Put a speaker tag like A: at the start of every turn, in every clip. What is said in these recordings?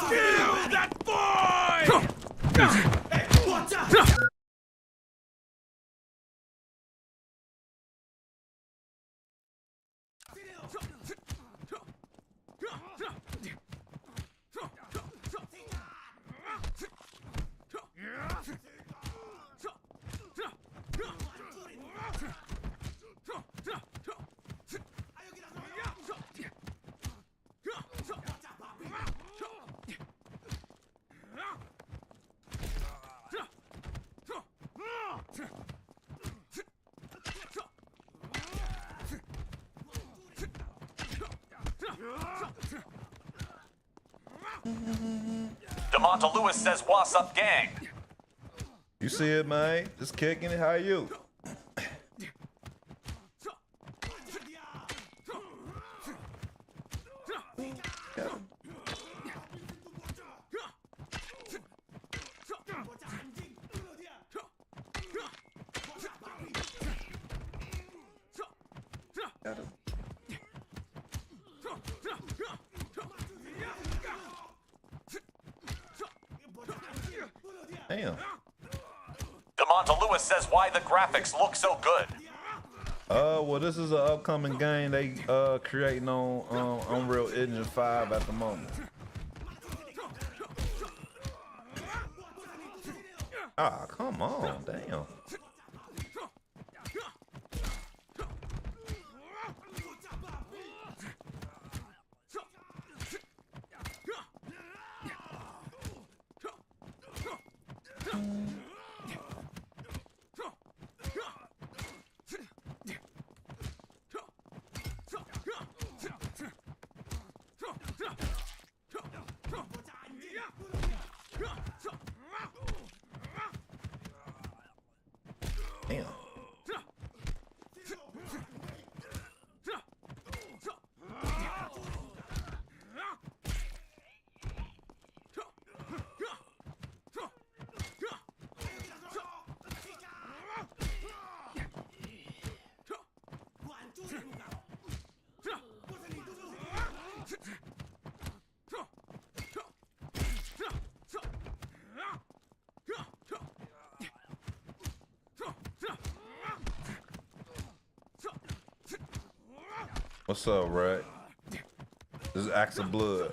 A: Kill that boy!
B: DeMonta Lewis says, "What's up, gang?"
C: You see it, man? Just kicking it. How are you? Damn.
B: DeMonta Lewis says, "Why the graphics look so good?"
C: Well, this is an upcoming game they creating on Unreal Engine 5 at the moment. Ah, come on, damn. Damn. What's up, Rat? This is Axe of Blood.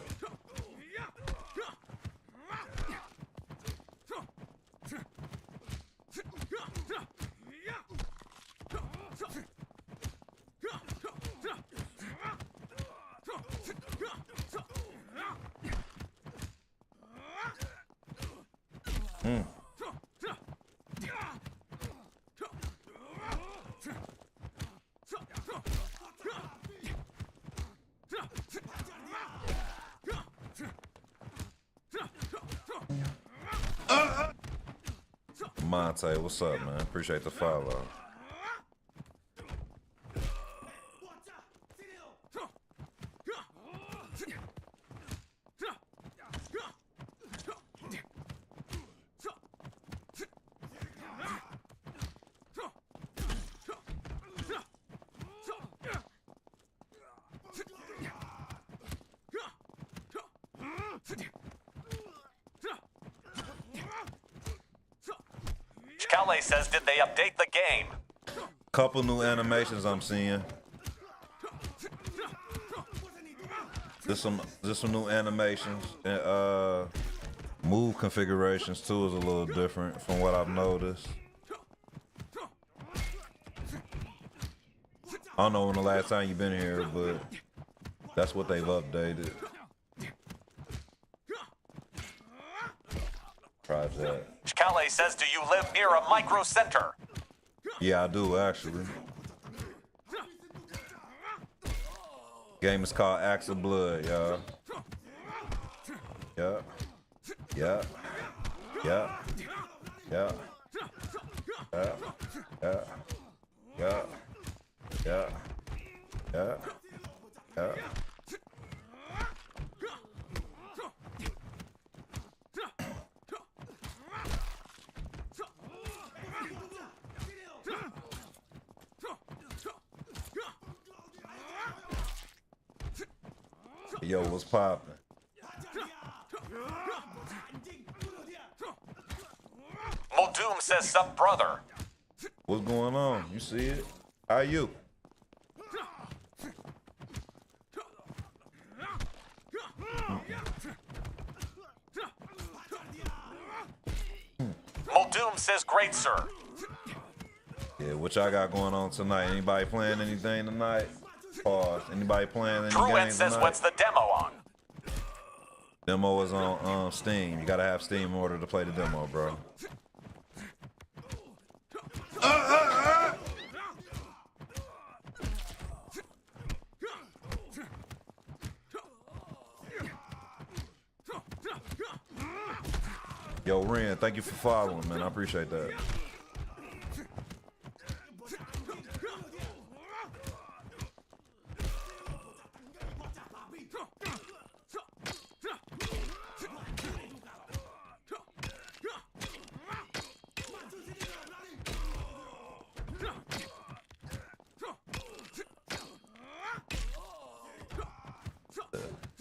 C: Monte, what's up, man? Appreciate the follow.
B: Calais says, "Did they update the game?"
C: Couple new animations I'm seeing. There's some new animations and move configurations too is a little different from what I've noticed. I don't know when the last time you've been here, but that's what they've updated. Project.
B: Calais says, do you live near a micro center?
C: Yeah, I do actually. Game is called Axe of Blood, y'all. Yeah. Yeah. Yeah. Yeah. Yeah. Yeah. Yeah. Yeah. Yeah. Yeah. Yo, what's poppin'?
B: Muldoon says, sup, brother.
C: What's going on? You see it? How you?
B: Muldoon says, great, sir.
C: Yeah, what y'all got going on tonight? Anybody playing anything tonight? Pause. Anybody playing any
B: Truant
C: games
B: says,
C: tonight?
B: what's the demo on?
C: Demo is on Steam. You gotta have Steam in order to play the demo, bro. Yo, Ren, thank you for following, man. I appreciate that.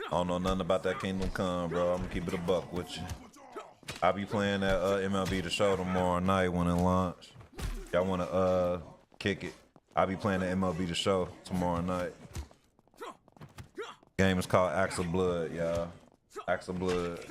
C: I don't know nothing about that Kingdom Come, bro. I'm gonna keep it a buck with you. I'll be playing that MLB The Show tomorrow night when it launch. Y'all wanna kick it? I'll be playing the MLB The Show tomorrow night. Game is called Axe of Blood, y'all. Axe of Blood.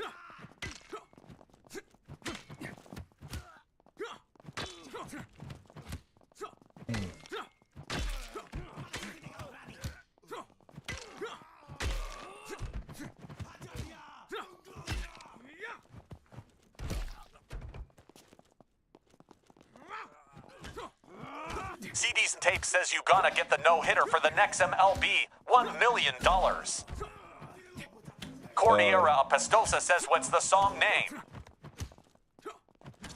B: CDs and Tapes says you gonna get the no-hitter for the next MLB. $1 million. Cordillera Apestosa says, what's the song name?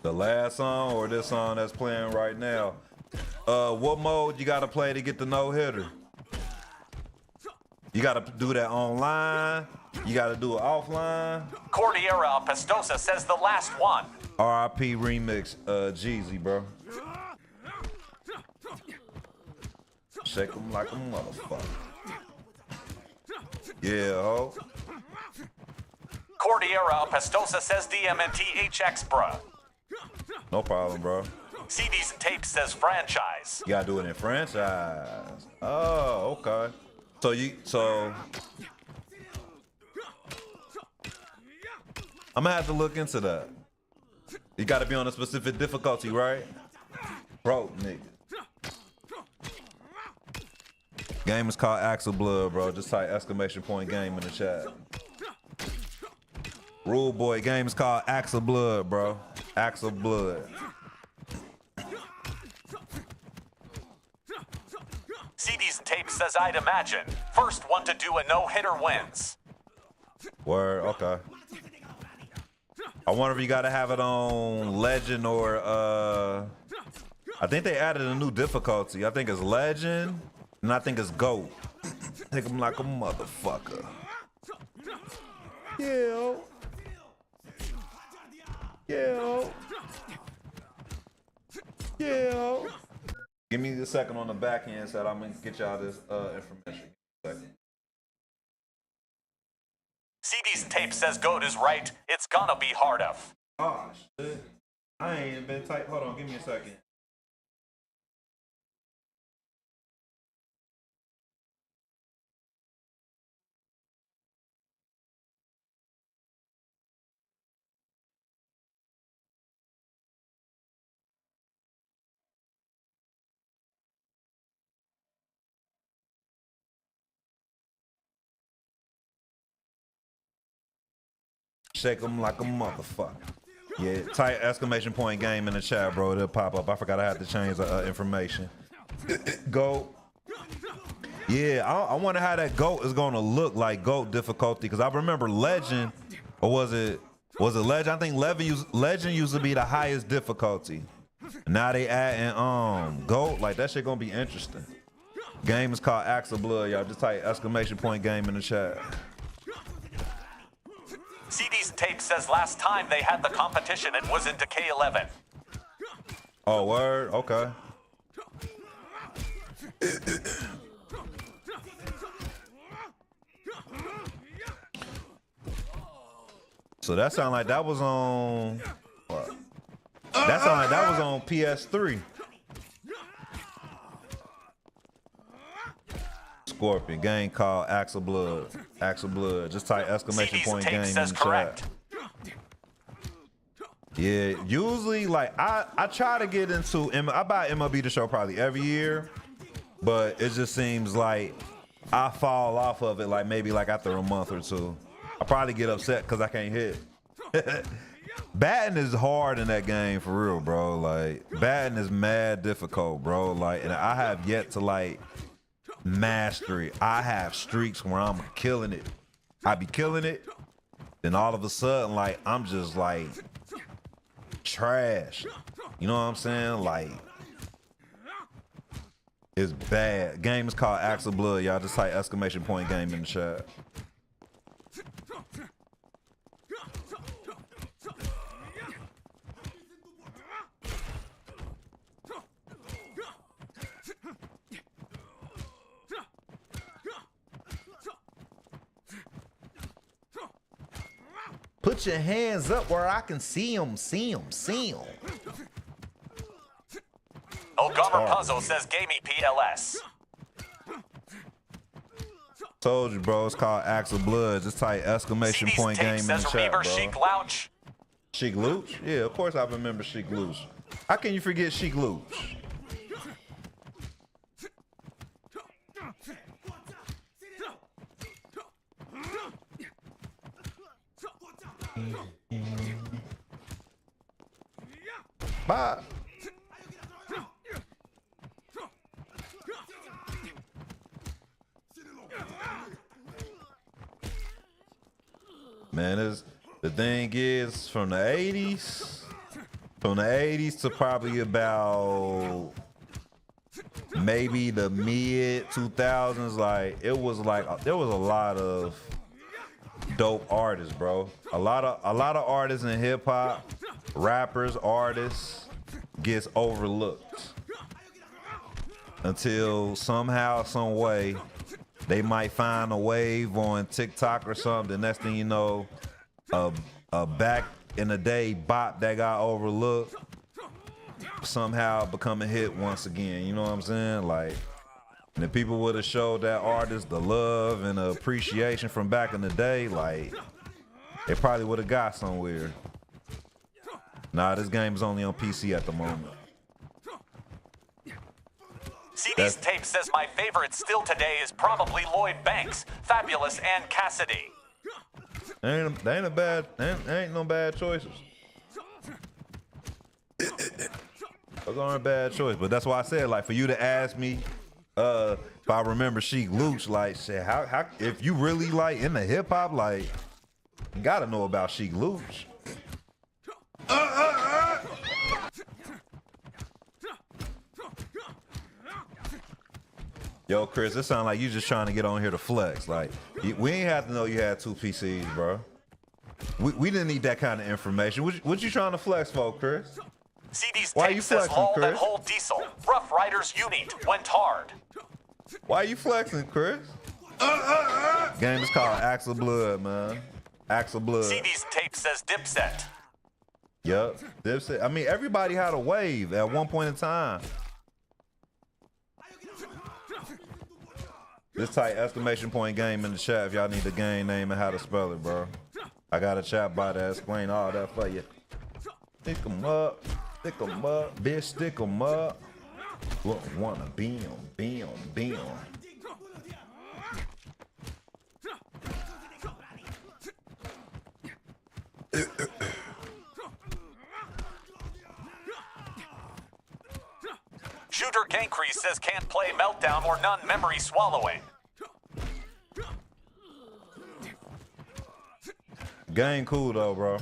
C: The last song or this song that's playing right now? What mode you gotta play to get the no-hitter? You gotta do that online. You gotta do it offline.
B: Cordillera Apestosa says the last one.
C: RIP remix, Jeezy, bro. Shake 'em like a motherfucker. Yeah, ho.
B: Cordillera Apestosa says DMNTHX, bruh.
C: No problem, bro.
B: CDs and Tapes says franchise.
C: You gotta do it in franchise. Oh, okay. So I'm gonna have to look into that. You gotta be on a specific difficulty, right? Bro, nigga. Game is called Axe of Blood, bro. Just type !game in the chat. Rule boy, game is called Axe of Blood, bro. Axe of Blood.
B: CDs and Tapes says, I'd imagine. First one to do a no-hitter wins.
C: Word, okay. I wonder if you gotta have it on Legend or I think they added a new difficulty. I think it's Legend and I think it's GOAT. Take him like a motherfucker. Yeah. Yeah. Yeah. Give me a second on the back end so I'm gonna get y'all this information.
B: CDs and Tapes says GOAT is right. It's gonna be hard of.
C: Oh shit. I ain't even been tight. Hold on, give me a second. Shake them like a motherfucker. Yeah, type exclamation point game in the chat, bro. It'll pop up. I forgot I had to change the information. GOAT. Yeah, I wonder how that GOAT is gonna look like GOAT difficulty, because I remember Legend, or was it Legend? I think Legend used to be the highest difficulty. Now they adding GOAT. Like, that shit gonna be interesting. Game is called Axe of Blood, y'all. Just type exclamation point game in the chat.
B: CD's tape says last time they had the competition, it was into K11.
C: Oh, word? Okay. So that sounded like that was on... What? That sounded like that was on PS3. Scorpion, game called Axe of Blood. Axe of Blood. Just type exclamation
B: CD's
C: point
B: tape
C: game in
B: says
C: the
B: correct.
C: chat. Yeah, usually, like, I try to get into, I buy MLB The Show probably every year, but it just seems like I fall off of it, like, maybe like after a month or two. I probably get upset because I can't hit. Batting is hard in that game, for real, bro. Like, batting is mad difficult, bro. Like, and I have yet to, like, master it. I have streaks where I'm killing it. I be killing it, then all of a sudden, like, I'm just like trash. You know what I'm saying? Like, it's bad. Game is called Axe of Blood, y'all. Just type exclamation point game in the chat. Put your hands up where I can see them, see them, see them.
B: Elgamer Puzzle says Gamey PLS.
C: Told you, bro. It's called Axe of Blood. Just type exclamation
B: CD's
C: point
B: tape
C: game in the
B: says
C: chat, bro.
B: remember Sheik Louch?
C: Sheik Louch? Yeah, of course I remember Sheik Louch. How can you forget Sheik Louch? Bye. Man, the thing is, from the 80s to probably about maybe the mid 2000s, like, it was like there was a lot of dope artists, bro. A lot of artists in hip hop, rappers, artists gets overlooked until somehow, some way, they might find a wave on TikTok or something. The next thing you know, a back in the day bop that got overlooked somehow become a hit once again. You know what I'm saying? Like, and if people would have showed that artist the love and the appreciation from back in the day, like, they probably would have got somewhere. Nah, this game is only on PC at the moment.
B: CD's tape says my favorite still today is probably Lloyd Banks, Fabulous, and Cassidy.
C: They ain't no bad choices. Those aren't bad choices, but that's why I said, like, for you to ask me if I remember Sheik Louch, like, shit, how if you really like in the hip hop, like, you gotta know about Sheik Louch. Yo, Chris, it sounds like you just trying to get on here to flex. Like, we ain't have to know you had 2 PCs, bro. We didn't need that kind of information. What you trying to flex for, Chris?
B: CD's
C: Why
B: tape
C: you
B: says
C: flexing,
B: Lol
C: Chris?
B: and Whole Diesel. Rough Riders Unit went hard.
C: Why you flexing, Chris? Game is called Axe of Blood, man. Axe of Blood.
B: CD's tape says Dipset.
C: Yup, Dipset. I mean, everybody had a wave at one point in time. Just type exclamation point game in the chat if y'all need the game name and how to spell it, bro. I got a chat bot that explain all that for you. Stick 'em up, bitch, stick 'em up. Look, wanna beam.
B: Shooter Gankry says can't play Meltdown or none memory swallowing.
C: Game cool though, bro.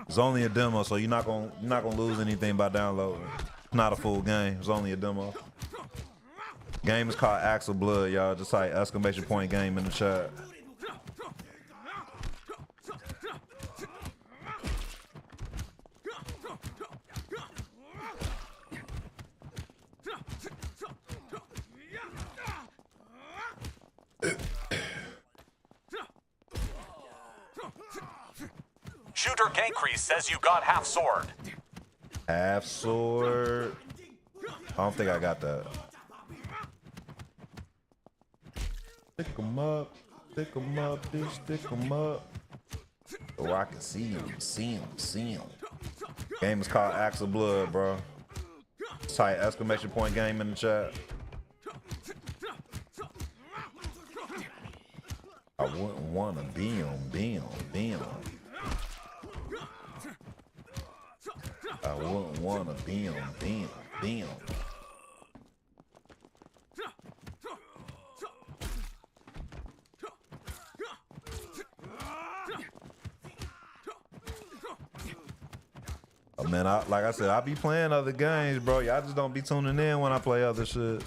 C: It's only a demo, so you're not gonna lose anything by downloading. It's not a full game. It's only a demo. Game is called Axel Blood, y'all. Just like exclamation point game in the chat.
B: Shooter Gankry says you got half sword.
C: Half sword. I don't think I got that. Stick 'em up, bitch, stick 'em up. So I can see him. Game is called Axel Blood, bro. Type exclamation point game in the chat. I wouldn't wanna be him. I wouldn't wanna be him. Oh, man, like I said, I be playing other games, bro. Y'all just don't be tuning in when I play other shit.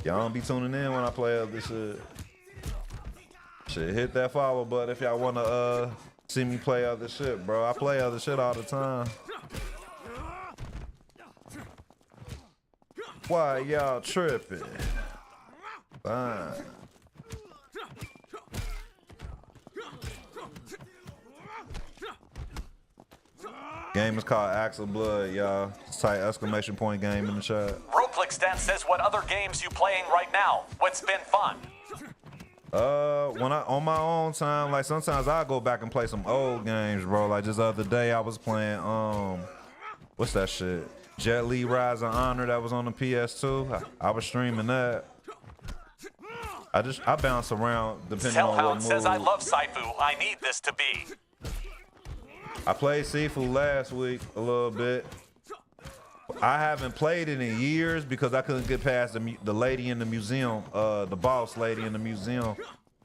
C: Y'all don't be tuning in when I play other shit. Shit, hit that follow button if y'all wanna see me play other shit, bro. I play other shit all the time. Why y'all tripping? Fine. Game is called Axel Blood, y'all. Type exclamation point game in the chat.
B: Roplixstan says what other games you playing right now? What's been fun?
C: When I on my own time, like sometimes I go back and play some old games, bro. Like just the other day I was playing what's that shit? Jet Li Rise of Honor that was on the PS2. I was streaming that. I bounce around depending on what
B: Hellhound
C: mood.
B: says I love Saifu. I need this to be.
C: I played Sifu last week a little bit. I haven't played it in years because I couldn't get past the lady in the museum, the boss lady in the museum.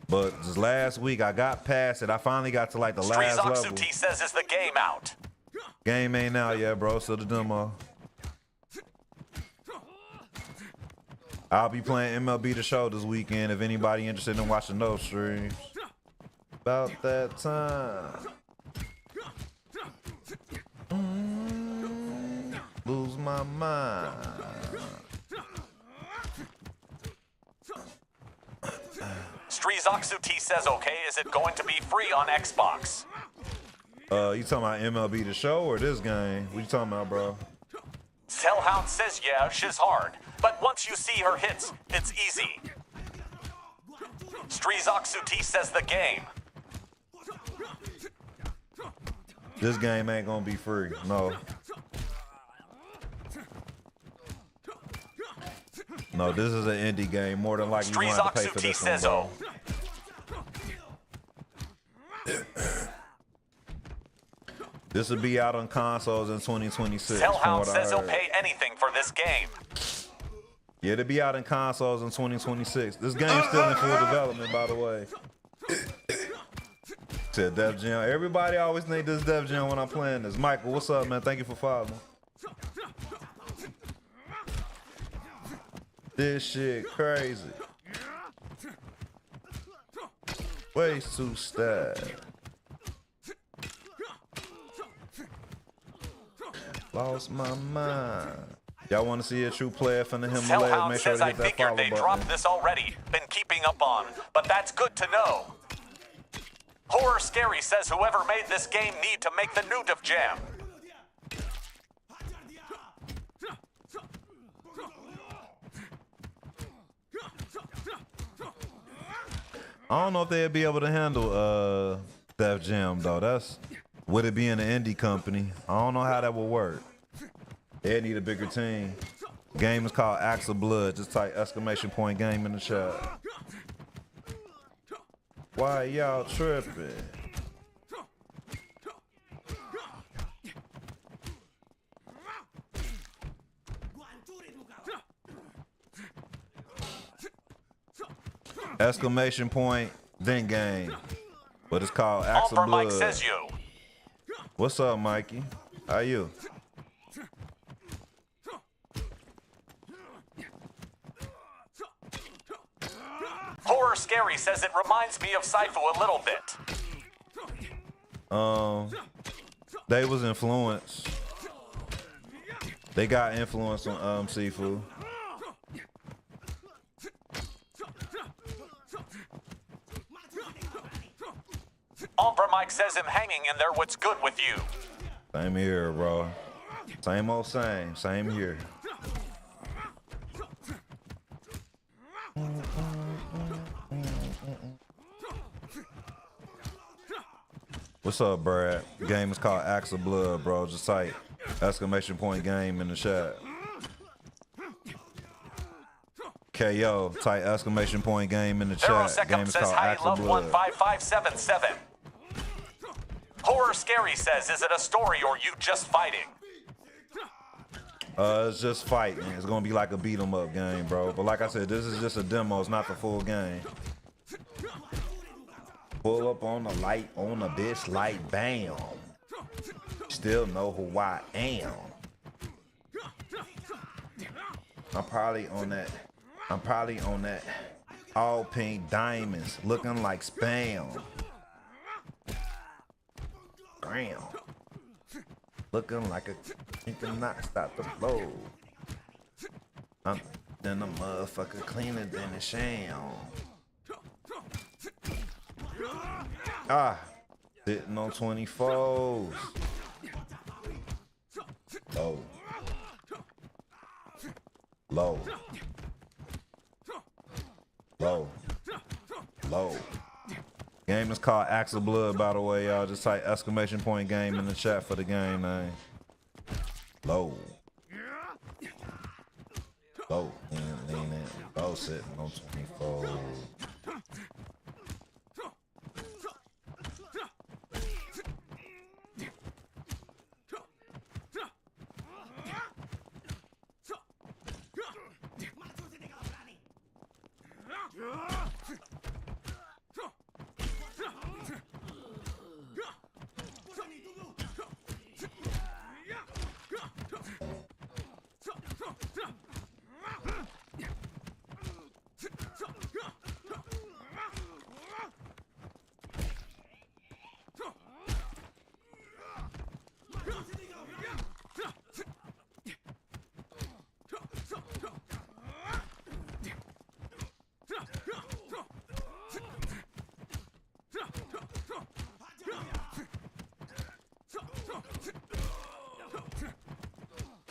C: But just last week I got past it. I finally got to like the last level.
B: Streezoksuti says is the game out.
C: Game ain't out yet, bro. So the demo. I'll be playing MLB The Show this weekend if anybody interested in watching those streams. About that time. Lose my mind.
B: Streezoksuti says okay. Is it going to be free on Xbox?
C: You talking about MLB The Show or this game? What you talking about, bro?
B: Hellhound says yeah, she's hard. But once you see her hits, it's easy. Streezoksuti says the game.
C: This game ain't gonna be free, no. No, this is an indie game. More than likely, you gonna have to pay for this one, bro. This will be out on consoles in 2026.
B: Hellhound says he'll pay anything for this game.
C: Yeah, it'll be out in consoles in 2026. This game's still in full development, by the way. To Def Jam. Everybody always need this Def Jam when I'm playing this. Michael, what's up, man? Thank you for following. This shit crazy. Ways to stab. Lost my mind. Y'all want to see a true player from the Himalayas? Make sure to hit that follow
B: they
C: button.
B: dropped this already. Been keeping up on, but that's good to know. Horror Scary says whoever made this game need to make the new Def Jam.
C: I don't know if they'd be able to handle Def Jam though. Would it be in an indie company? I don't know how that would work. They'd need a bigger team. Game is called Axel Blood. Just type exclamation point game in the chat. Why y'all tripping? Exclamation point, then game. But it's called
B: On
C: Axe
B: for
C: of
B: Mike
C: Blood.
B: says you.
C: What's up, Mikey? How you?
B: Horror Scary says it reminds me of Saifu a little bit.
C: They was influenced. They got influence on Sifu.
B: Ombre Mike says him hanging in there. What's good with you?
C: Same here, bro. Same old same. Same here. What's up, Brad? The game is called Axe of Blood, bro. Just type exclamation point game in the chat. KO, type exclamation point game in the
B: Zero
C: chat.
B: Second
C: Game is
B: says
C: called
B: hi,
C: Axe of
B: love
C: Blood.
B: 15577. Horror Scary says, is it a story or you just fighting?
C: It's just fighting. It's gonna be like a beat 'em up game, bro. But like I said, this is just a demo. It's not the full game. Pull up on the light on a bitch like bam. Still know who I am. I'm probably on that all pink diamonds looking like spam. Damn. Looking like a you cannot stop the flow. I'm then a motherfucker cleaner than a sham. Sitting on 24s. Low. Low. Low. Low. Game is called Axe of Blood, by the way, y'all. Just type exclamation point game in the chat for the game name. Low. Low. Lean in. Low sitting on 24.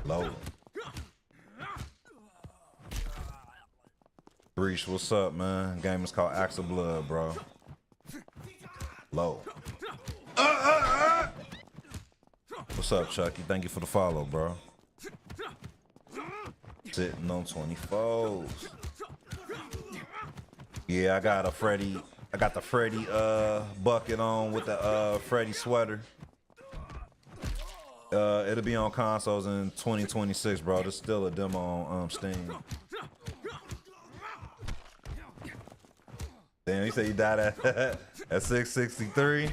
C: Low. Breach, what's up, man? Game is called Axe of Blood, bro. Low. What's up, Chucky? Thank you for the follow, bro. Sitting on 24s. Yeah, I got the Freddy bucket on with the Freddy sweater. It'll be on consoles in 2026, bro. There's still a demo on Steam. Damn, you said you died at 663?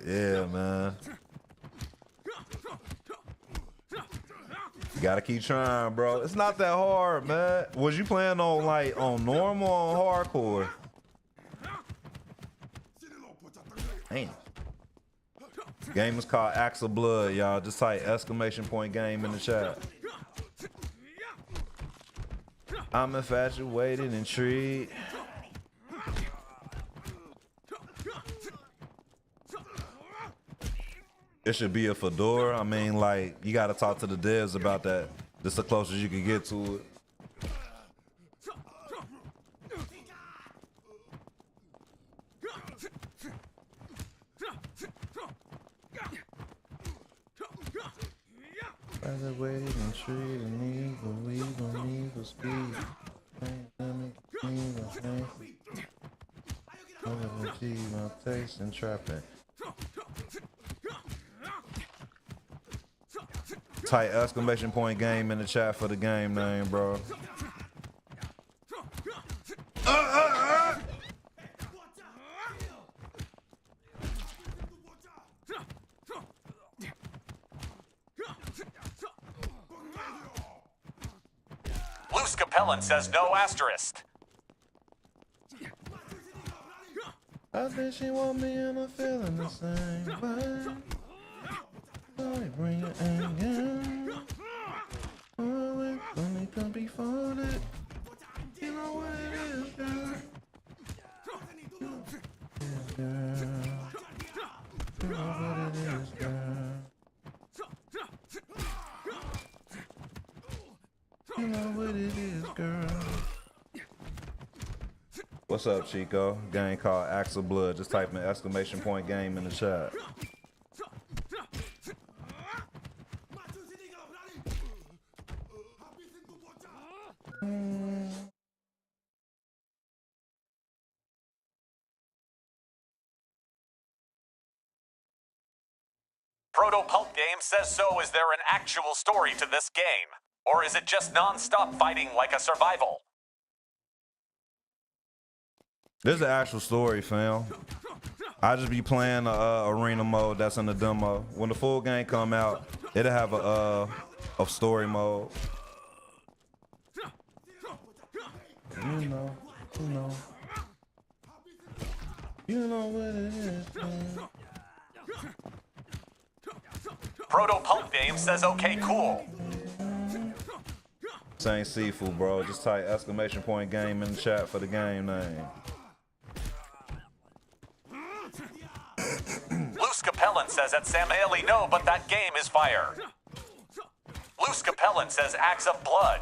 C: Yeah, man. You gotta keep trying, bro. It's not that hard, man. Was you playing on normal or hardcore? Damn. Game is called Axe of Blood, y'all. Just type exclamation point game in the chat. I'm infatuated and intrigued. It should be a fedora. I mean, like, you gotta talk to the devs about that. This is the closest you can get to it. Waiting and treating evil, evil speed. My taste and trapping. Type exclamation point game in the chat for the game name, bro.
B: Loose Capellan says no asterisk.
C: I think she want me and I'm feeling the same way. So we bring it again. Oh, it only can be funny. You know what it is, girl. Girl. You know what it is, girl. You know what it is, girl. What's up, Chico? Game called Axe of Blood. Just type in exclamation point game in the chat.
B: Proto Pulp Game says so. Is there an actual story to this game? Or is it just non-stop fighting like a survival?
C: There's an actual story, fam. I just be playing the arena mode that's in the demo. When the full game come out, it'll have a story mode. You know what it is, man.
B: Proto Pulp Game says okay, cool.
C: This ain't seafood, bro. Just type exclamation point game in the chat for the game name.
B: Loose Capellan says at Sam Haley, no, but that game is fire. Loose Capellan says Axe of Blood.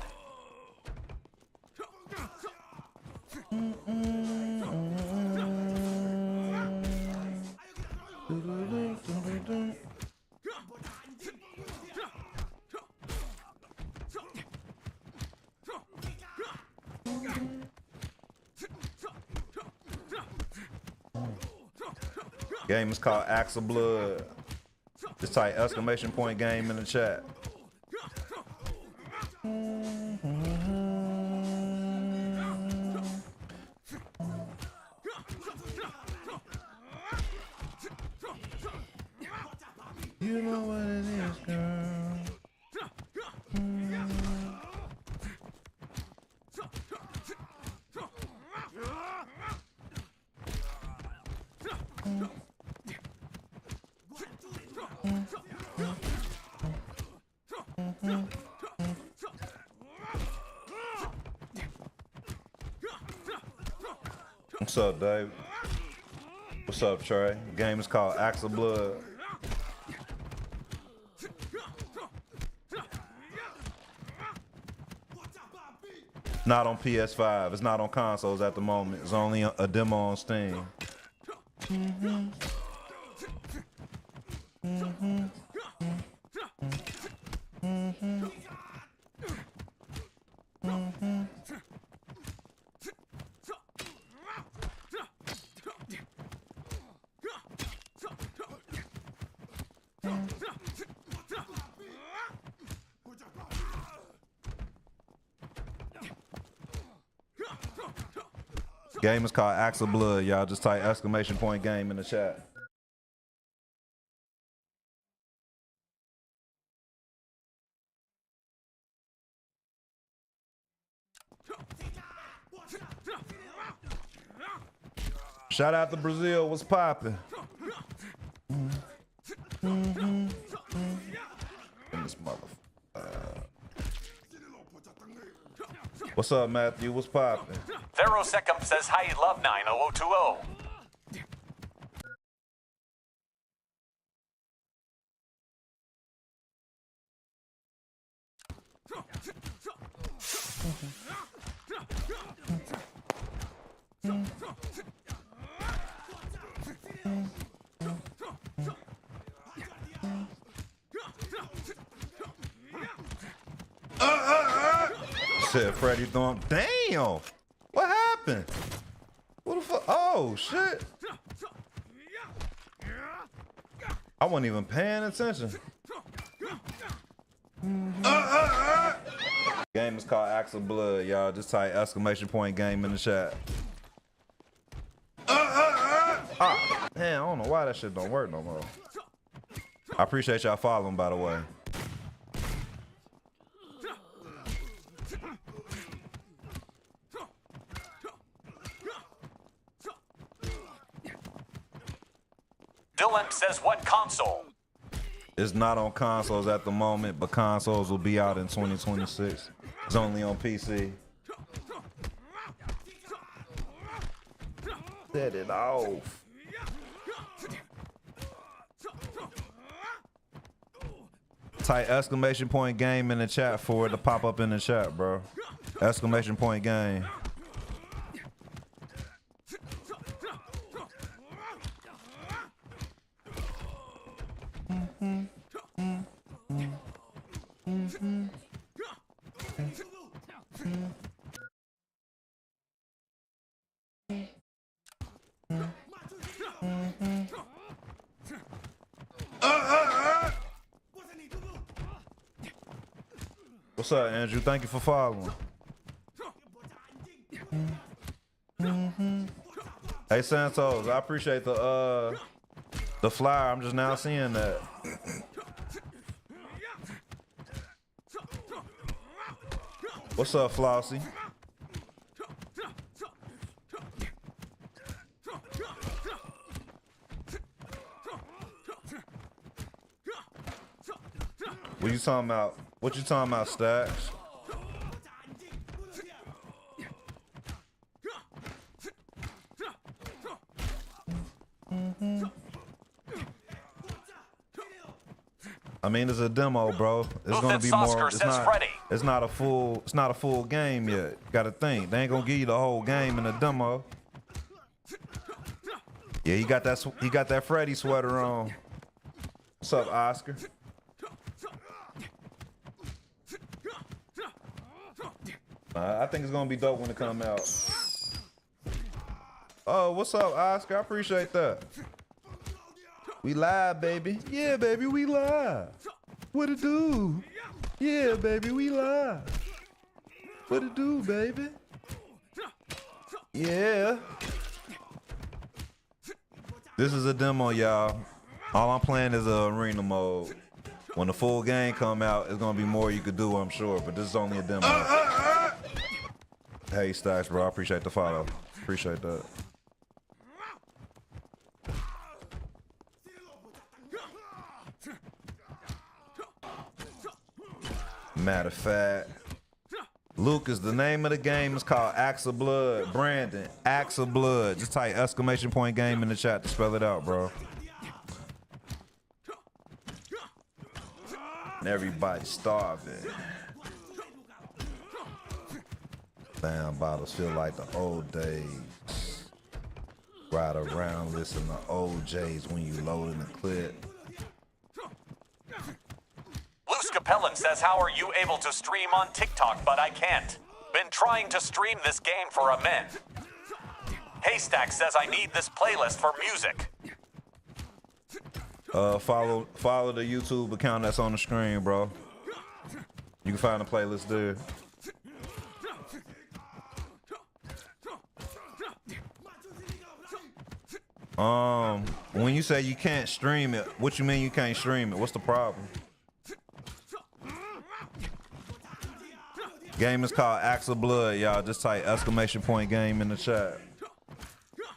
C: Game is called Axe of Blood. Just type exclamation point game in the chat. You know what it is, girl. What's up, Dave? What's up, Trey? The game is called Axe of Blood. Not on PS5. It's not on consoles at the moment. It's only a demo on Steam. Game is called Axe of Blood, y'all. Just type exclamation point game in the chat. Shout out to Brazil. What's poppin'? This motherfucker. What's up, Matthew? What's poppin'?
B: Ferrosecum says hi, love 90020.
C: Said Freddie threw him. Damn! What happened? What the fuck? Oh, shit. I wasn't even paying attention. Game is called Axe of Blood, y'all. Just type exclamation point game in the chat. Ah, man, I don't know why that shit don't work no more. I appreciate y'all following, by the way. It's not on consoles at the moment, but consoles will be out in 2026. It's only on PC. Set it off. Type exclamation point game in the chat for it to pop up in the chat, bro. Exclamation point game. What's up, Andrew? Thank you for following. Hey, Santos, I appreciate the flyer. I'm just now seeing that. What's up, Flossie? What you talking about? What you talking about, Stacks? I mean, it's a demo, bro. It's gonna be more. It's not a full game yet. Got to think. They ain't gonna give you the whole game in a demo. Yeah, he got that Freddy sweater on. What's up, Oscar? I think it's gonna be dope when it come out. Oh, what's up, Oscar? I appreciate that. We live, baby. Yeah, baby, we live. What it do? Yeah, baby, we live. What it do, baby? Yeah. This is a demo, y'all. All I'm playing is a arena mode. When the full game come out, it's gonna be more you could do, I'm sure. But this is only a demo. Hey, Stacks, bro. I appreciate the follow. Appreciate that. Matter of fact, Lucas, the name of the game is called Axe of Blood. Brandon, Axe of Blood. Just type exclamation point game in the chat to spell it out, bro. And everybody's starving. Damn, bottles feel like the old days. Ride around, listen to OJs when you loading the clip.
B: Luce Capellan says, how are you able to stream on TikTok, but I can't? Been trying to stream this game for a min. Haystack says I need this playlist for music.
C: Follow the YouTube account that's on the screen, bro. You can find the playlist there. When you say you can't stream it, what you mean you can't stream it? What's the problem? Game is called Axe of Blood, y'all. Just type exclamation point game in the chat.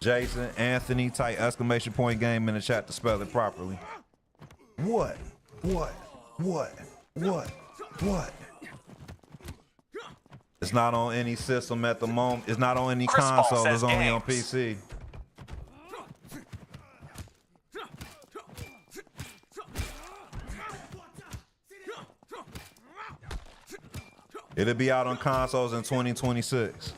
C: Jason, Anthony, type exclamation point game in the chat to spell it properly. What? It's not on any system at the moment. It's not on any console. It's only on PC. It'll be out on consoles in 2026.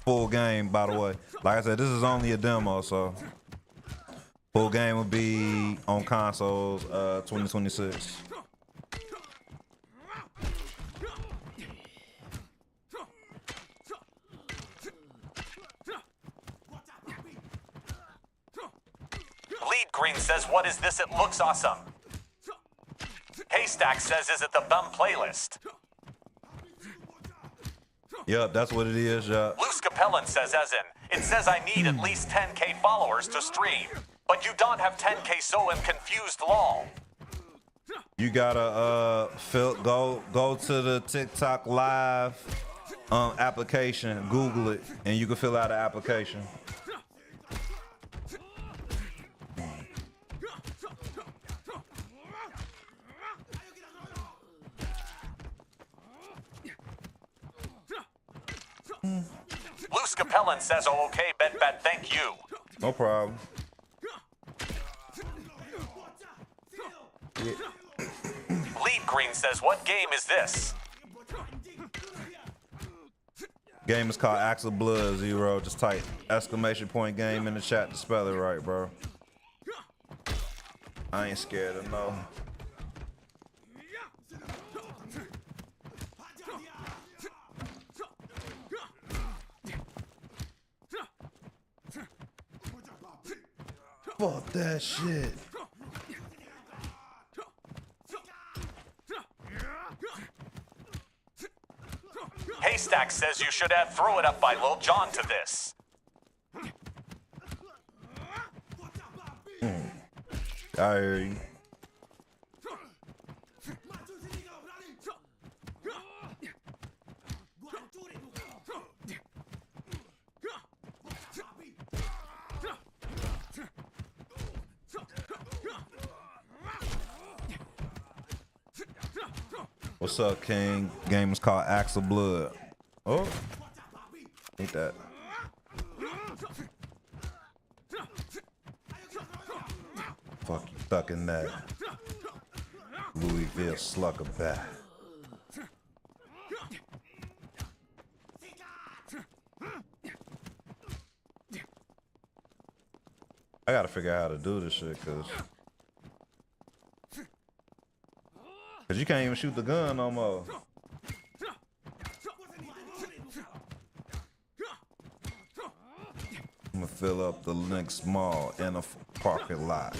C: Full game, by the way. Like I said, this is only a demo, so full game will be on consoles 2026.
B: Bleed Green says, what is this? It looks awesome. Haystack says, is it the bum playlist?
C: Yep, that's what it is, yeah.
B: Luce Capellan says, as in, it says I need at least 10K followers to stream, but you don't have 10K, so I'm confused, lol.
C: You gotta go to the TikTok live application, Google it, and you can fill out an application.
B: Loose Capellan says, oh, okay, bet, thank you.
C: No problem. Yeah.
B: Lead Green says, what game is this?
C: Game is called Axe of Blood, Zero. Just type exclamation point game in the chat to spell it right, bro. I ain't scared of no. Fuck that shit.
B: Haystack says you should add Throw It Up by Lil Jon to this.
C: I hear you. What's up, King? Game is called Axe of Blood. Oh, ain't that? Fuck you, stuck in that Louisville slugger bat. I gotta figure out how to do this shit, cause you can't even shoot the gun no more. I'm gonna fill up the next mall in a parking lot.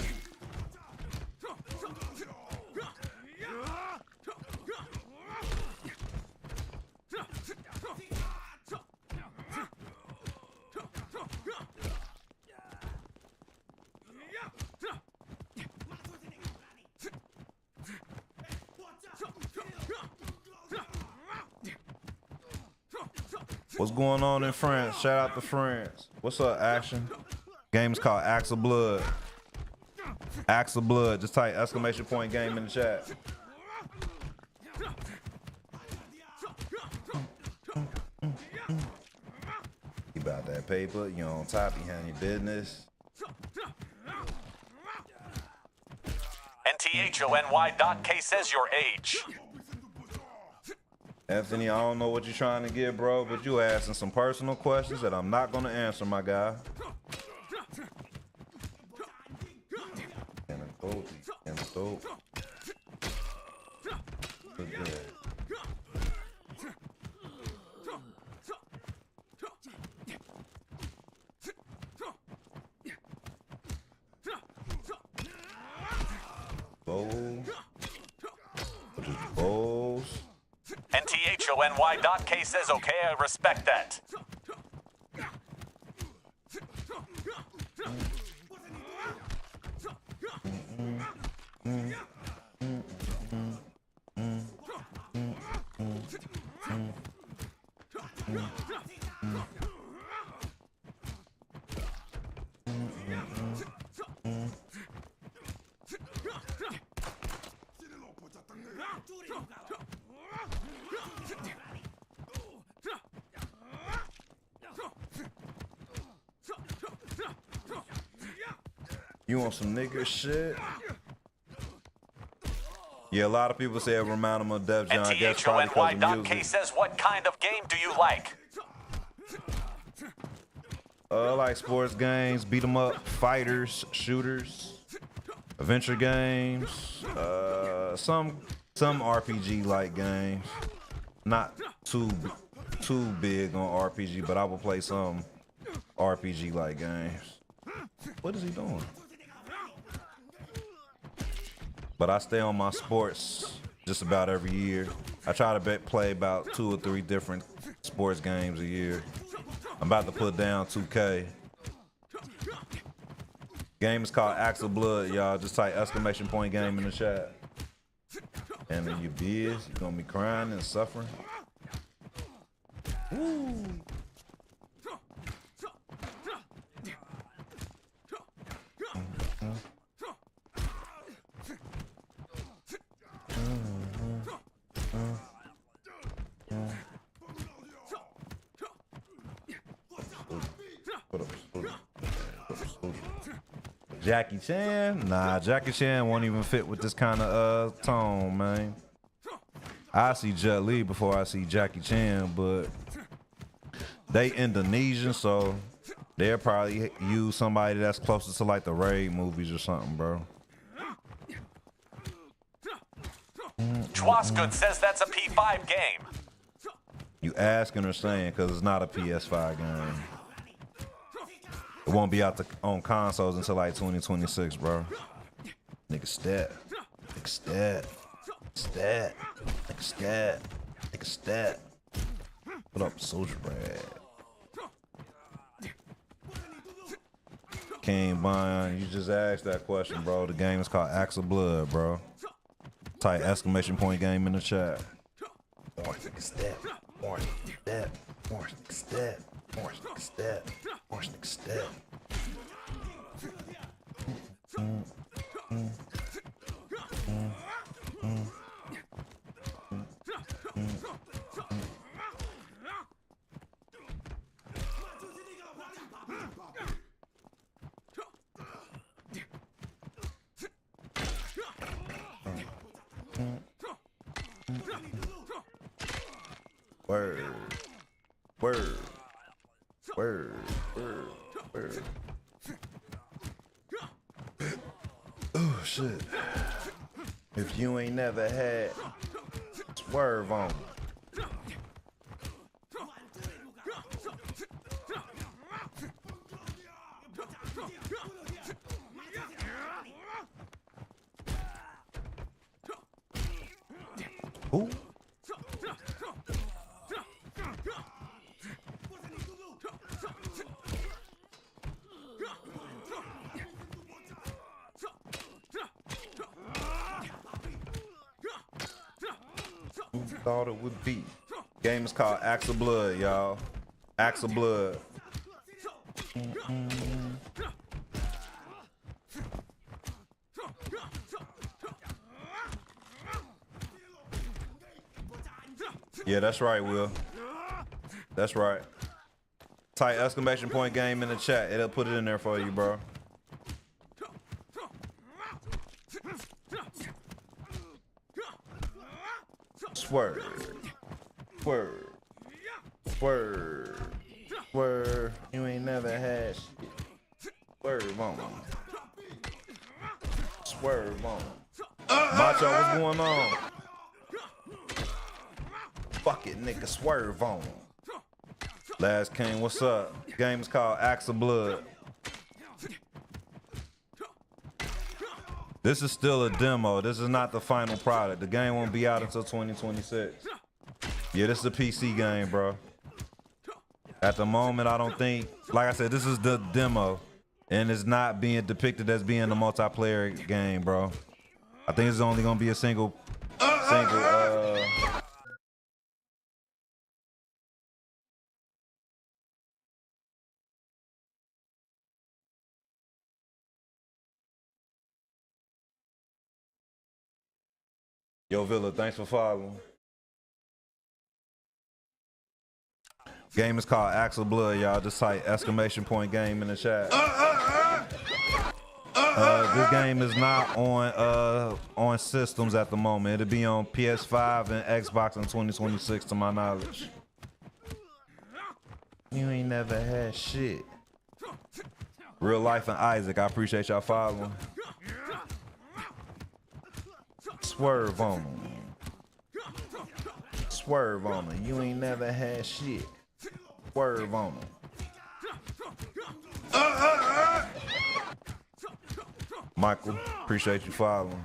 C: What's going on in France? Shout out to France. What's up, Action? Game's called Axe of Blood. Axe of Blood. Just type exclamation point game in the chat. You about that paper? You on top? You handle your business?
B: NTHONY.K says your age.
C: Anthony, I don't know what you're trying to get, bro, but you asking some personal questions that I'm not gonna answer, my guy.
B: NTHONY.K says, okay, I respect that.
C: You want some nigger shit? Yeah, a lot of people say it remind them of Def Jam. I guess probably because of
B: NTHONY.K
C: music.
B: says, what kind of game do you like?
C: Like sports games, beat 'em up, fighters, shooters, adventure games, some RPG like games. Not too big on RPG, but I will play some RPG like games. What is he doing? But I stay on my sports just about every year. I try to play about 2 or 3 different sports games a year. I'm about to put down 2K. Game is called Axe of Blood, y'all. Just type exclamation point game in the chat. And then you you're gonna be crying and suffering. Woo. Jackie Chan? Nah, Jackie Chan won't even fit with this kind of tone, man. I see Jet Li before I see Jackie Chan, but they Indonesian, so they'll probably use somebody that's closer to like the Raid movies or something, bro.
B: Schwasgood says that's a P5 game.
C: You asking or saying, because it's not a PS5 game. It won't be out on consoles until like 2026, bro. Nigga stat. Nigga stat. Stat. Nigga stat. Nigga stat. What up, Soldier Brad? King Bond, you just asked that question, bro. The game is called Axe of Blood, bro. Type exclamation point game in the chat. Orange nigga stat. Orange nigga stat. Orange nigga stat. Orange nigga stat. Orange nigga stat. Word. Word. Word. Word. Word. Oh shit. If you ain't never had swerve on me. Who? Thought it would be. Game is called Axe of Blood, y'all. Axe of Blood. Yeah, that's right, Will. That's right. Type exclamation point game in the chat. It'll put it in there for you, bro. Swerve. Swerve. Swerve. Swerve. You ain't never had shit. Swerve on them. Swerve on them. Macho, what's going on? Fuck it, nigga. Swerve on them. Last King, what's up? Game is called Axe of Blood. This is still a demo. This is not the final product. The game won't be out until 2026. Yeah, this is a PC game, bro. At the moment, I don't think, like I said, this is the demo. And it's not being depicted as being a multiplayer game, bro. I think it's only gonna be a single. Yo, Villa, thanks for following. Game is called Axe of Blood, y'all. Just type exclamation point game in the chat. This game is not on systems at the moment. It'll be on PS5 and Xbox in 2026, to my knowledge. You ain't never had shit. Real Life and Isaac, I appreciate y'all following. Swerve on them. Swerve on them. You ain't never had shit. Swerve on them. Michael, appreciate you following.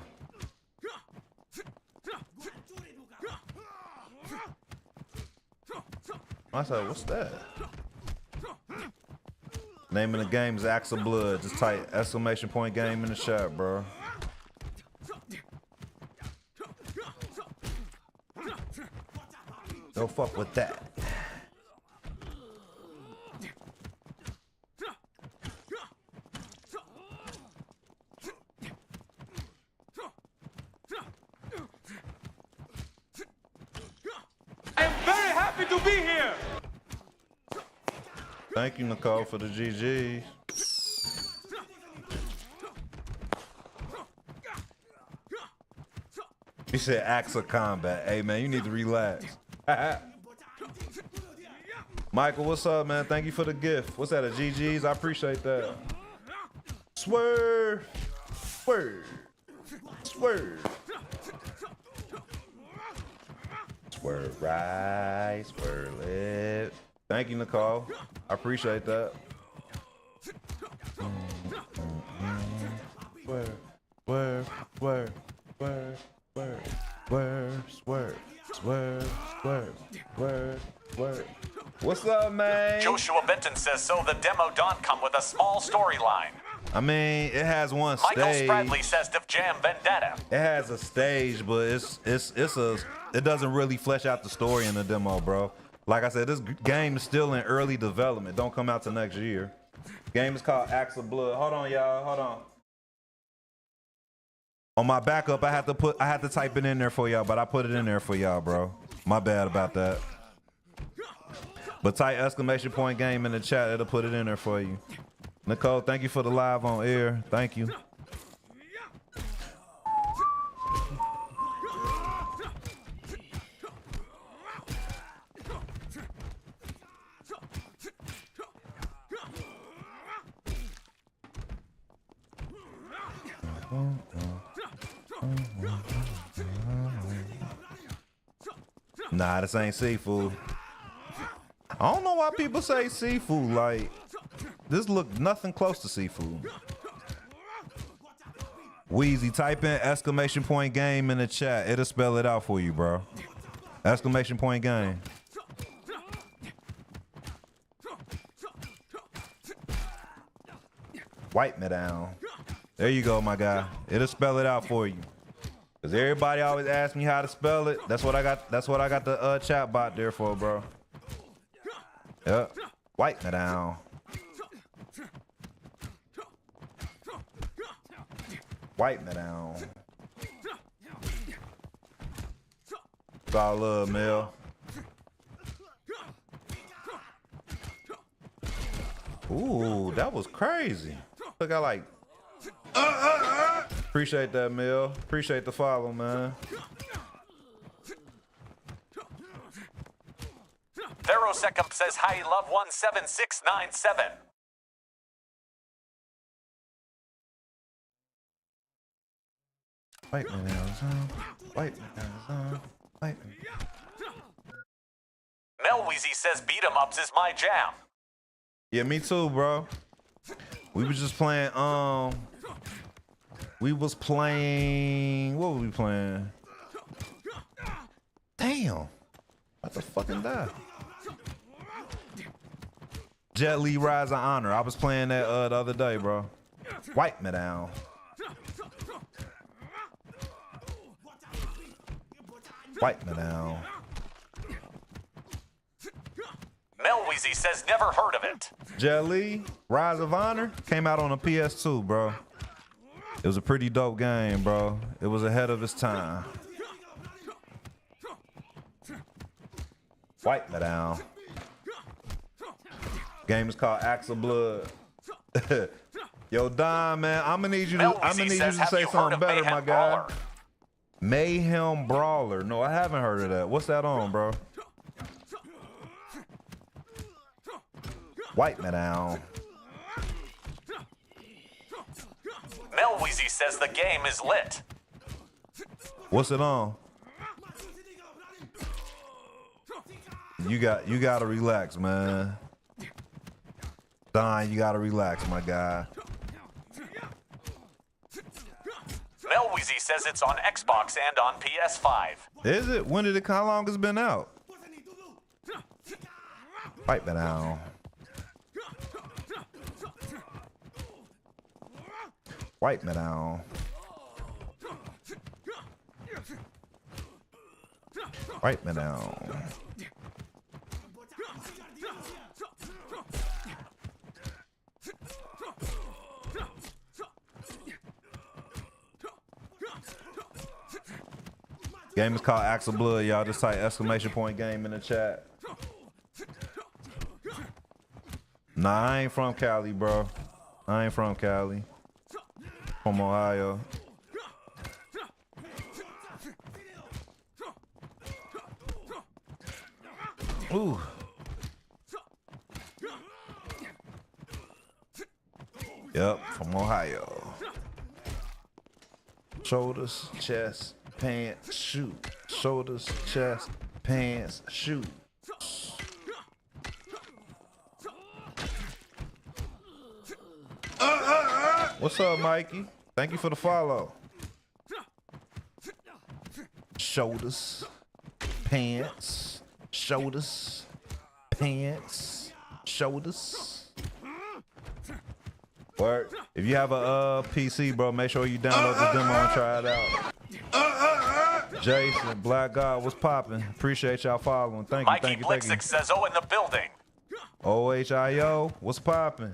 C: I said, what's that? Name of the game is Axe of Blood. Just type exclamation point game in the chat, bro. Don't fuck with that.
A: I am very happy to be here.
C: Thank you, Nicole, for the GGs. You said acts of combat. Hey, man, you need to relax. Michael, what's up, man? Thank you for the gift. What's that, a GG's? I appreciate that. Swerve. Swerve. Swerve. Swerve right, swerve left. Thank you, Nicole. I appreciate that. Swerve, swerve, swerve, swerve, swerve, swerve, swerve, swerve, swerve, swerve, swerve. What's up, man?
B: Joshua Benton says, so the demo don't come with a small storyline.
C: I mean, it has one stage.
B: Michael Spradley says Def Jam Vendetta.
C: It has a stage, but it doesn't really flesh out the story in the demo, bro. Like I said, this game is still in early development. Don't come out till next year. Game is called Acts of Blood. Hold on, y'all. Hold on. On my backup, I had to type it in there for y'all, but I put it in there for y'all, bro. My bad about that. But type exclamation point game in the chat. It'll put it in there for you. Nicole, thank you for the live on air. Thank you. Nah, this ain't seafood. I don't know why people say seafood. Like, this look nothing close to seafood. Wheezy, type in exclamation point game in the chat. It'll spell it out for you, bro. Exclamation point game. Wipe me down. There you go, my guy. It'll spell it out for you. Cause everybody always asks me how to spell it. That's what I got. That's what I got the chat bot there for, bro. Yep. Wipe me down. Wipe me down. It's all love, Mel. Ooh, that was crazy. Look, I like. Appreciate that, Mel. Appreciate the follow, man.
B: Ferrosecum says, hi, love 17697.
C: Wait a minute, wait a minute, wait a minute.
B: Mel Weezy says, beat 'em ups is my jam.
C: Yeah, me too, bro. We was just playing, we was playing, what were we playing? Damn. About to fucking die. Jet Li Rise of Honor. I was playing that the other day, bro. Wipe me down. Wipe me down.
B: Mel Weezy says, never heard of it.
C: Jet Li Rise of Honor came out on a PS2, bro. It was a pretty dope game, bro. It was ahead of its time. Wipe me down. Game is called Acts of Blood. Yo, Don, man, I'm gonna need you to say something better, my guy. Mayhem Brawler. No, I haven't heard of that. What's that on, bro? Wipe me down.
B: Mel Weezy says the game is lit.
C: What's it on? You gotta relax, man. Don, you gotta relax, my guy.
B: Mel Weezy says it's on Xbox and on PS5.
C: Is it? When did it? How long has it been out? Wipe me down. Wipe me down. Wipe me down. Game is called Acts of Blood, y'all. Just type exclamation point game in the chat. Nah, I ain't from Cali, bro. I ain't from Cali. From Ohio. Ooh. Yep, from Ohio. Shoulders, chest, pants, shoot. Shoulders, chest, pants, shoot. What's up, Mikey? Thank you for the follow. Shoulders, pants, shoulders, pants, shoulders. Word. If you have a PC, bro, make sure you download the demo and try it out. Jason, Black God, what's popping? Appreciate y'all following. Thank you,
B: Mikey
C: thank you, thank you.
B: Blixix says, oh, in the building.
C: OHIO, what's popping?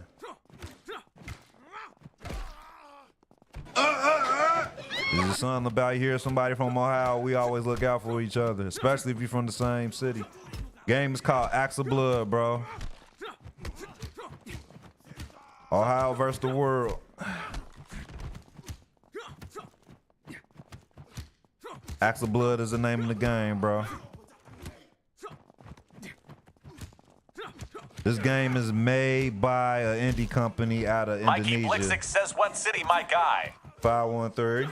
C: There's something about hearing somebody from Ohio. We always look out for each other, especially if you're from the same city. Game is called Axe of Blood, bro. Ohio versus the world. Axe of Blood is the name of the game, bro. This game is made by an indie company out of Indonesia.
B: Mikey Blixix says, what city, my guy?
C: 513.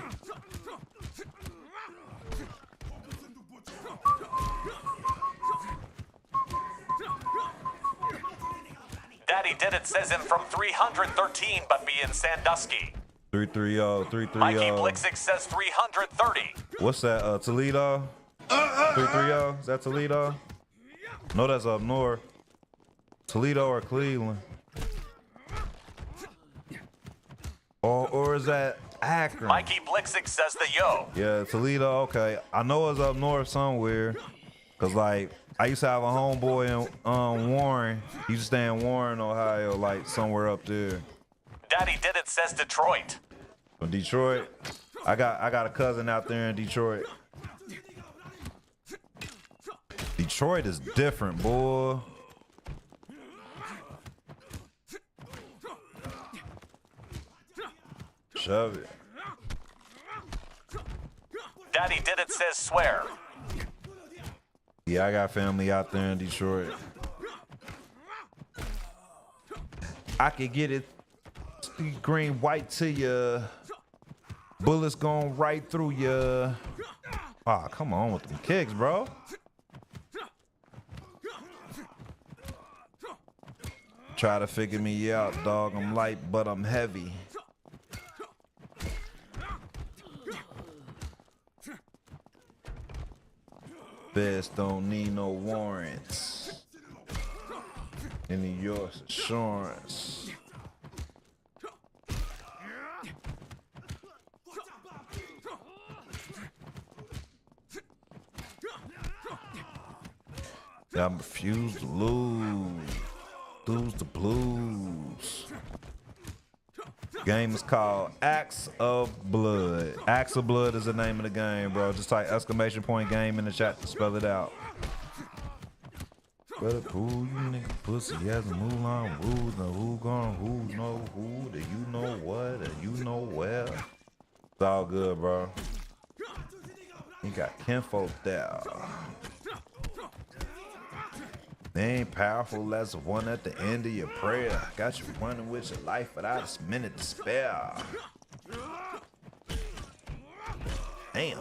B: Daddy Did It says him from 313, but be in Sandusky.
C: 330, 330.
B: Mikey Blixix says 330.
C: What's that, Toledo? 330, is that Toledo? No, that's up north. Toledo or Cleveland? Or is that Akron?
B: Mikey Blixix says the yo.
C: Yeah, Toledo, okay. I know it's up north somewhere. Cause like, I used to have a homeboy in Warren. He used to stay in Warren, Ohio, like somewhere up there.
B: Daddy Did It says Detroit.
C: From Detroit? I got a cousin out there in Detroit. Detroit is different, boy. Shove it.
B: Daddy Did It says swear.
C: Yeah, I got family out there in Detroit. I could get it green, white to ya. Bullets going right through ya. Ah, come on with them kicks, bro. Try to figure me out, dog. I'm light, but I'm heavy. Best don't need no warrants. In New York's insurance. I refuse to lose. Lose the blues. Game is called Axe of Blood. Axe of Blood is the name of the game, bro. Just type exclamation point game in the chat to spell it out. Better pull you nigga pussy as a Mulan rules. Now who gone who know who? Do you know what? Or you know where? It's all good, bro. You got kinfolk there. They ain't powerful as the one at the end of your prayer. Got you running with your life without a minute to spare. Damn.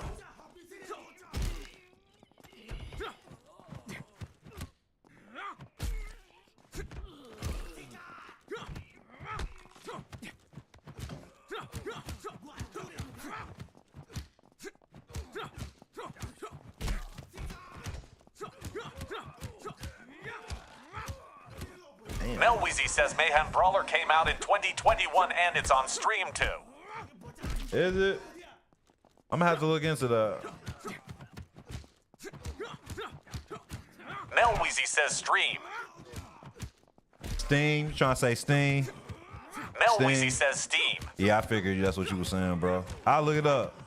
B: Mel Weezy says Mayhem Brawler came out in 2021 and it's on stream too.
C: Is it? I'm gonna have to look into that.
B: Mel Weezy says stream.
C: Steam? You trying to say Steam?
B: Mel
C: Steam.
B: Weezy says Steam.
C: Yeah, I figured that's what you were saying, bro. I'll look it up.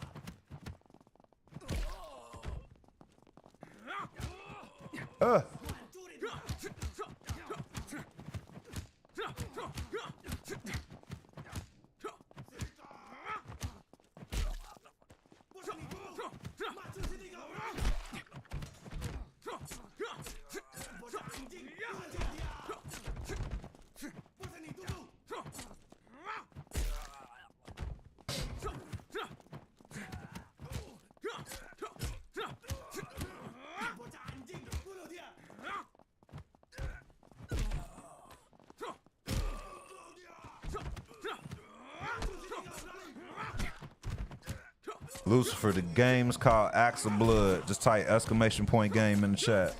C: Lucifer, the game is called Axe of Blood. Just type exclamation point game in the chat.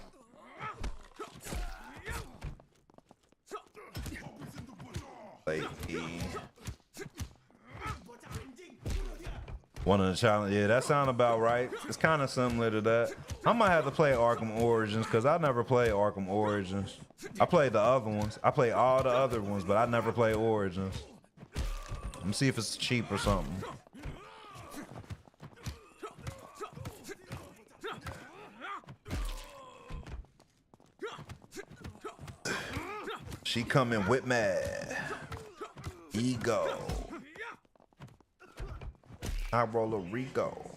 C: One of the challenges. Yeah, that sound about right. It's kind of similar to that. I might have to play Arkham Origins because I never played Arkham Origins. I played the other ones. I played all the other ones, but I never played Origins. Let me see if it's cheap or something. She coming with me. Ego. I roll a Rico.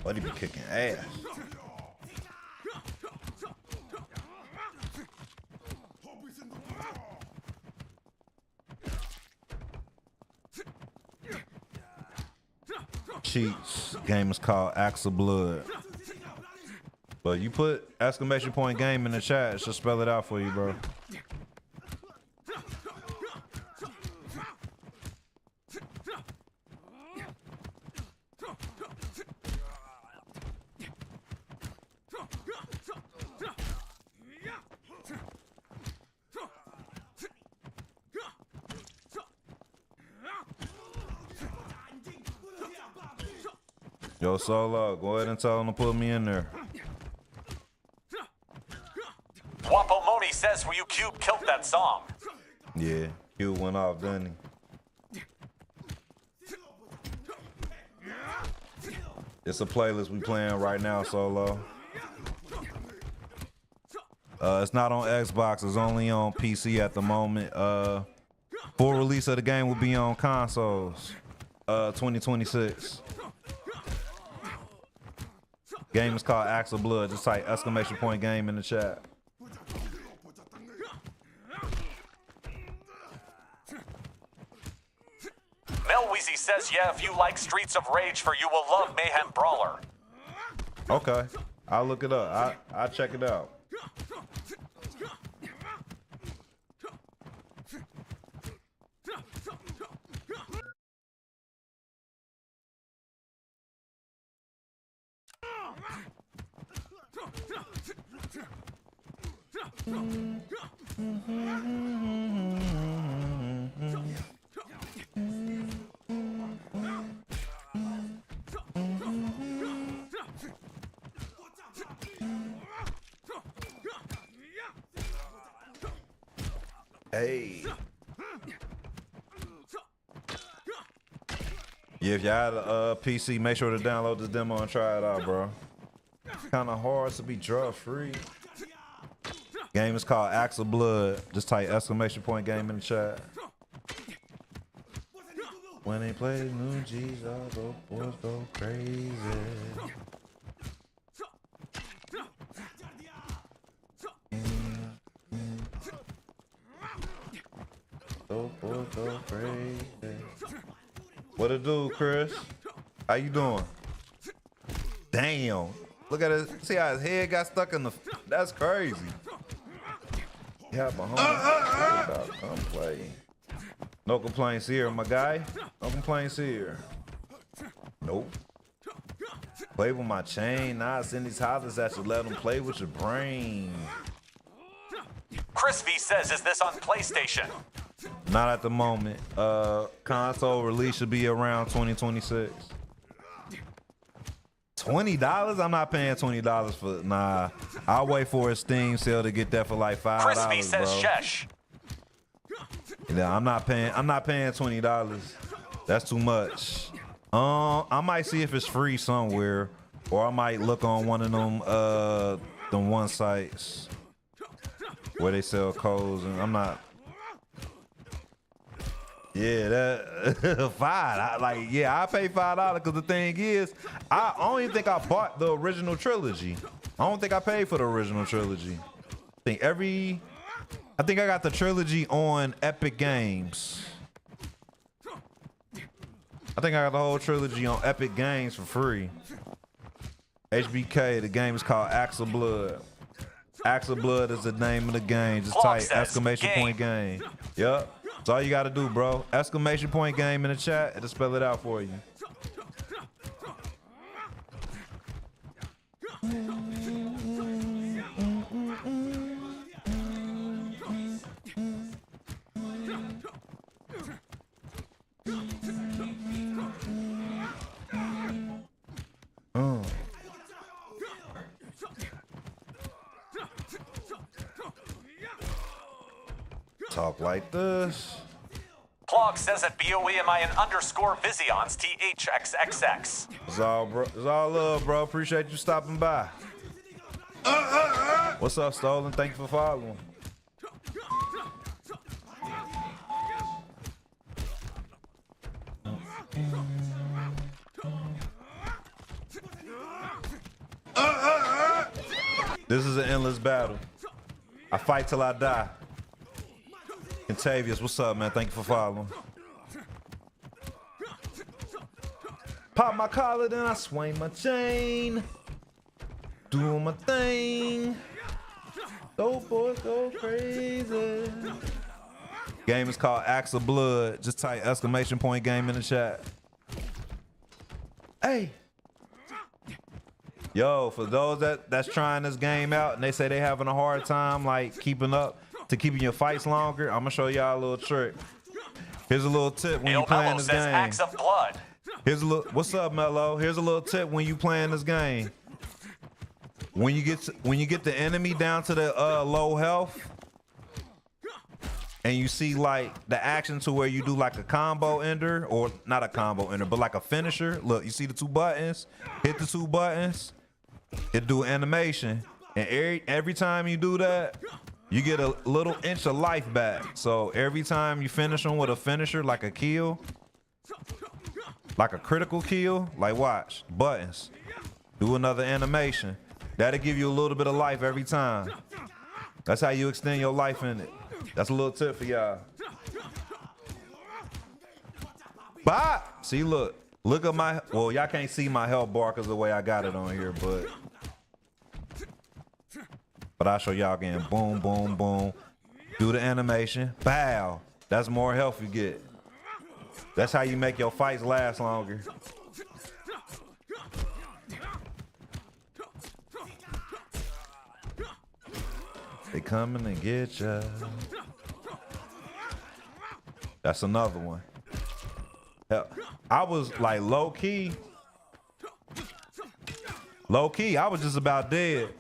C: But he be kicking ass. Cheats. Game is called Axe of Blood. But you put exclamation point game in the chat, it should spell it out for you, bro. Yo, Solo, go ahead and tell him to put me in there.
B: Wapomoni says you Cube killed that song.
C: Yeah, Q went off, didn't he? It's a playlist we playing right now, Solo. It's not on Xbox, it's only on PC at the moment. Full release of the game will be on consoles, 2026. Game is called Axe of Blood. Just type exclamation point game in the chat.
B: Melweezy says, yeah, if you like Streets of Rage for you will love Mayhem Brawler.
C: Okay, I'll look it up. I'll check it out. Hey. Yeah, if y'all had a PC, make sure to download this demo and try it out, bro. Kind of hard to be drug free. Game is called Axe of Blood. Just type exclamation point game in the chat. When they play new G's, all those boys go crazy. Those boys go crazy. What it do, Chris? How you doing? Damn. Look at it. See how his head got stuck in the... That's crazy. Yeah, my homie. Come play. No complaints here, my guy. No complaints here. Nope. Play with my chain. Nah, send these hollers at you. Let them play with your brain.
B: Chris V says, is this on PlayStation?
C: Not at the moment. Console release should be around 2026. $20? I'm not paying $20 for. Nah, I'll wait for a Steam sale to get that for like $5.
B: Chris V says,
C: bro.
B: shesh.
C: Yeah, I'm not paying $20. That's too much. I might see if it's free somewhere, or I might look on one of them one sites where they sell codes, and I'm not. Yeah, that $5. I pay $5 because the thing is, I don't even think I bought the original trilogy. I don't think I paid for the original trilogy. I think I got the trilogy on Epic Games. I think I got the whole trilogy on Epic Games for free. HBK, the game is called Axe of Blood. Axe of Blood is the name of the game. Just
B: Clock
C: type
B: says
C: exclamation point game. Yep. That's all you gotta do, bro. Exclamation point game in the chat. It'll spell it out for you. Talk like this.
B: Clog says at BOEMIN_ Visions THXXX.
C: It's all, bro. It's all love, bro. Appreciate you stopping by. What's up, Stolen? Thank you for following. This is an endless battle. I fight till I die. Contavious, what's up, man? Thank you for following. Pop my collar, then I swing my chain. Doing my thing. Those boys go crazy. Game is called Axe of Blood. Just type exclamation point game in the chat. Hey. Yo, for those that's trying this game out and they say they having a hard time like keeping your fights longer, I'm gonna show y'all a little trick. Here's a little tip when you playing this game.
B: Axe of Blood.
C: Here's a little. What's up, Mello? Here's a little tip when you playing this game. When you get the enemy down to the low health, and you see like the action to where you do like a combo ender, or not a combo ender, but like a finisher. Look, you see the two buttons? Hit the two buttons. It do animation, and every time you do that, you get a little inch of life back. So every time you finish them with a finisher, like a kill, like a critical kill, like watch, buttons, do another animation. That'll give you a little bit of life every time. That's how you extend your life in it. That's a little tip for y'all. Bye. See, look at my, well, y'all can't see my health bar because the way I got it on here, but I'll show y'all again. Boom, boom, boom. Do the animation. Bow. That's more health you get. That's how you make your fights last longer. They coming to get ya. That's another one. Hell, I was like low key, I was just about dead.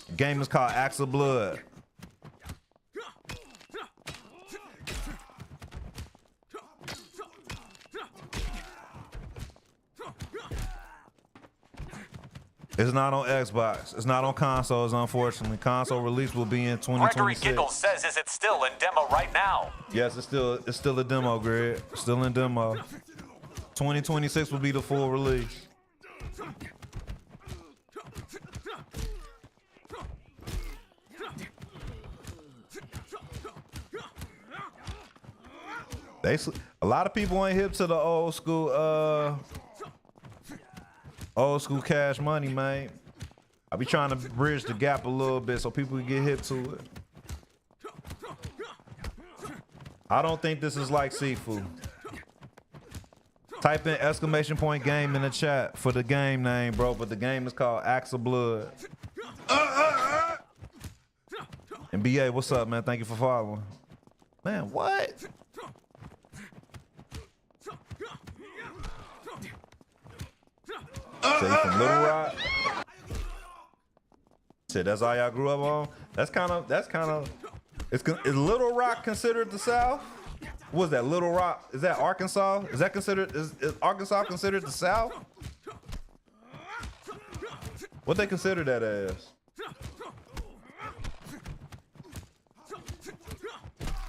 C: The game is called Axe of Blood. It's not on Xbox. It's not on consoles, unfortunately. Console release will be in 2026.
B: Gregory Giggles says, is it still in demo right now?
C: Yes, it's still a demo, Greg. Still in demo. 2026 will be the full release. A lot of people ain't hip to the old school Cash Money, man. I be trying to bridge the gap a little bit so people can get hip to it. I don't think this is like Sifu. Type in exclamation point game in the chat for the game name, bro. But the game is called Axe of Blood. And BA, what's up, man? Thank you for following. Man, what? Say you from Little Rock? Shit, that's all y'all grew up on? That's kind of, is Little Rock considered the South? What is that, Little Rock? Is that Arkansas? Is Arkansas considered the South? What they consider that as?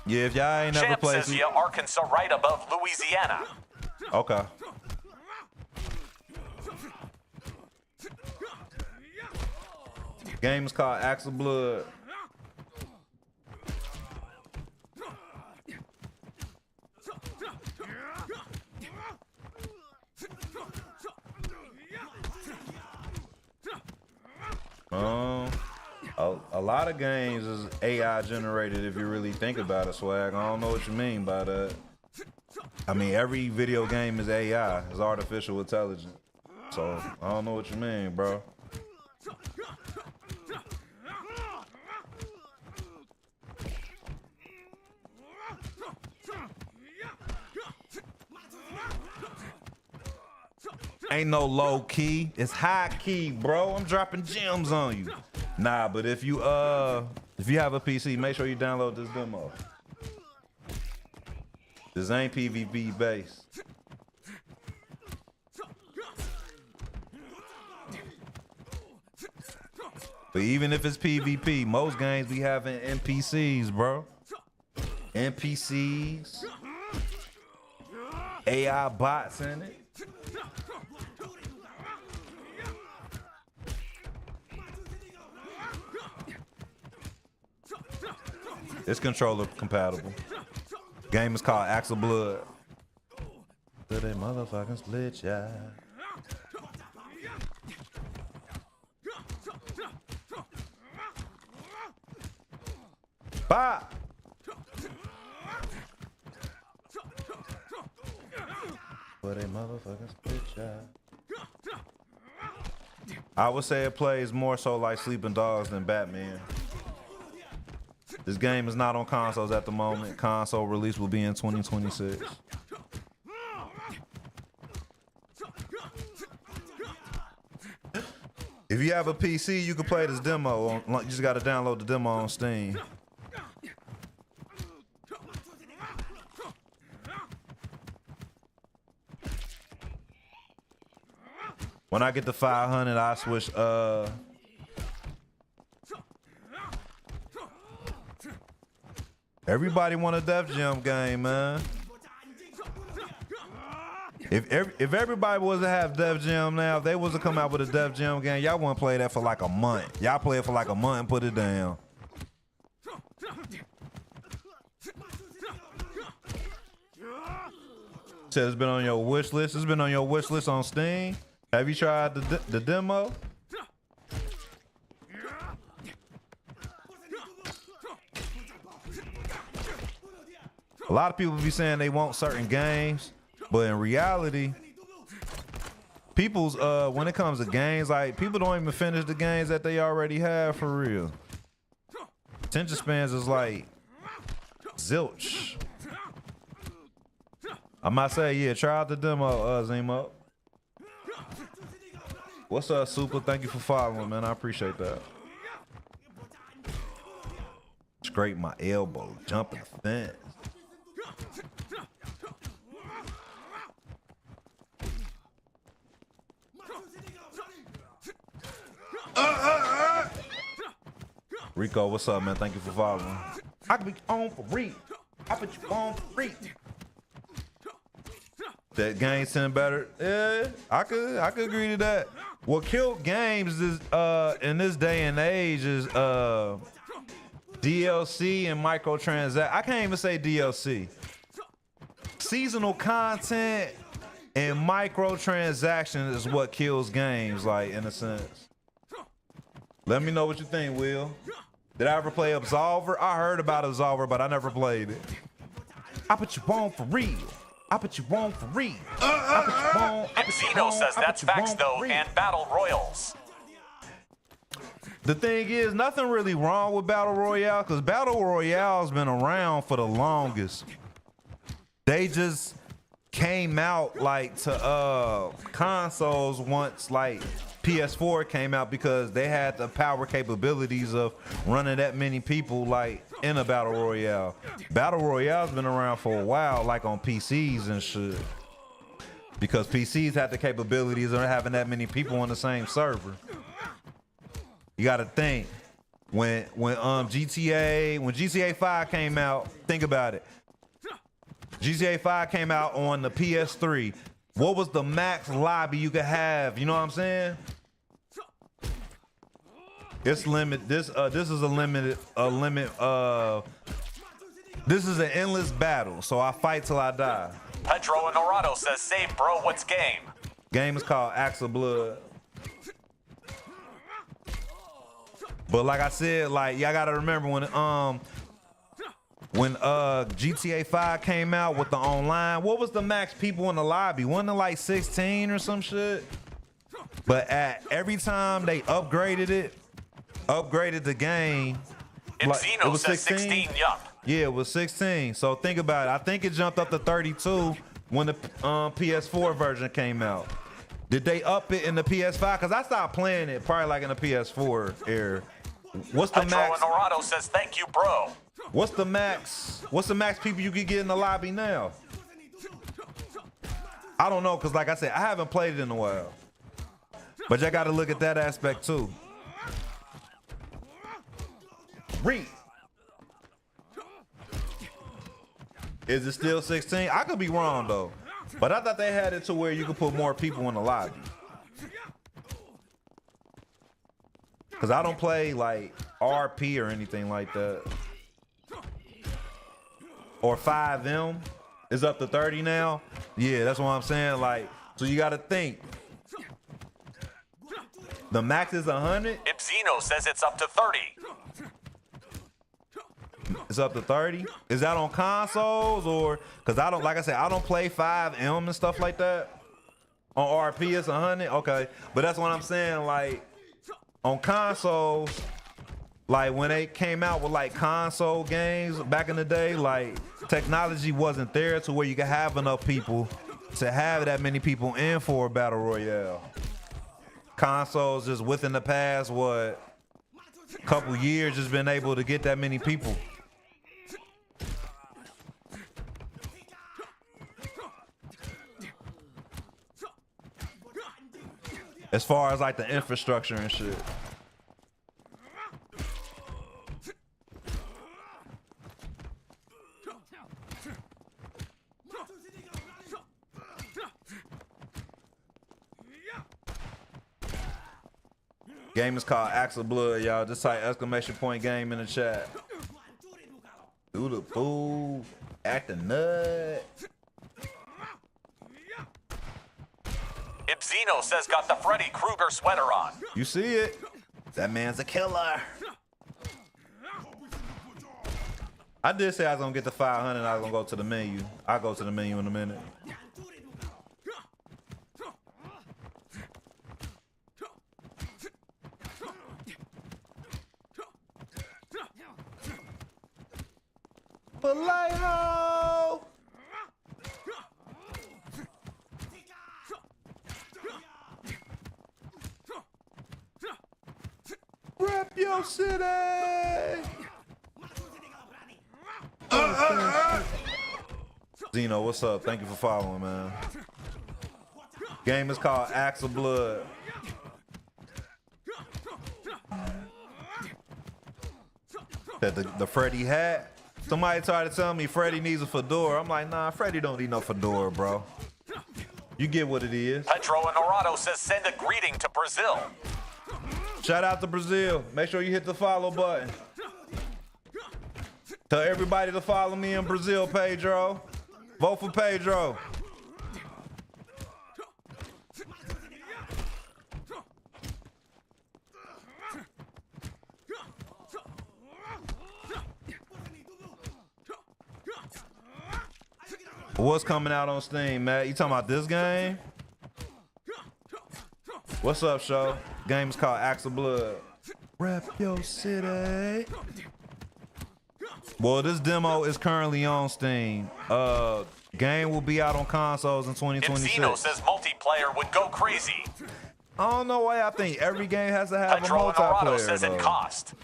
C: Yeah, if y'all ain't never played.
B: Champ says, yeah, Arkansas right above Louisiana.
C: Okay. Game is called Axe of Blood. lot of games is AI generated if you really think about it, Swag. I don't know what you mean by that. I mean, every video game is AI, it's artificial intelligence. So I don't know what you mean, bro. Ain't no low key, it's high key, bro. I'm dropping gems on you. Nah, but if you have a PC, make sure you download this demo. This ain't PvP based. But even if it's PvP, most games be having NPCs, bro. NPCs, AI bots in it. It's controller compatible. Game is called Axe of Blood. So they motherfucking split, yeah. Bop! But they motherfucking split, yeah. I would say it plays more so like Sleeping Dogs than Batman. This game is not on consoles at the moment. Console release will be in 2026. If you have a PC, you can play this demo. You just got to download the demo on Steam. When I get to 500, I switch. Everybody want a Def Jam game, man. If everybody was to have Def Jam now, if they was to come out with a Def Jam game, y'all wouldn't play that for like a month. Y'all play it for like a month and put it down. Said it's been on your wish list. It's been on your wish list on Steam. Have you tried the demo? A lot of people be saying they want certain games, but in reality, people's when it comes to games, like people don't even finish the games that they already have for real. Attention spans is like zilch. I might say, yeah, try out the demo, Zemo. What's up, Super? Thank you for following, man. I appreciate that. Scrape my elbow, jumping the fence. Rico, what's up, man? Thank you for following. I could be on for real. I put you on for real. That game sound better. Yeah, I could agree to that. What killed games is in this day and age is DLC and microtransaction. I can't even say DLC. Seasonal content and microtransactions is what kills games, like in a sense. Let me know what you think, Will. Did I ever play Absolver? I heard about Absolver, but I never played it. I put you on for real. I put you on for real.
B: Zeno says that's facts though, and battle royals.
C: The thing is, nothing really wrong with Battle Royale, because Battle Royale's been around for the longest. They just came out like to consoles once like PS4 came out, because they had the power capabilities of running that many people like in a Battle Royale. Battle Royale's been around for a while, like on PCs and shit, because PCs had the capabilities of having that many people on the same server. You gotta think, when GTA 5 came out, think about it. GTA 5 came out on the PS3. What was the max lobby you could have? You know what I'm saying? It's limit. This is a limit. This is an endless battle. So I fight till I die.
B: Pedro and Norado says, "Save, bro. What's game?"
C: Game is called Axe of Blood. But like I said, like y'all gotta remember when GTA 5 came out with the online, what was the max people in the lobby? Wasn't it like 16 or some shit? But every time they upgraded the game, like, it was 16.
B: Yup.
C: Yeah, it was 16. So think about it. I think it jumped up to 32 when the PS4 version came out. Did they up it in the PS5? Because I stopped playing it probably like in the PS4 era. What's the max?
B: Norado says thank you, bro.
C: What's the max? What's the max people you can get in the lobby now? I don't know, because like I said, I haven't played it in a while. But y'all got to look at that aspect too. Read. Is it still 16? I could be wrong though. But I thought they had it to where you could put more people in the lobby. Because I don't play like RP or anything like that. Or 5M is up to 30 now. Yeah, that's what I'm saying. Like, so you got to think. The max is 100.
B: Ibzino says it's up to 30.
C: It's up to 30. Is that on consoles or? Because I don't, like I said, I don't play 5M and stuff like that. On RP, it's 100. Okay, but that's what I'm saying. Like on consoles, like when they came out with like console games back in the day, like technology wasn't there to where you could have enough people to have that many people in for a battle royale. Consoles just within the past couple years just been able to get that many people. As far as like the infrastructure and shit. Game is called Axe of Blood, y'all. Just type !game in the chat. Do the fool, act a nut.
B: Ibzino says got the Freddy Krueger sweater on.
C: You see it? That man's a killer. I did say I was gonna get the 500. I was gonna go to the menu. I'll go to the menu in a minute. Vallejo! Rep your city! Zeno, what's up? Thank you for following, man. Game is called Axe of Blood. The Freddy hat. Somebody tried to tell me Freddy needs a fedora. I'm like, nah, Freddy don't need no fedora, bro. You get what it is.
B: Pedro Norado says send a greeting to Brazil.
C: Shout out to Brazil. Make sure you hit the follow button. Tell everybody to follow me in Brazil, Pedro. Vote for Pedro. What's coming out on Steam, Matt? You talking about this game? What's up, show? Game is called Axe of Blood. Rep your city. Well, this demo is currently on Steam. Game will be out on consoles in 2026.
B: Ibzino says multiplayer would go crazy.
C: I don't know why I think every game has to have
B: Pedro
C: a multiplayer.
B: Norado says it cost.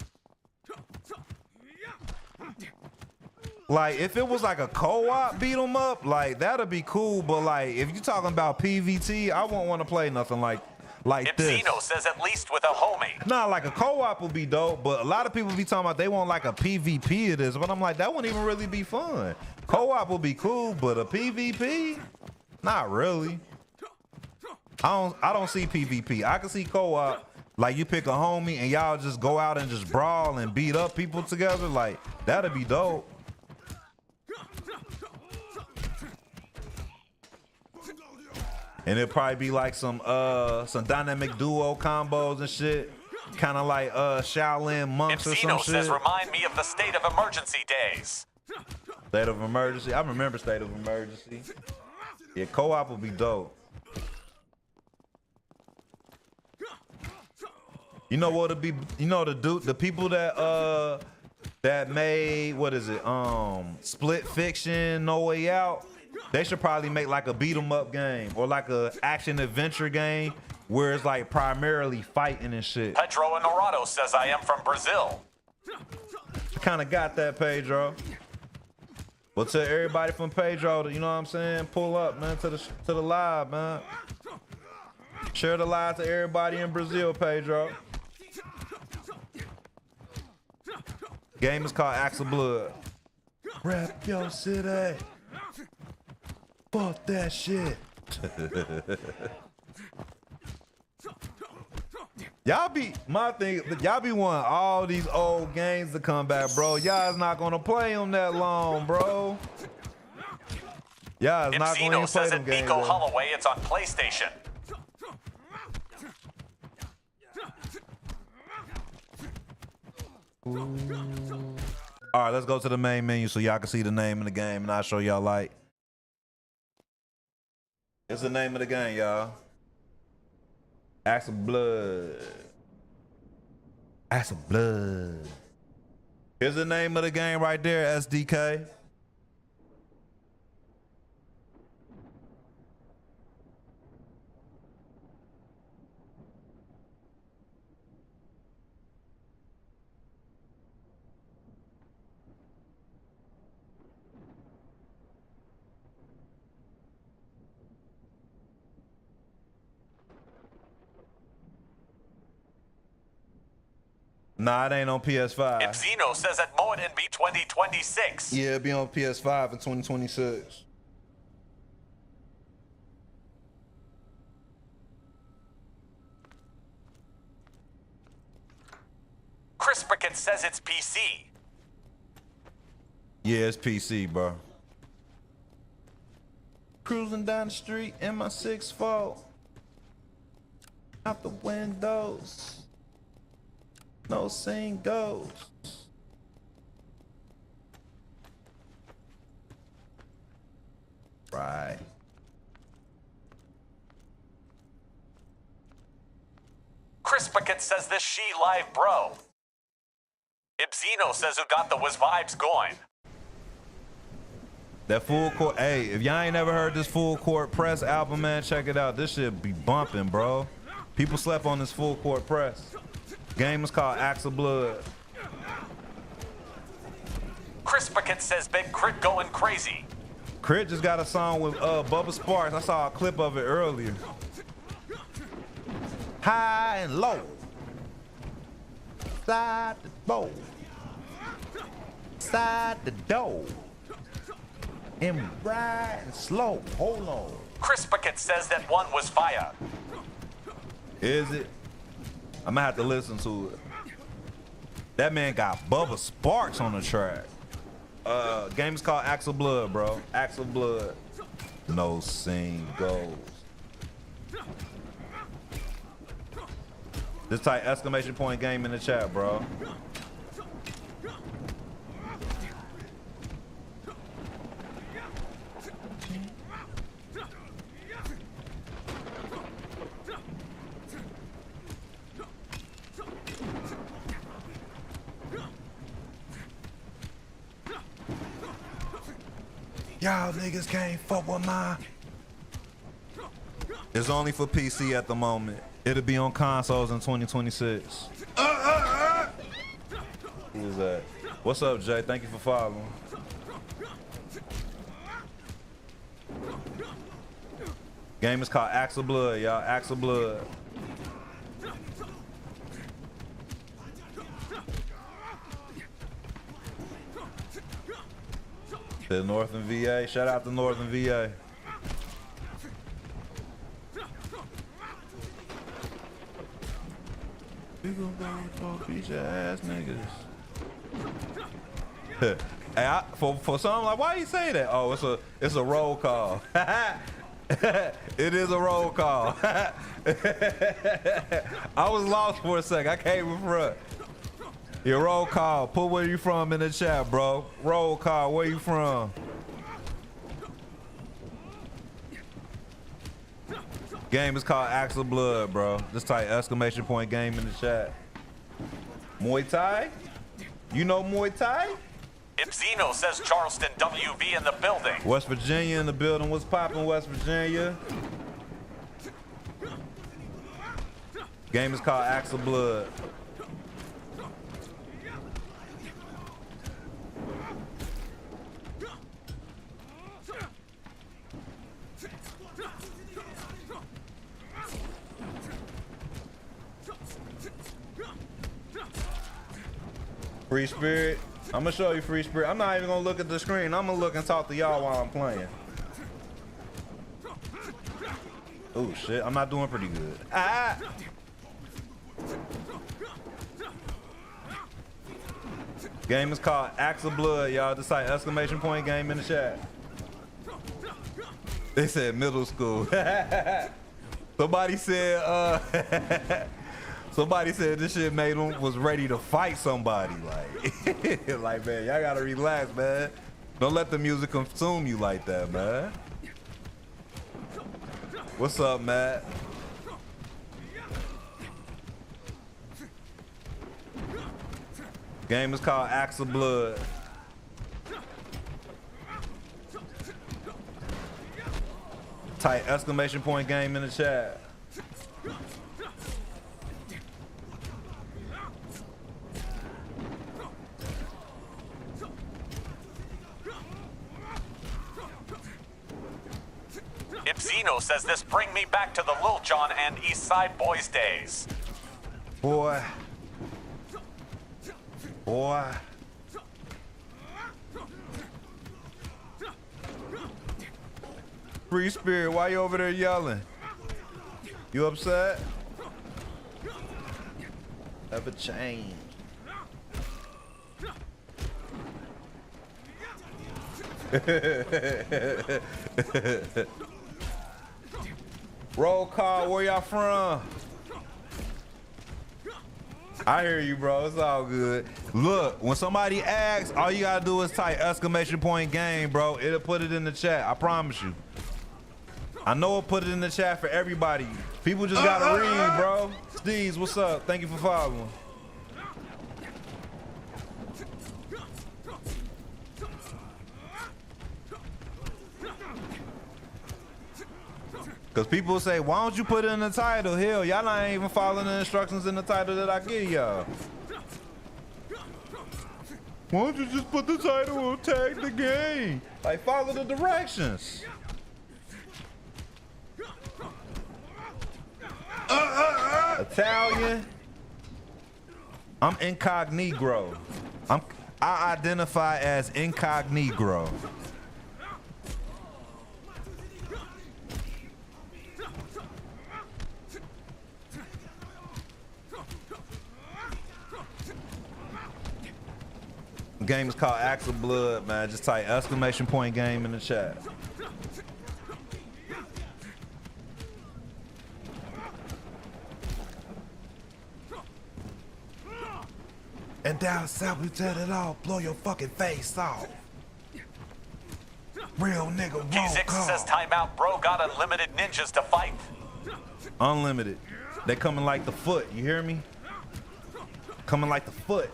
C: Like, if it was like a co-op beat 'em up, like that'd be cool. But like, if you're talking about PvT, I won't want to play nothing like this.
B: Ibzino says at least with a homie.
C: Nah, like a co-op would be dope, but a lot of people be talking about they want like a PvP of this, but I'm like, that wouldn't even really be fun. Co-op would be cool, but a PvP? Not really. I don't see PvP. I can see co-op, like you pick a homie and y'all just go out and just brawl and beat up people together. Like, that'd be dope. And it'll probably be like some dynamic duo combos and shit. kind of like Shaolin monks or some
B: Zeno says,
C: shit.
B: remind me of the state of emergency days.
C: State of emergency. I remember state of emergency. Yeah, co-op would be dope. You know what it'd be? You know the people that that made, what is it? Split Fiction, No Way Out. They should probably make like a beat 'em up game or like a action adventure game where it's like primarily fighting and shit.
B: Pedro Honorado says, I am from Brazil.
C: Kind of got that, Pedro. Well, tell everybody from Pedro, you know what I'm saying? Pull up, man, to the live, man. Share the live to everybody in Brazil, Pedro. Game is called Axe of Blood. Rap your city. Fuck that shit. Y'all be, my thing, y'all be wanting all these old games to come back, bro. Y'all is not gonna play them that long, bro. Y'all is not gonna
B: Zeno
C: even play
B: says
C: them
B: at
C: games.
B: Nico Holloway it's on PlayStation.
C: All right, let's go to the main menu so y'all can see the name of the game and I'll show y'all like. It's the name of the game, y'all. Axe of Blood. Axe of Blood. Here's the name of the game right there, SDK. Nah, it ain't on PS5.
B: Zeno says it might be 2026.
C: Yeah, it'll be on PS5 in 2026.
B: Chris Brickett says it's PC.
C: Yeah, it's PC, bro. Cruising down the street in my 6'4". Out the windows. No scene goes. Right.
B: Chris Brickett says this she live bro. Ibzino says who got the was vibes going.
C: That Full Court, hey, if y'all ain't never heard this Full Court Press album, man, check it out. This shit be bumping, bro. People slept on this Full Court Press. Game is called Axe of Blood.
B: Chris Brickett says Big Crit going crazy.
C: Crit just got a song with Bubba Sparks. I saw a clip of it earlier. High and low. Side the bowl. Side the door. And riding slow. Hold on.
B: Chris Brickett says that one was fire.
C: Is it? I'm gonna have to listen to it. That man got Bubba Sparks on the track. Game is called Axe of Blood, bro. Axe of Blood. No scene goes. Just type exclamation point game in the chat, bro. Y'all niggas can't fuck with mine. It's only for PC at the moment. It'll be on consoles in 2026. Who is that? What's up, Jay? Thank you for following. Game is called Axe of Blood, y'all. Axe of Blood. The Northern VA. Shout out to Northern VA. We gonna go beat your ass niggas. Hey, for something like, why you say that? Oh, it's a roll call. It is a roll call. I was lost for a sec. I came in front. Your roll call. Put where you from in the chat, bro. Roll call. Where you from? Game is called Axe of Blood, bro. Just type exclamation point game in the chat. Muay Thai? You know Muay Thai?
B: Ibzino says Charleston WV in the building.
C: West Virginia in the building. What's poppin', West Virginia? Game is called Axe of Blood. Free Spirit. I'm gonna show you Free Spirit. I'm not even gonna look at the screen. I'm gonna look and talk to y'all while I'm playing. Oh shit, I'm not doing pretty good. Ah! Game is called Axe of Blood, y'all. Just type exclamation point game in the chat. They said middle school. Somebody said somebody said this shit made him was ready to fight somebody. Like, like, man, y'all gotta relax, man. Don't let the music consume you like that, man. What's up, Matt? Game is called Axe of Blood. Type exclamation point game in the chat.
B: Ibzino says this bring me back to the Lil Jon and East Side Boys days.
C: Boy. Boy. Free Spirit, why you over there yelling? You upset? Ever change? Roll call, where y'all from? I hear you, bro. It's all good. Look, when somebody asks, all you gotta do is type exclamation point game, bro. It'll put it in the chat. I promise you. I know it'll put it in the chat for everybody. People just gotta read, bro. Steez, what's up? Thank you for following. Because people say, why don't you put it in the title? Hell, y'all not even following the instructions in the title that I give y'all. Why don't you just put the title and tag the game? Like, follow the directions. Italian. I'm incognito. I identify as incognito. The game is called Axe of Blood, man. Just type exclamation point game in the chat. And down south we tell it all, blow your fucking face off. Real nigga roll
B: K6
C: call.
B: says timeout, bro. Got unlimited ninjas to fight.
C: Unlimited. They coming like the foot, you hear me? Coming like the foot.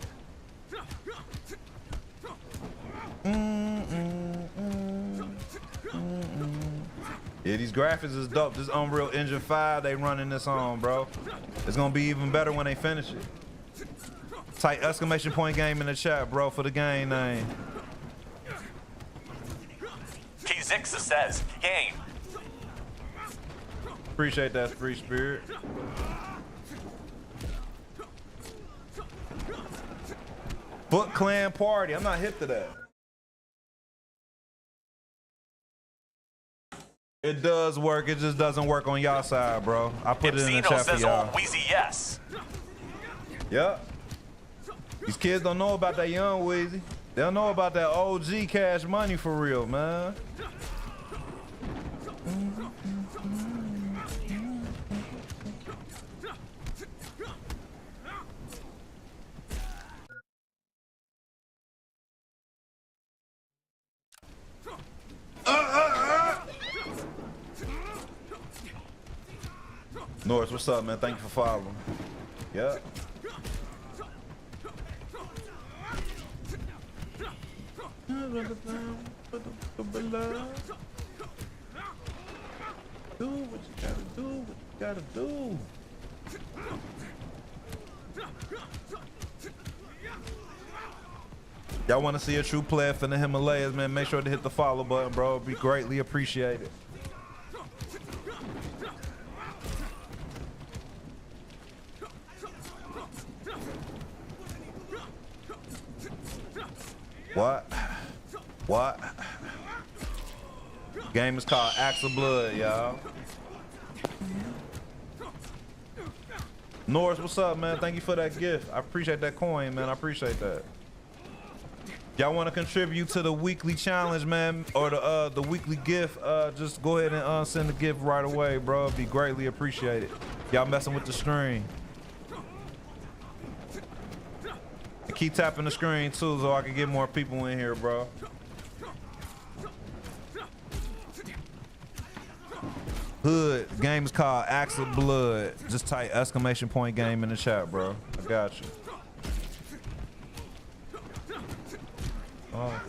C: Yeah, these graphics is dope. This Unreal Engine 5 they running this on, bro. It's gonna be even better when they finish it. Type exclamation point game in the chat, bro, for the game name.
B: K6 says game.
C: Appreciate that, Free Spirit. Foot Clan Party. I'm not hip to that. It does work. It just doesn't work on y'all side, bro. I put it in the chat for y'all.
B: Wheezy yes.
C: Yep. These kids don't know about that young Weezy. They don't know about that OG Cash Money for real, man. Norris, what's up, man? Thank you for following. Yep. Do what you gotta do, what you gotta do. Y'all want to see a true player from the Himalayas, man? Make sure to hit the follow button, bro. It'd be greatly appreciated. What? What? Game is called Axe of Blood, y'all. Norris, what's up, man? Thank you for that gift. I appreciate that coin, man. I appreciate that. Y'all want to contribute to the weekly challenge, man, or the weekly gift? Just go ahead and send the gift right away, bro. It'd be greatly appreciated. Y'all messing with the stream. And keep tapping the screen too, so I can get more people in here, bro. Hood game is called Axe of Blood. Just type exclamation point game in the chat, bro. I got you. Oh,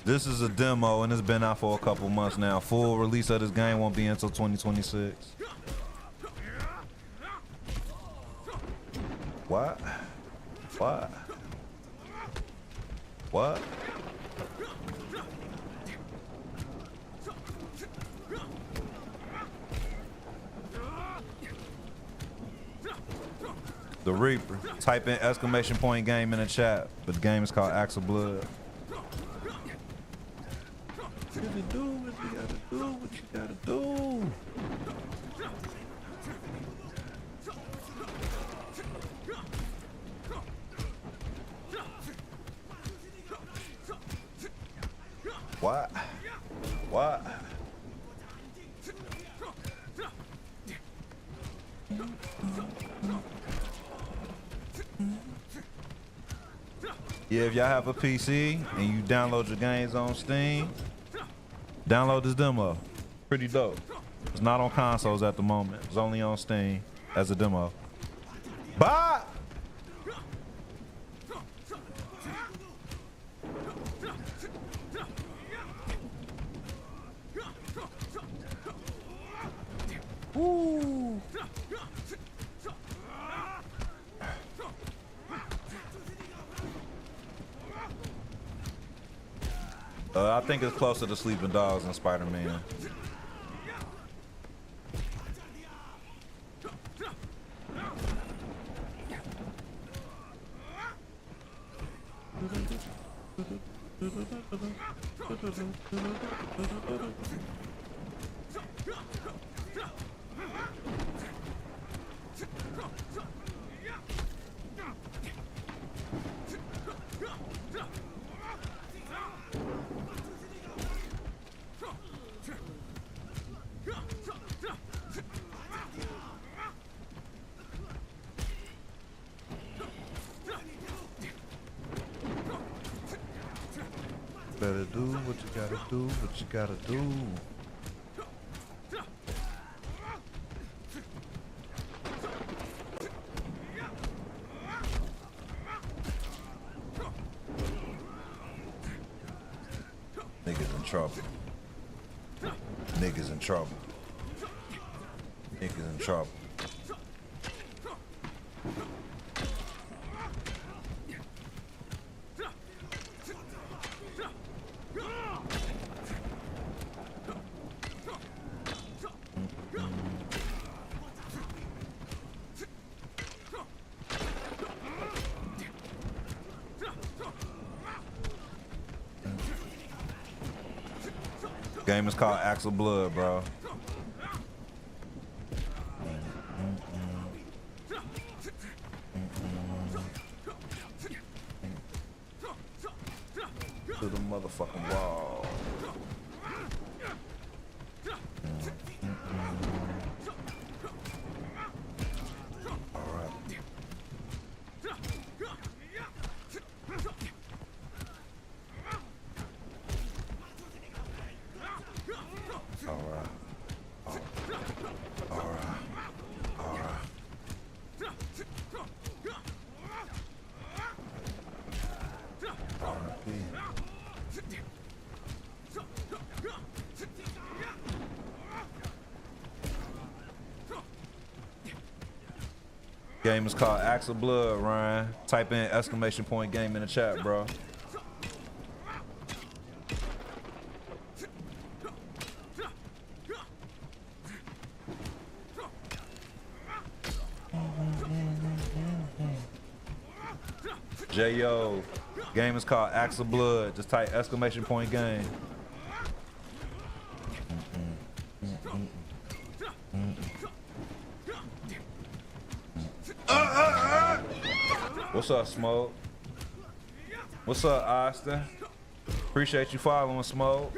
C: this is a demo and it's been out for a couple months now. Full release of this game won't be until 2026. What? What? What? The Reaper. Type in exclamation point game in the chat. But the game is called Axe of Blood. What you do, what you gotta do, what you gotta do. What? What? Yeah, if y'all have a PC and you download your games on Steam, download this demo. Pretty dope. It's not on consoles at the moment. It's only on Steam as a demo. Bye! Woo! I think it's closer to Sleeping Dogs than Spider-Man. Better do what you gotta do, what you gotta do. Niggas in trouble. Niggas in trouble. Niggas in trouble. Game is called Axe of Blood, bro. To the motherfucking wall. All right. Game is called Axe of Blood, Ryan. Type in exclamation point game in the chat, bro. J.O. Game is called Axe of Blood. Just type exclamation point game. What's up, Smoke? What's up, Austin? Appreciate you following, Smoke.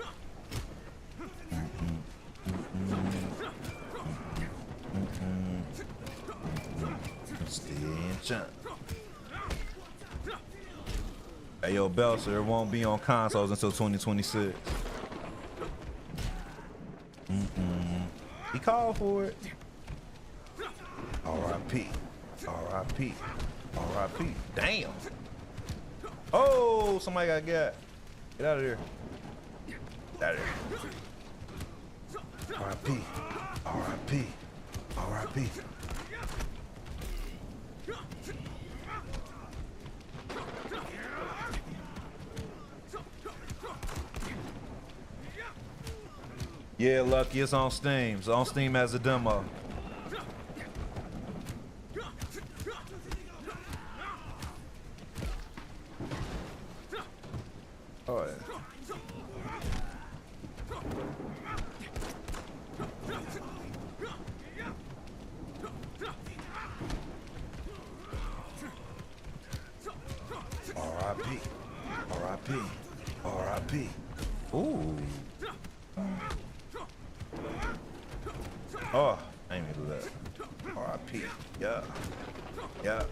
C: Hey, yo, Belser, it won't be on consoles until 2026. He called for it. R.I.P. R.I.P. R.I.P. Damn. Oh, somebody got got. Get out of here. Get out of here. R.I.P. R.I.P. R.I.P. Yeah, Lucky, it's on Steam. It's on Steam as a demo. Oh, yeah. R.I.P. R.I.P. R.I.P. Ooh. Oh, I ain't gonna do that. R.I.P. Yeah. Yeah.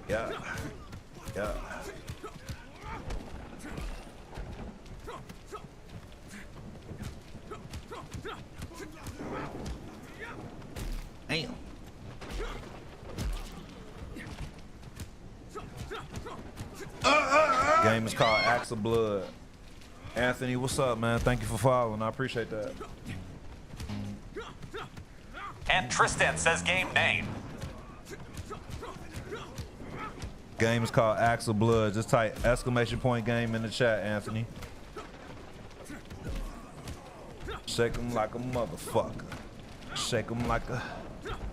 C: Yeah. Yeah. Damn. Game is called Axe of Blood. Anthony, what's up, man? Thank you for following. I appreciate that.
B: And Tristan says game name.
C: Game is called Axe of Blood. Just type exclamation point game in the chat, Anthony. Shake him like a motherfucker. Shake him like a...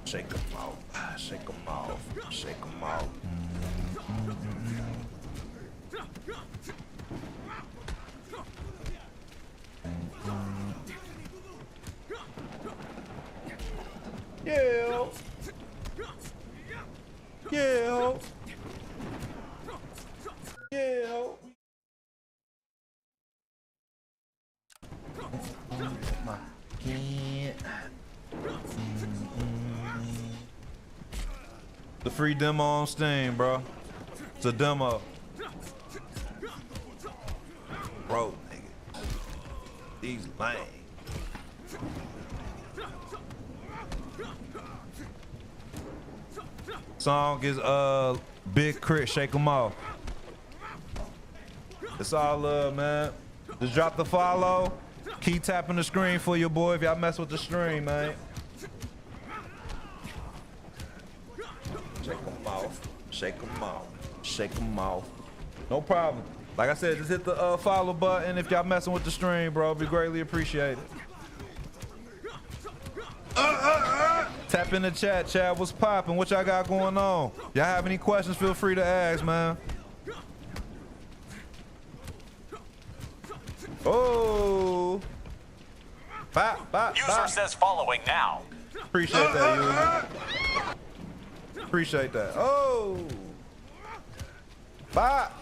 C: Shake him off. Shake him off. Shake him off. Yeah. Yeah. Yeah. My kid. The free demo on Steam, bro. It's a demo. Bro, nigga. These lame. Song is Big Crit, Shake 'em Off. It's all love, man. Just drop the follow. Keep tapping the screen for your boy if y'all mess with the stream, man. Shake 'em off. Shake 'em off. Shake 'em off. No problem. Like I said, just hit the follow button if y'all messing with the stream, bro. It'd be greatly appreciated. Tap in the chat, Chad. What's poppin'? What y'all got going on? Y'all have any questions, feel free to ask, man. Oh. Bop, bop,
B: User
C: bop.
B: says following now.
C: Appreciate that, user. Appreciate that. Oh. Bop.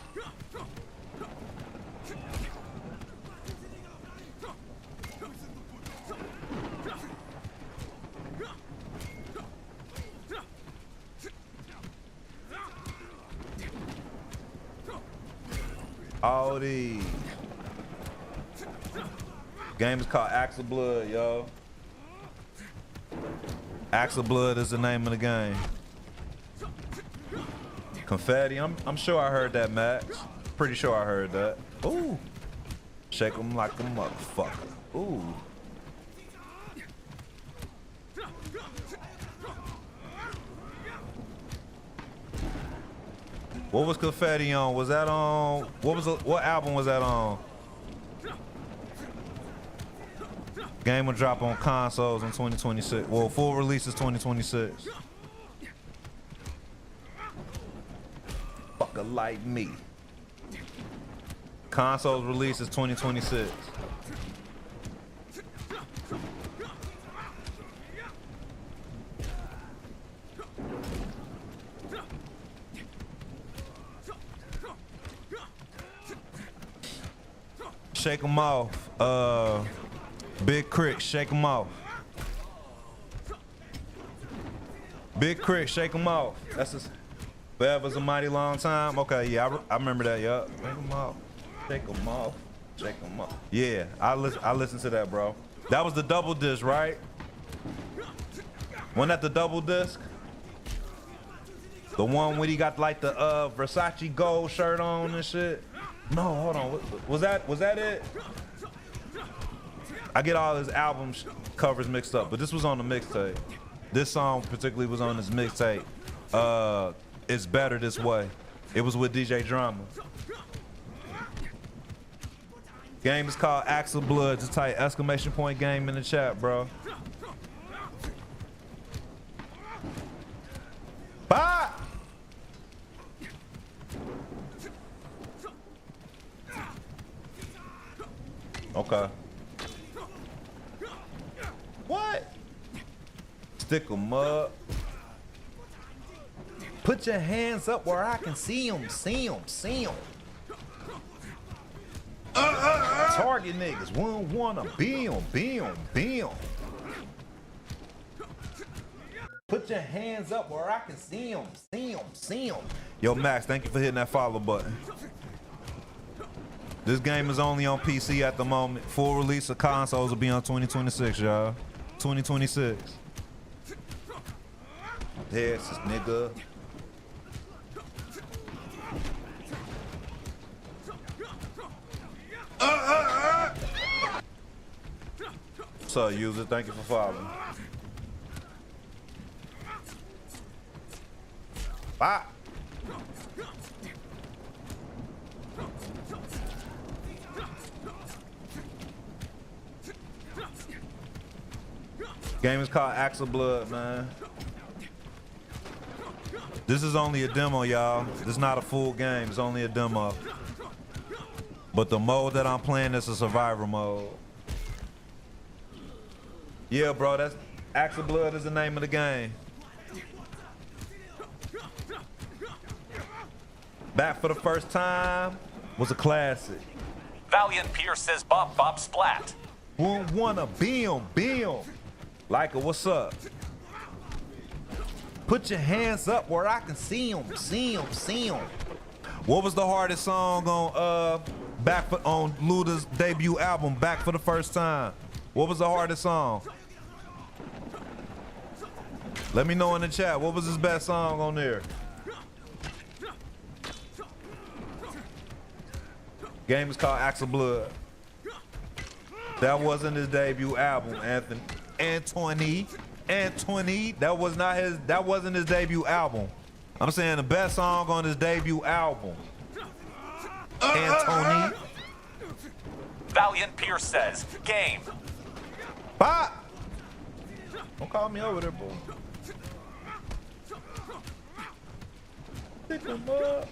C: All these. Game is called Axe of Blood, yo. Axe of Blood is the name of the game. Confetti, I'm sure I heard that, Max. Pretty sure I heard that. Ooh. Shake 'em like a motherfucker. Ooh. What was Confetti on? Was that on? What album was that on? Game will drop on consoles in 2026. Well, full release is 2026. Fucker like me. Consoles release is 2026. Shake them off. Big Crick, shake them off. Big Crick, shake them off. That's just, forever's a mighty long time. Okay, yeah, I remember that, yup. Shake them off. Shake them off. Shake them off. Yeah, I listened to that, bro. That was the double disc, right? Wasn't that the double disc? The one when he got like the Versace gold shirt on and shit? No, hold on. Was that it? I get all his album covers mixed up, but this was on the mixtape. This song particularly was on his mixtape. It's Better This Way. It was with DJ Drama. Game is called Axe of Blood. Just type exclamation point game in the chat, bro. Bye. Okay. What? Stick 'em up. Put your hands up where I can see 'em, see 'em, see 'em. Target niggas, wanna be 'em, be 'em, be 'em. Put your hands up where I can see 'em, see 'em, see 'em. Yo, Max, thank you for hitting that follow button. This game is only on PC at the moment. Full release of consoles will be on 2026, y'all. 2026. There's this nigga. What's up, user? Thank you for following. Bye. Game is called Axe of Blood, man. This is only a demo, y'all. This is not a full game. It's only a demo. But the mode that I'm playing is a survivor mode. Yeah, bro, that's Axe of Blood is the name of the game. Back for the first time was a classic.
B: Valiant Pierce says Bop Bop Splat.
C: Wanna beam. Like it, what's up? Put your hands up where I can see 'em, see 'em, see 'em. What was the hardest song on on Luda's debut album, Back for the First Time? What was the hardest song? Let me know in the chat. What was his best song on there? Game is called Axe of Blood. That wasn't his debut album, Anthony. That wasn't his debut album. I'm saying the best song on his debut album. Anthony.
B: Valiant Pierce says, game.
C: Bye. Don't call me over there, boy. Pick him up.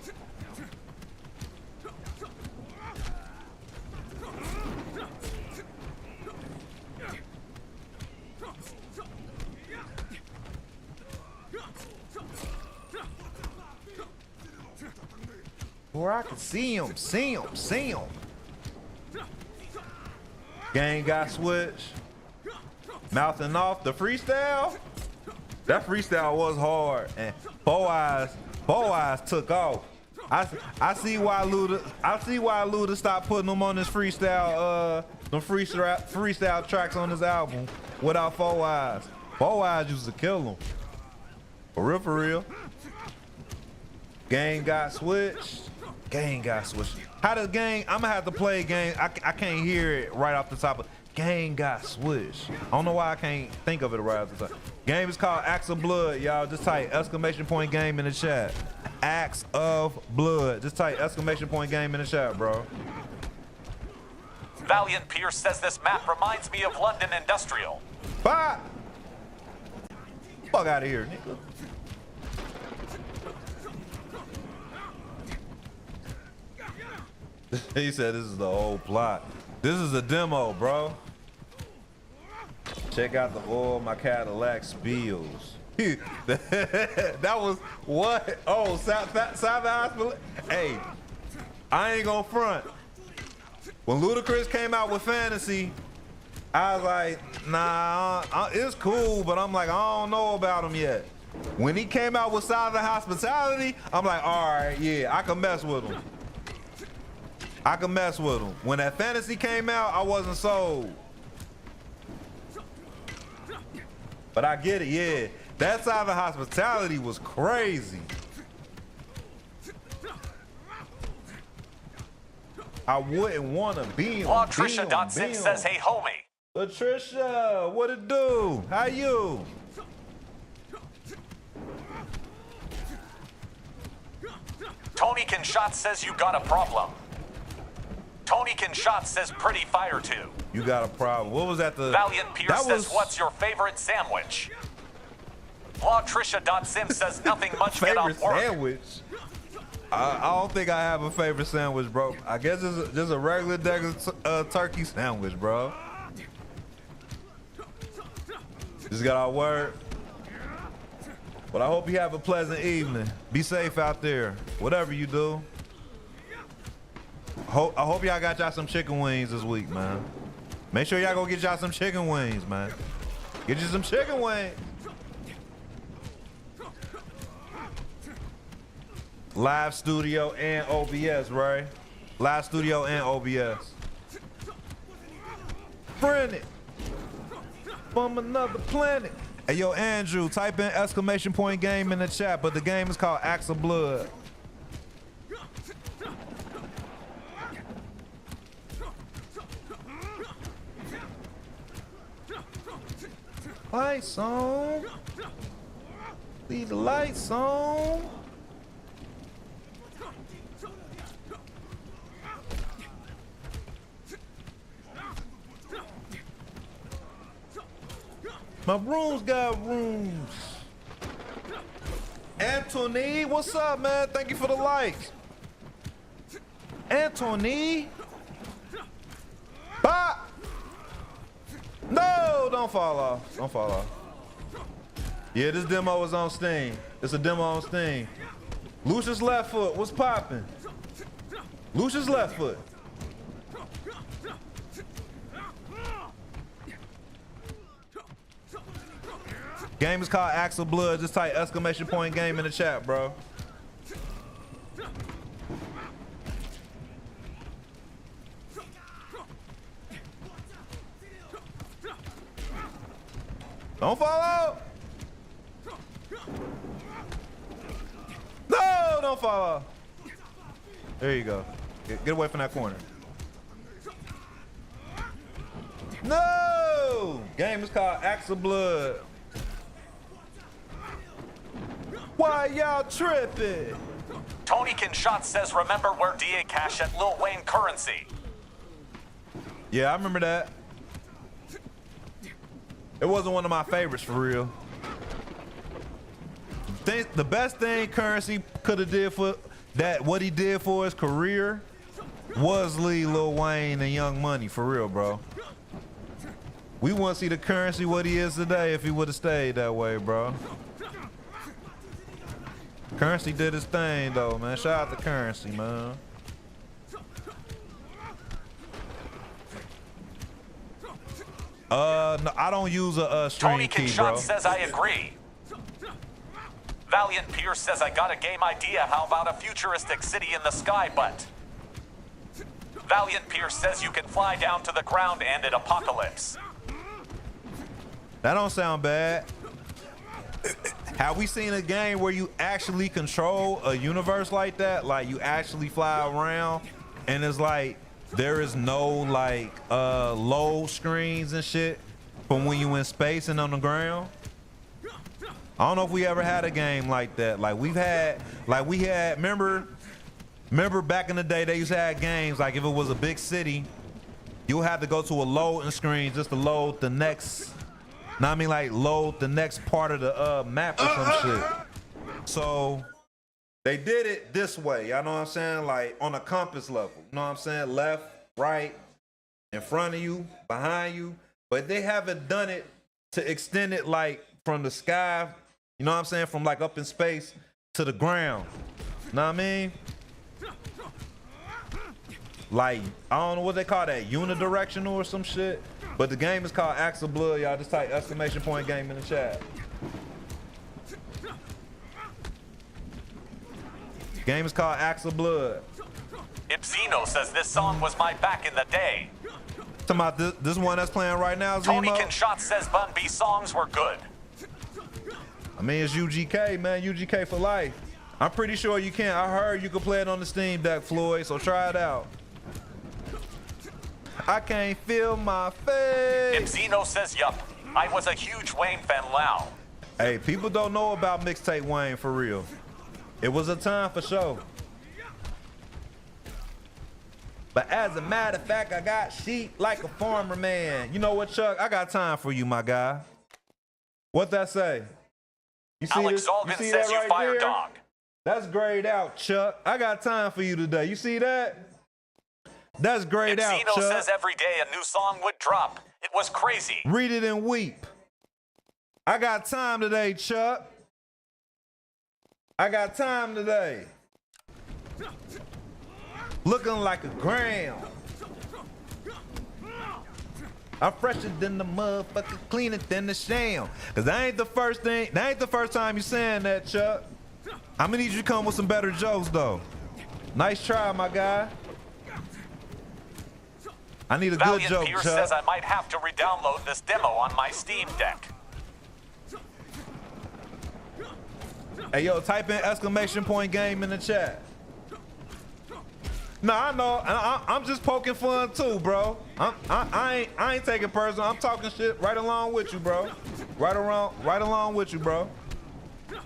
C: Where I can see him, see him. Gang got switched. Mouthing off the freestyle. That freestyle was hard, and Bow Eyes took off. I see why Luda stopped putting them on his freestyle, them freestyle tracks on his album without Bow Eyes. Bow Eyes used to kill him. For real. Gang got switched. How does Gang? I'm gonna have to play Gang. I can't hear it right off the top of. Gang got switched. I don't know why I can't think of it right off the top. Game is called Axe of Blood, y'all. Just type exclamation point game in the chat. Acts of Blood. Just type exclamation point game in the chat, bro.
B: Valiant Pierce says this map reminds me of London Industrial.
C: Bye. Fuck out of here, nigga. He said this is the whole plot. This is a demo, bro. Check out the oil my Cadillac spills. That was what? Oh, South Hospital. Hey, I ain't gonna front. When Ludacris came out with Fantasy, I was like, nah, it's cool, but I'm like, I don't know about him yet. When he came out with Southern Hospitality, I'm like, all right, yeah, I can mess with him. I can mess with him. When that Fantasy came out, I wasn't sold. But I get it, yeah. That Southern Hospitality was crazy. I wouldn't want to be on.
B: Trisha.6 says, hey, homie.
C: Latricia, what it do? How you?
B: Tony Can Shot says you got a problem. Tony Can Shot says pretty fire too.
C: You got a problem. What was that? The
B: Valiant Pierce says, what's your favorite sandwich? Trisha.sim says nothing much get off work.
C: Favorite sandwich? I don't think I have a favorite sandwich, bro. I guess it's just a regular turkey sandwich, bro. Just got our word. But I hope you have a pleasant evening. Be safe out there, whatever you do. I hope y'all got y'all some chicken wings this week, man. Make sure y'all go get y'all some chicken wings, man. Get you some chicken wings. Live studio and OBS, right? Live studio and OBS. Friend it. From another planet. Hey, yo, Andrew, type in exclamation point game in the chat, but the game is called Acts of Blood. Lights on. Leave the lights on. My room's got rooms. Anthony, what's up, man? Thank you for the likes. Anthony. Bop. No, don't fall off. Don't fall off. Yeah, this demo is on Steam. It's a demo on Steam. Lucius left foot, what's popping? Lucius left foot. Game is called Acts of Blood. Just type exclamation point game in the chat, bro. Don't fall out. No, don't fall off. There you go. Get away from that corner. No! Game is called Acts of Blood. Why y'all tripping?
B: Tony Can Shot says, remember where DA Cash at Lil Wayne currency.
C: Yeah, I remember that. It wasn't one of my favorites for real. The best thing Currency could have did for that, what he did for his career, was lead Lil Wayne and Young Money, for real, bro. We want to see the Currency what he is today if he would have stayed that way, bro. Currency did his thing though, man. Shout out to Currency, man. No, I don't use a stream
B: Tony
C: key,
B: Can
C: bro.
B: Shot says I agree. Valiant Pierce says I got a game idea. How about a futuristic city in the sky, but Valiant Pierce says you can fly down to the ground and an apocalypse.
C: That don't sound bad. Have we seen a game where you actually control a universe like that? Like you actually fly around and it's like there is no like load screens and shit from when you in space and on the ground? I don't know if we ever had a game like that. Like we had, remember back in the day, they used to have games, like if it was a big city, you had to go to a loading screen just to load the next, like load the next part of the map or some shit. So they did it this way, y'all know what I'm saying? Like on a compass level, you know what I'm saying? Left, right, in front of you, behind you. But they haven't done it to extend it like from the sky, you know what I'm saying? From like up in space to the ground. Know what I mean? Like, I don't know what they call that, unidirectional or some shit. But the game is called Axe of Blood, y'all. Just type !game in the chat. Game is called Axe of Blood.
B: Ibzino says this song was my back in the day.
C: Talking about this one that's playing right now,
B: Tony
C: Zemo?
B: Kinshot says Bun B songs were good.
C: I mean, it's UGK, man. UGK for life. I'm pretty sure you can. I heard you could play it on the Steam Deck, Floyd, so try it out. I can't feel my face.
B: Ibzino says, yup. I was a huge Wayne fan, Lao.
C: Hey, people don't know about Mixtape Wayne for real. It was a time for sure. But as a matter of fact, I got sheep like a farmer man. You know what, Chuck? I got time for you, my guy. What that say? You see
B: Alex
C: this?
B: Zolgan
C: See
B: says
C: that
B: you
C: right
B: fire
C: there?
B: dog.
C: That's grayed out, Chuck. I got time for you today. You see that? That's grayed out,
B: Ibzino
C: Chuck.
B: says every day a new song would drop. It was crazy.
C: Read it and weep. I got time today, Chuck. I got time today. Looking like a gram. I'm fresher than the motherfucker, cleaner than the sham. Cause that ain't the first time you saying that, Chuck. I'm gonna need you to come with some better jokes though. Nice try, my guy. I need a
B: Valiant
C: good joke,
B: Pierce
C: Chuck.
B: says I might have to re-download this demo on my Steam Deck.
C: Hey, yo, type in ! Game in the chat. No, I know. I'm just poking fun too, bro. I ain't taking personal. I'm talking shit right along with you, bro. Right along with you, bro.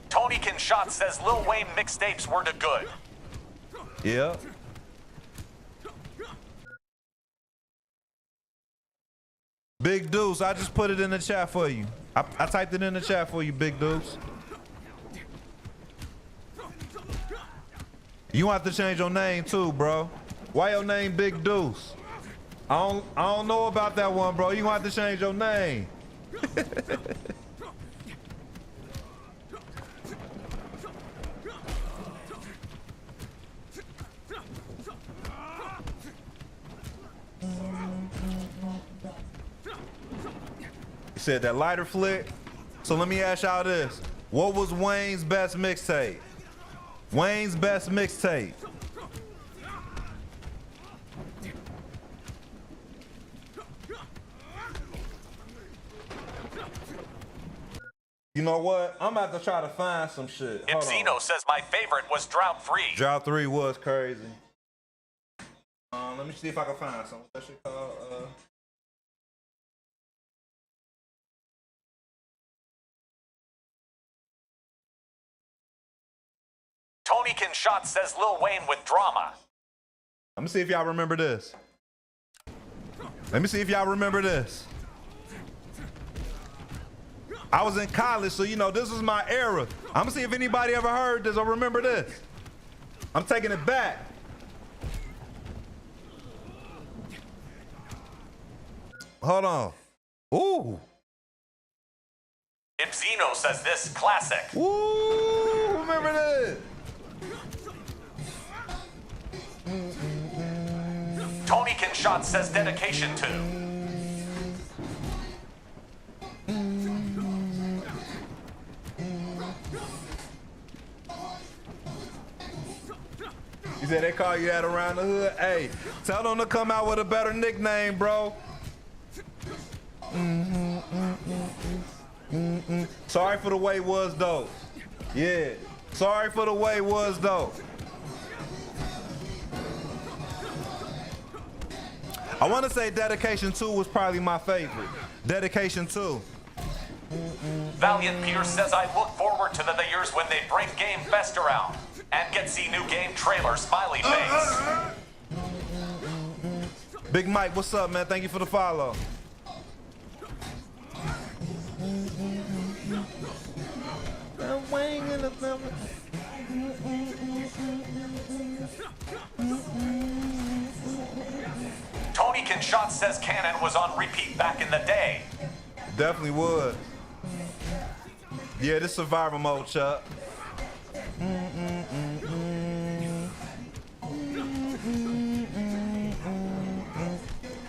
B: Tony Kinshot says Lil Wayne mixtapes were the good.
C: Yeah. Big Deuce, I just put it in the chat for you. I typed it in the chat for you, Big Deuce. You want to change your name too, bro. Why your name Big Deuce? I don't know about that one, bro. You want to change your name. You said that lighter flick. So let me ask y'all this. What was Wayne's best mixtape? Wayne's best mixtape. You know what? I'm about to try to find some shit.
B: Ibzino says my favorite was Drought 3.
C: Drought 3 was crazy. Let me see if I can find something. What's that shit called?
B: Tony Kinshot says Lil Wayne with drama.
C: Let me see if y'all remember this. Let me see if y'all remember this. I was in college, so you know, this was my era. I'm gonna see if anybody ever heard this or remember this. I'm taking it back. Hold on. Ooh.
B: Ibzino says this classic.
C: Ooh, remember this.
B: Tony Kinshot says dedication to.
C: You said they call you that around the hood? Hey, tell them to come out with a better nickname, bro. Sorry for the way it was, though. Yeah, sorry for the way it was, though. I want to say Dedication 2 was probably my favorite. Dedication 2.
B: Valiant Pierce says I look forward to the years when they bring Game Fest around and get see new game trailer smiley face.
C: Big Mike, what's up, man? Thank you for the follow.
B: Tony Kinshot says Cannon was on repeat back in the day.
C: Definitely would. Yeah, this survival mode, Chuck.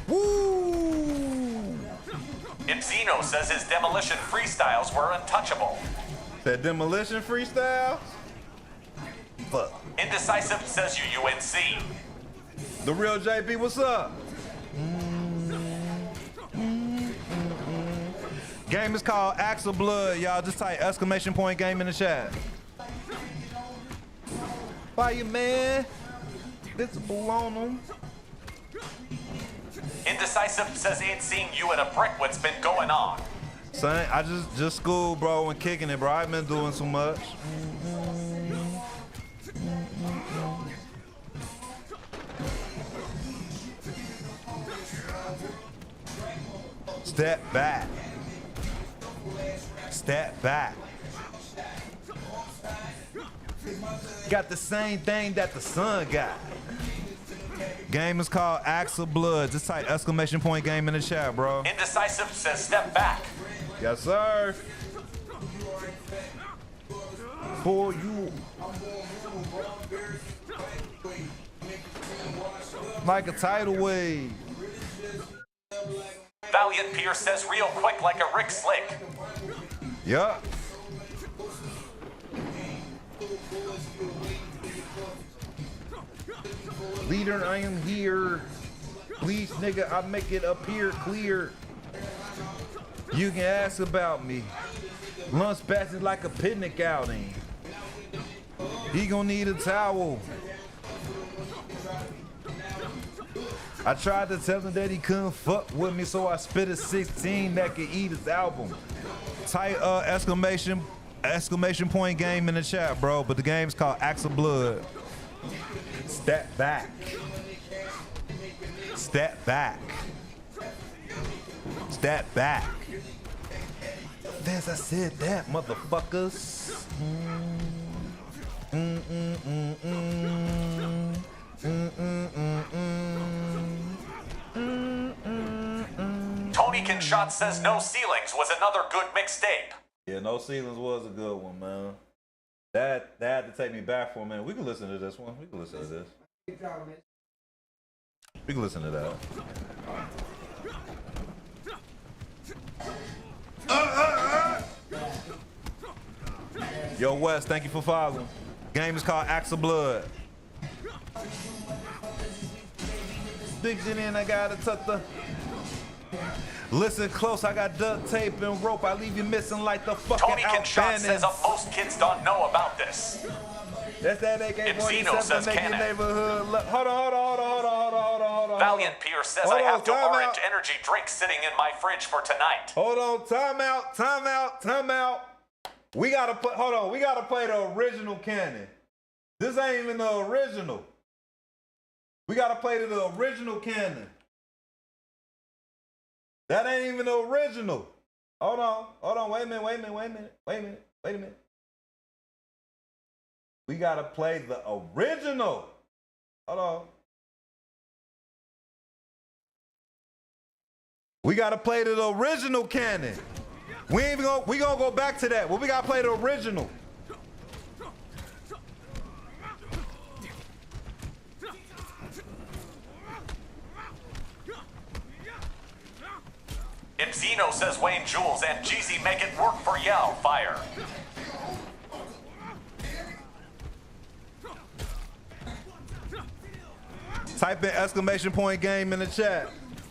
C: Woo!
B: Ibzino says his demolition freestyles were untouchable.
C: That demolition freestyle? Fuck.
B: Indecisive says UNC.
C: The real JP, what's up? Game is called Axe of Blood, y'all. Just type exclamation point game in the chat. Fire, man. Visible on them.
B: Indecisive says ain't seen you at a brick. What's been going on?
C: Son, I just school, bro, and kicking it, bro. I ain't been doing so much. Step back. Step back. Got the same thing that the sun got. Game is called Axe of Blood. Just type exclamation point game in the chat, bro.
B: Indecisive says step back.
C: Yes, sir. For you. Like a tidal wave.
B: Valiant Pierce says real quick like a Rick Slick.
C: Yup. Leader, I am here. Please, nigga, I make it appear clear. You can ask about me. Lunch passes like a picnic outing. He gonna need a towel. I tried to tell him that he couldn't fuck with me, so I spit a 16 that could eat his album. Type exclamation point game in the chat, bro. But the game's called Axe of Blood. Step back. Step back. Step back. As I said that, motherfuckers.
B: Tony Kinshot says No Ceilings was another good mixtape.
C: Yeah, No Ceilings was a good one, man. That had to take me back for a minute. We can listen to this one. We can listen to this. We can listen to that. Yo, Wes, thank you for following. Game is called Axe of Blood. Digs it in, I gotta tuck the. Listen close, I got duct tape and rope. I leave you missing like the fucking
B: Tony Kinshot says most kids don't know about this.
C: That's that AK-47 make your neighborhood look. Hold on.
B: Valiant Pierce says I have orange energy drink sitting in my fridge for tonight.
C: Hold on, time out. We gotta play the original canon. This ain't even the original. We gotta play the original canon. That ain't even the original. Hold on, wait a minute. We gotta play the original. Hold on. We gotta play the original canon. We gonna go back to that. Well, we gotta play the original.
B: Ibzino says Wayne Jules and Jeezy make it work for Yell Fire.
C: Type in exclamation point game in the chat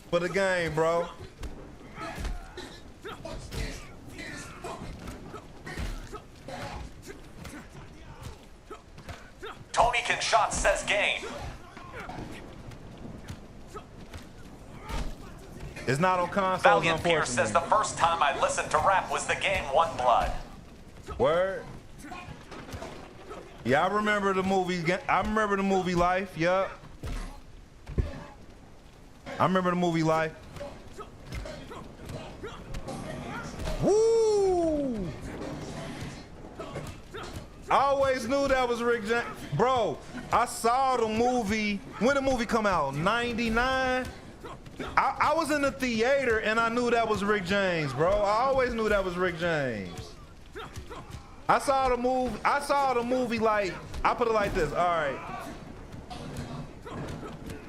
C: for the game, bro.
B: Tony Kinshot says game.
C: It's not on consoles,
B: Valiant Pierce says the
C: unfortunately.
B: first time I listened to rap was the game One Blood.
C: Word. Yeah, I remember the movie. I remember the movie Life. Yup. I remember the movie Life. Woo! I always knew that was Rick James. Bro, I saw the movie. When the movie come out? 99? I was in the theater and I knew that was Rick James, bro. I always knew that was Rick James. I saw the movie like, I put it like this, all right.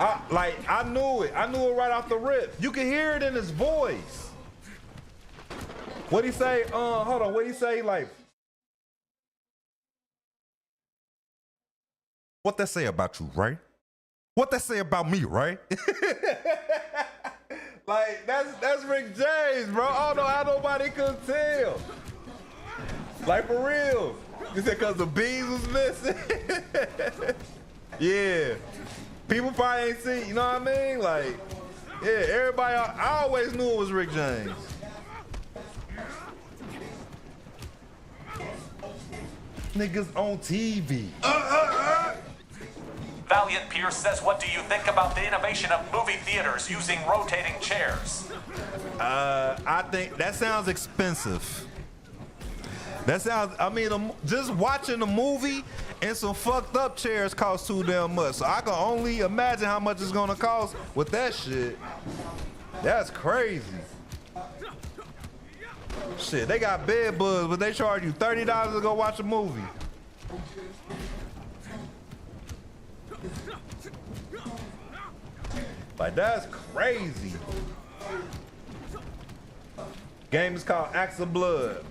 C: I knew it. I knew it right off the rip. You could hear it in his voice. What'd he say? Hold on, what'd he say? Like, what that say about you, right? What that say about me, right? Like, that's Rick James, bro. I don't know how nobody could tell. Like, for real. You said because the bees was missing? Yeah. People probably ain't seen, you know what I mean? Like, yeah, everybody, I always knew it was Rick James. Niggas on TV.
B: Valiant Pierce says, what do you think about the innovation of movie theaters using rotating chairs?
C: I think that sounds expensive. That sounds, I mean, just watching the movie and some fucked up chairs cost too damn much. So I can only imagine how much it's gonna cost with that shit. That's crazy. Shit, they got bed bugs, but they charge you $30 to go watch a movie. Like, that's crazy. Game is called Axe of Blood.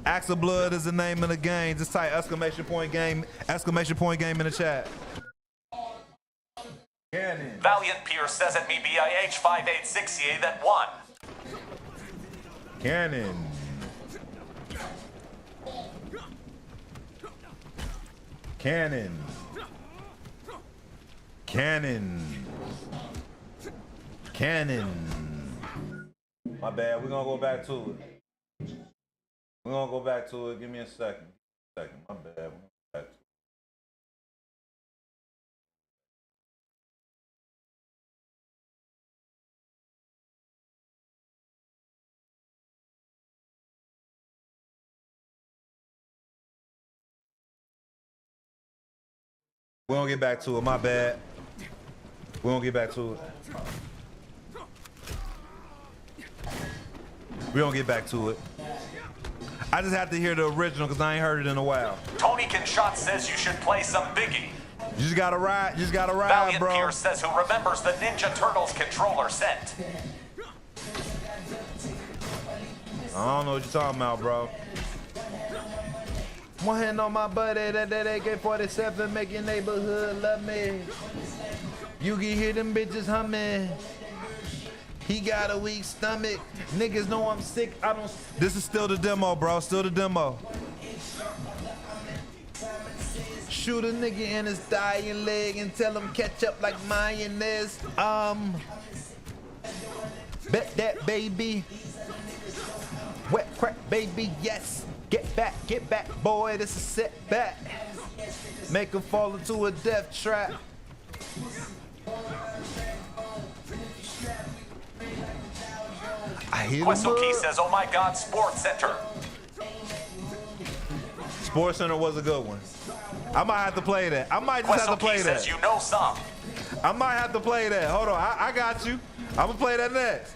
C: Axe of Blood is the name of the game. Just type exclamation point game in the chat. Cannon.
B: Valiant Pierce says at me BIH 5868 that won.
C: Cannon. Cannon. Cannon. Cannon. My bad. We're gonna go back to it. We're gonna go back to it. Give me a second. My bad. We're gonna go back to it. We're gonna get back to it. My bad. We're gonna get back to it. We're gonna get back to it. I just have to hear the original because I ain't heard it in a while.
B: Tony Kinshot says you should play some Biggie.
C: You just gotta ride,
B: Valiant
C: bro.
B: Pierce says who remembers the Ninja Turtles controller set.
C: I don't know what you're talking about, bro. One hand on my buddy, that AK-47 make your neighborhood love me. You can hear them bitches humming. He got a weak stomach. Niggas know I'm sick. I don't. This is still the demo, bro. Still the demo. Shoot a nigga in his dying leg and tell him catch up like mayonnaise. Bet that baby. Wet crack baby, yes. Get back, boy. This is setback. Make him fall into a death trap. I hear
B: Questlekey says, oh my God, Sports Center.
C: Sports Center was a good one. I might have to play that. I might just have to play
B: Questlekey
C: that.
B: says you know some.
C: I might have to play that. Hold on, I got you. I'm gonna play that next.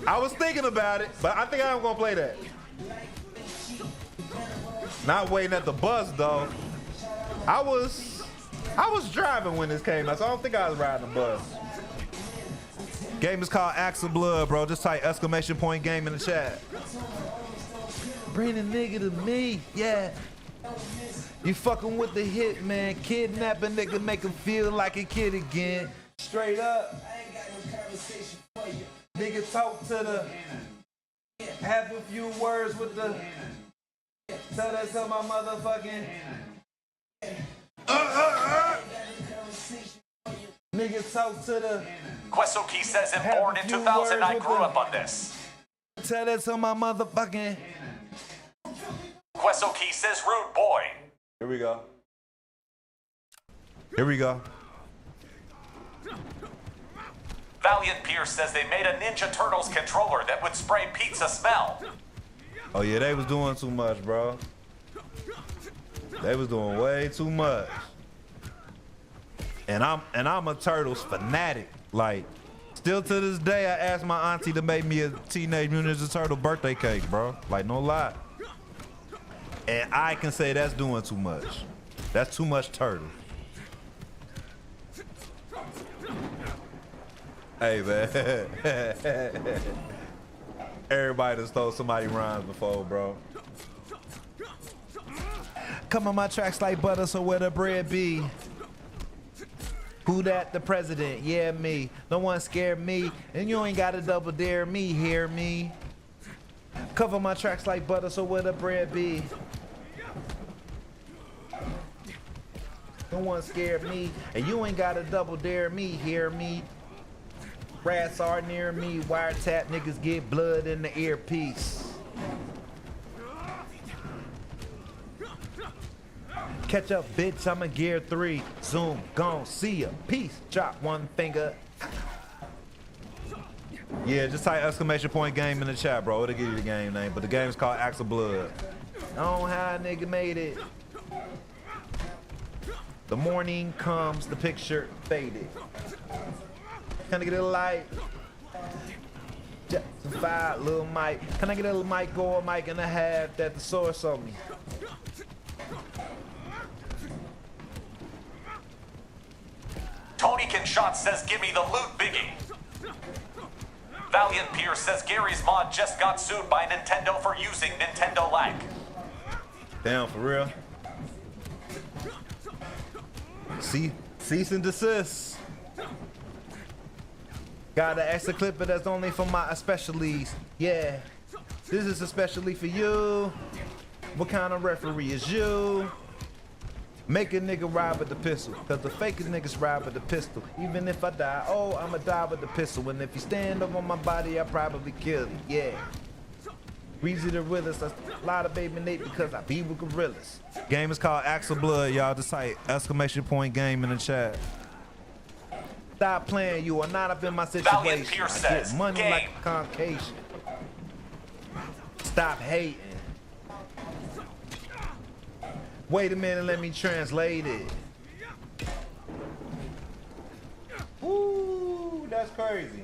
C: I was thinking about it, but I think I'm gonna play that. Not waiting at the bus though. I was driving when this came out, so I don't think I was riding the bus. Game is called Axe of Blood, bro. Just type exclamation point game in the chat. Bring the nigga to me, yeah. You fucking with the hit, man. Kidnap a nigga, make him feel like a kid again. Straight up. Nigga talk to the. Have a few words with the. Tell that to my motherfucking. Nigga talk to the.
B: Quesoki says in Born in 2000, I grew up on this.
C: Tell that to my motherfucking.
B: Quesoki says rude boy.
C: Here we go. Here we go.
B: Valiant Pierce says they made a Ninja Turtles controller that would spray pizza smell.
C: Oh yeah, they was doing too much, bro. They was doing way too much. And I'm a Turtles fanatic. Like, still to this day, I asked my auntie to make me a Teenage Mutant Ninja Turtle birthday cake, bro. Like, no lie. And I can say that's doing too much. That's too much turtle. Hey, man. Everybody done stole somebody's rhymes before, bro. Come on my tracks like butter, so where the bread be? Who that? The president? Yeah, me. No one scared me, and you ain't gotta double dare me, hear me? Cover my tracks like butter, so where the bread be? No one scared me, and you ain't gotta double dare me, hear me? Rats are near me, wiretap niggas get blood in the earpiece. Catch up, bitch, I'm a gear 3. Zoom, gon' see ya. Peace, drop one finger. Yeah, just type exclamation point game in the chat, bro. It'll give you the game name, but the game's called Axe of Blood. I don't know how a nigga made it. The morning comes, the picture faded. Can I get a light? Justified, little mic. Can I get a mic or a mic and a half that the source on me?
B: Tony Kinshot says, give me the loot biggie. Valiant Pierce says Gary's mod just got sued by Nintendo for using Nintendo lag.
C: Damn, for real? Cease and desist. Got an extra clip, but that's only for my especiallys. Yeah, this is especially for you. What kind of referee is you? Make a nigga ride with the pistol, cause the fakest niggas ride with the pistol. Even if I die, oh, I'ma die with the pistol. And if you stand up on my body, I probably kill you, yeah. Weezy the realest, a lot of baby Nate because I be with gorillas. Game is called Axe of Blood, y'all. Just type exclamation point game in the chat. Stop playing, you are not up in my situation.
B: Pierce
C: I get
B: says,
C: money
B: game.
C: like a Caucasian. Stop hating. Wait a minute, let me translate it. Ooh, that's crazy.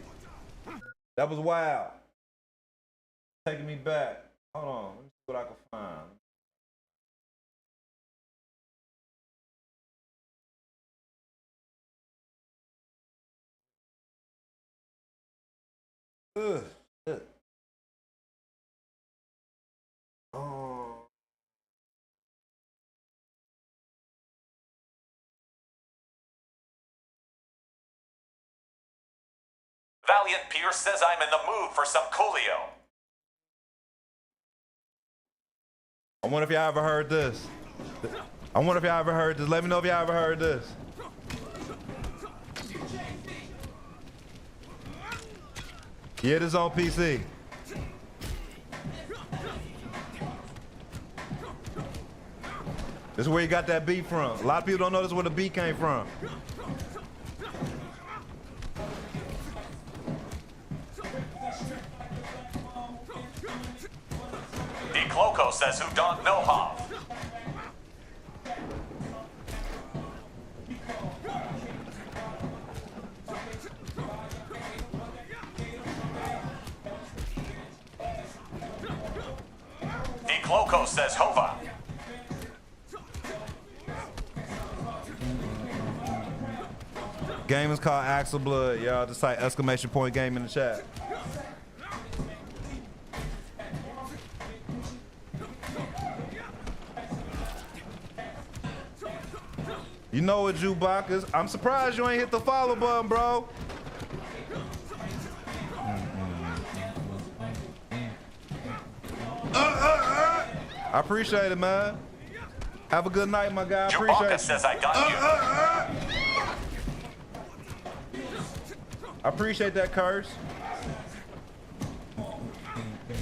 C: That was wild. Taking me back. Hold on, let me see what I can find. Ugh. Oh.
B: Valiant Pierce says I'm in the mood for some Coolio.
C: I wonder if y'all ever heard this. I wonder if y'all ever heard this. Let me know if y'all ever heard this. Yeah, this on PC. This is where you got that beat from. A lot of people don't know this is where the beat came from.
B: Cloco says who don't know how. Cloco says Hova.
C: Game is called Axe of Blood, y'all. Just type exclamation point game in the chat. You know what, Jukebox? I'm surprised you ain't hit the follow button, bro. I appreciate it, man. Have a good night, my guy. I appreciate it.
B: says I got you.
C: I appreciate that, Curse.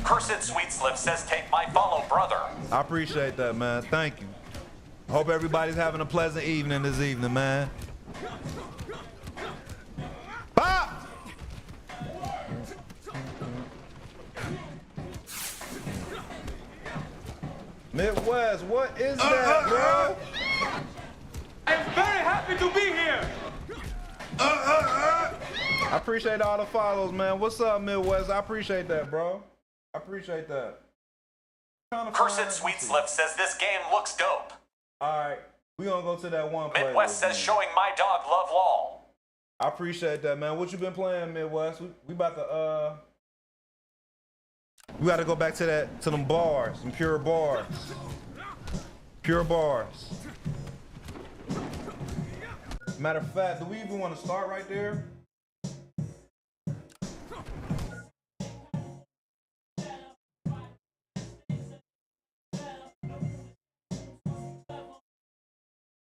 B: Cursed Sweet Slip says take my follow, brother.
C: I appreciate that, man. Thank you. Hope everybody's having a pleasant evening this evening, man. Pop! Midwest, what is that, bro?
A: I am very happy to be here.
C: I appreciate all the follows, man. What's up, Midwest? I appreciate that, bro. I appreciate that.
B: Cursed Sweet Slip says this game looks dope.
C: All right, we gonna go to that one.
B: Midwest says showing my dog love lol.
C: I appreciate that, man. What you been playing, Midwest? We about to we gotta go back to them bars, some pure bars. Pure bars. Matter of fact, do we even want to start right there?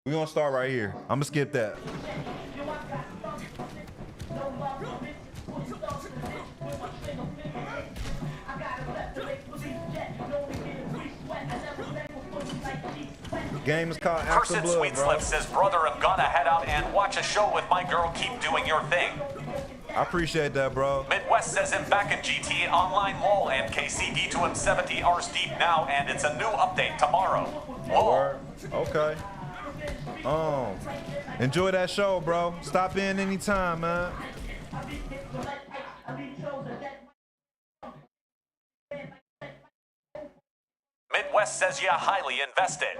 C: We're gonna start right here. I'm gonna skip that. Game is called Axe of
B: Cursed
C: Blood,
B: Sweet
C: bro.
B: Slip says, brother, I'm gonna head out and watch a show with my girl. Keep doing your thing.
C: I appreciate that, bro.
B: Midwest says him back in GTA Online LOL and KCD to him 70 hours deep now, and it's a new update tomorrow. LOL.
C: Word. Okay. Enjoy that show, bro. Stop in anytime, man.
B: Midwest says you're highly invested.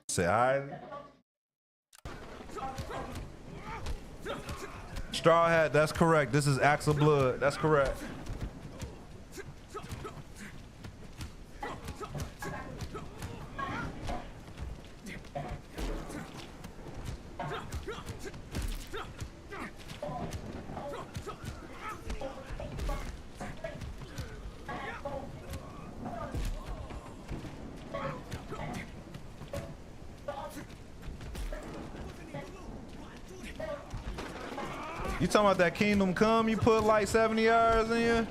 C: Say hi. Straw Hat, that's correct. This is Axe of Blood. That's correct. You talking about that Kingdom Come? You put like 70 hours in?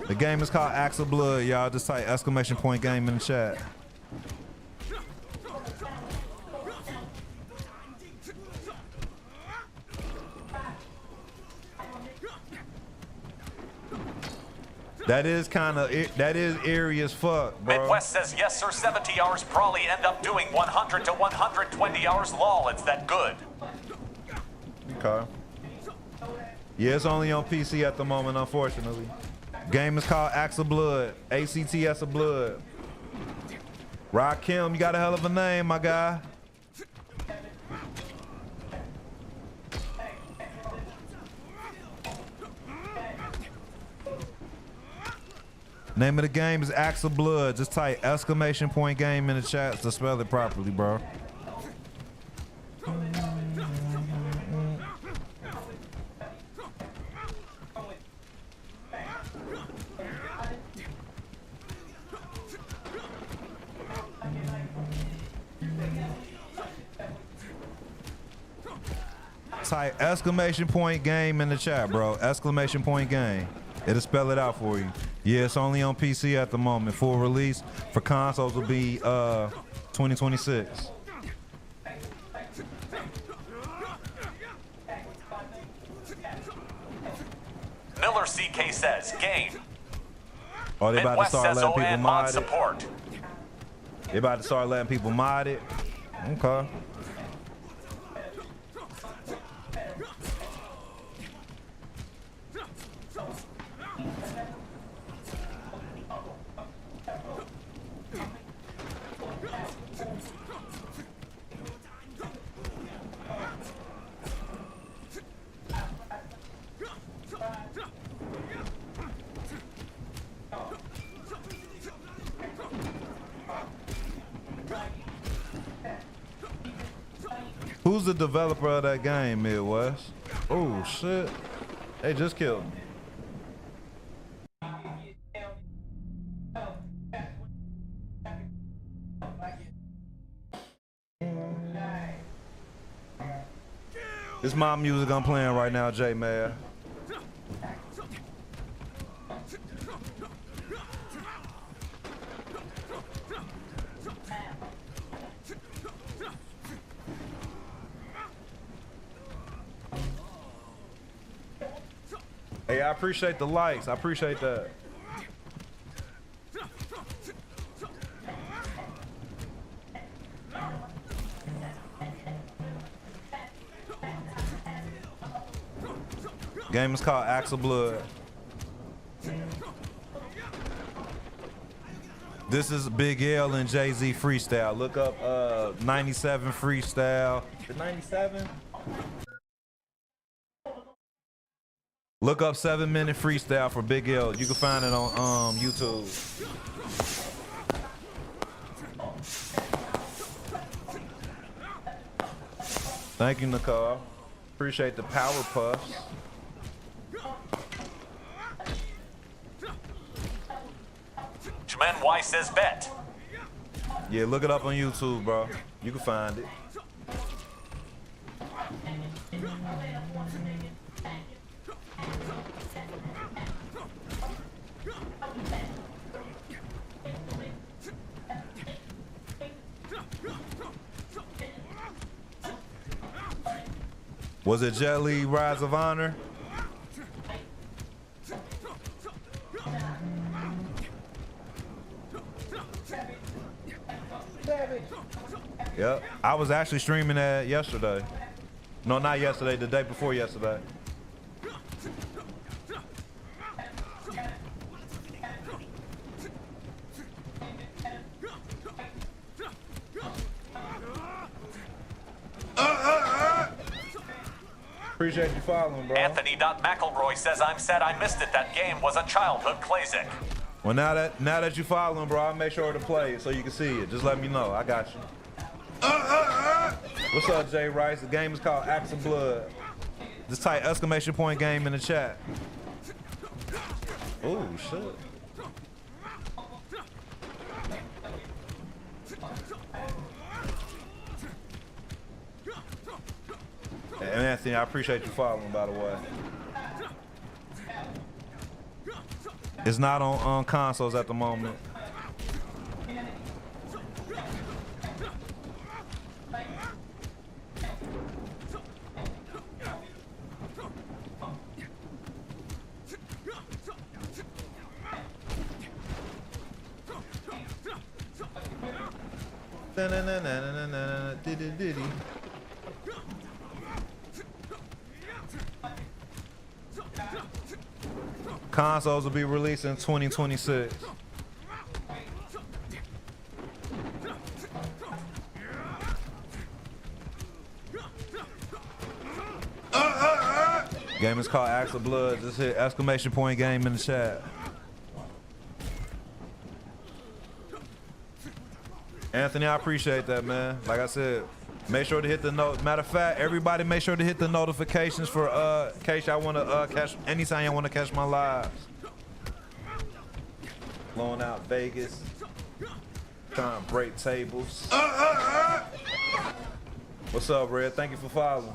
C: The game is called Axe of Blood, y'all. Just type exclamation point game in the chat. That is eerie as fuck, bro.
B: Midwest says yes, sir. 70 hours probably end up doing 100 to 120 hours. Lol, it's that good.
C: Okay. Yeah, it's only on PC at the moment, unfortunately. Game is called Axe of Blood. ACTS of Blood. Rakim, you got a hell of a name, my guy. Name of the game is Axe of Blood. Just type exclamation point game in the chat to spell it properly, bro. Type exclamation point game in the chat, bro. Exclamation point game. It'll spell it out for you. Yeah, it's only on PC at the moment. Full release for consoles will be 2026.
B: Miller CK says game.
C: Oh, they about to
B: Midwest
C: start
B: says
C: letting people
B: ON mod
C: mod it.
B: support.
C: They about to start letting people mod it. Okay. Who's the developer of that game, Midwest? Oh, shit. They just killed me. This my music I'm playing right now, J Man. Hey, I appreciate the likes. I appreciate that. Game is called Axe of Blood. This is Big L and Jay-Z freestyle. Look up 97 freestyle. The 97? Look up 7-minute freestyle for Big L. You can find it on YouTube. Thank you, Nicole. Appreciate the power puffs.
B: Jman Y says bet.
C: Yeah, look it up on YouTube, bro. You can find it. Was it Jelly Rise of Honor? Yep, I was actually streaming that yesterday. No, not yesterday, the day before yesterday. Appreciate you following, bro.
B: Anthony.McElroy says I'm sad I missed it. That game was a childhood classic.
C: Well, now that you following, bro, I'll make sure to play it so you can see it. Just let me know. I got you. What's up, Jay Rice? The game is called Axe of Blood. Just type exclamation point game in the chat. Oh, shit. And Anthony, I appreciate you following, by the way. It's not on consoles at the moment. Consoles will be released in 2026. Game is called Axe of Blood. Just hit exclamation point game in the chat. Anthony, I appreciate that, man. Like I said, make sure to hit the note. Matter of fact, everybody make sure to hit the notifications for in case y'all want to catch anytime y'all want to catch my lives. Blowing out Vegas, trying to break tables. What's up, Red? Thank you for following.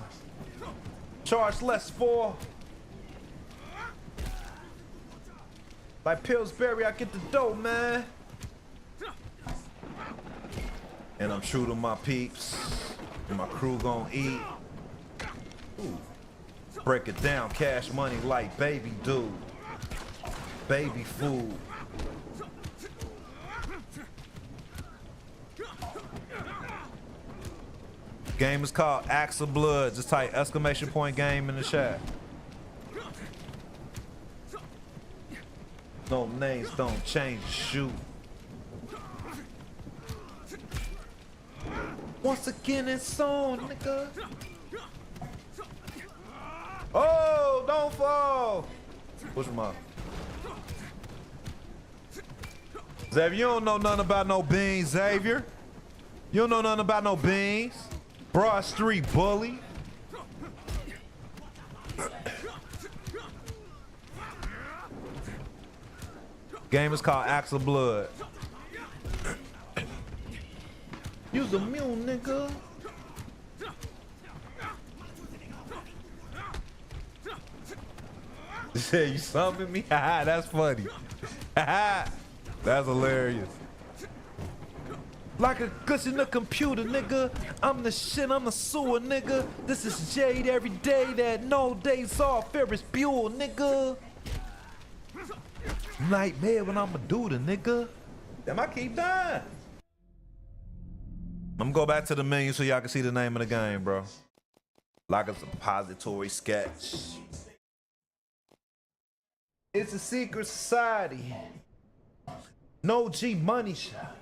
C: Charge less for. Like Pillsbury, I get the dough, man. And I'm true to my peeps. And my crew gon' eat. Ooh. Break it down, cash money like baby do. Baby food. Game is called Axe of Blood. Just type exclamation point game in the chat. No names don't change the shoe. Once again it's on, nigga. Oh, don't fall. Push him up. Xavier, you don't know nothing about no beans, Xavier. You don't know nothing about no beans. Broad Street bully. Game is called Axe of Blood. Use a mule, nigga. said you summoned me? Haha, that's funny. Haha, that's hilarious. Like a glitch in the computer, nigga. I'm the shit, I'm the sewer, nigga. This is Jade every day, that no days off, Ferris Bueller, nigga. Nightmare when I'm a dude, nigga. Damn, I keep dying. I'm gonna go back to the menu so y'all can see the name of the game, bro. Like a suppository sketch. It's a secret society. No G money shot.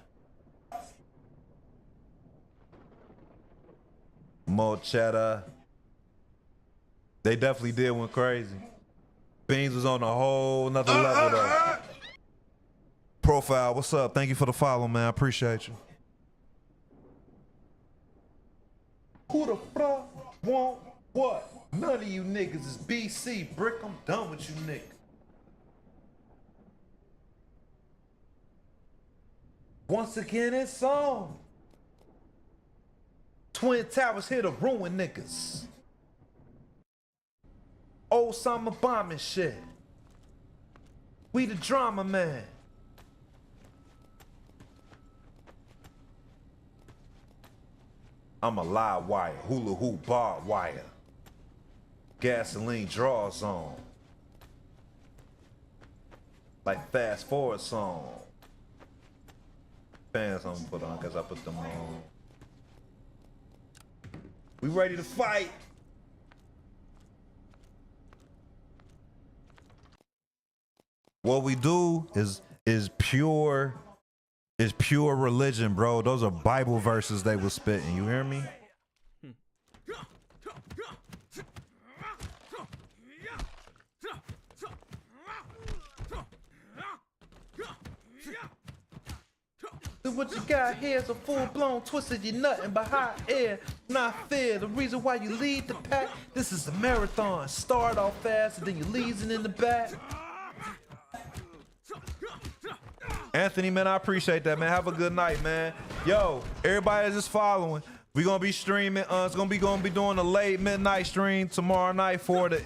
C: More cheddar. They definitely did one crazy. Beans was on a whole nother level though. Profile, what's up? Thank you for the follow, man. I appreciate you. Who the fuck want what? None of you niggas is BC. Brick, I'm done with you niggas. Once again, it's on. Twin Towers here to ruin niggas. Osama bombing shit. We the drama man. I'm a live wire, hula hoop barbed wire. Gasoline draw zone. Like fast forward song. Fans I'm gonna put on, cause I put them on. We ready to fight. What we do is pure religion, bro. Those are Bible verses they was spitting. You hear me? What you got here is a full-blown twisted, you're nothing but hot air, not fair. The reason why you lead the pack, this is a marathon. Start off fast and then you're leading in the back. Anthony, man, I appreciate that, man. Have a good night, man. Yo, everybody that's just following, we gonna be streaming. It's gonna be doing a late midnight stream tomorrow night for the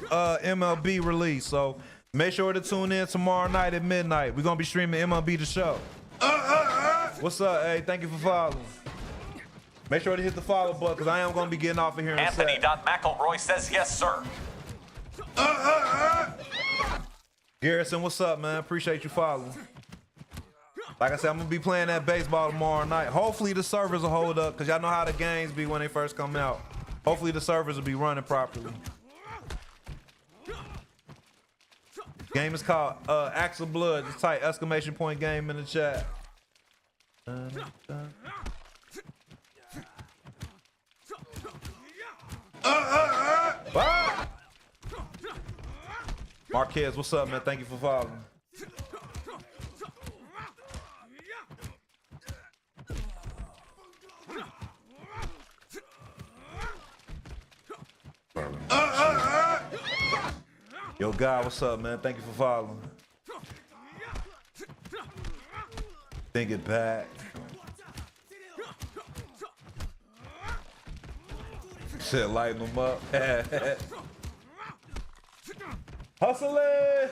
C: MLB release. So make sure to tune in tomorrow night at midnight. We're gonna be streaming MLB The Show. What's up, hey? Thank you for following. Make sure to hit the follow button because I am gonna be getting off of here in a second.
B: Anthony.McElroy says yes, sir.
C: Garrison, what's up, man? Appreciate you following. Like I said, I'm gonna be playing that baseball tomorrow night. Hopefully the servers will hold up, because y'all know how the games be when they first come out. Hopefully the servers will be running properly. Game is called Axe of Blood. Just type exclamation point game in the chat. Marquez, what's up, man? Thank you for following. Yo, God, what's up, man? Thank you for following. Think it back. Shit, lighten them up. Hustling!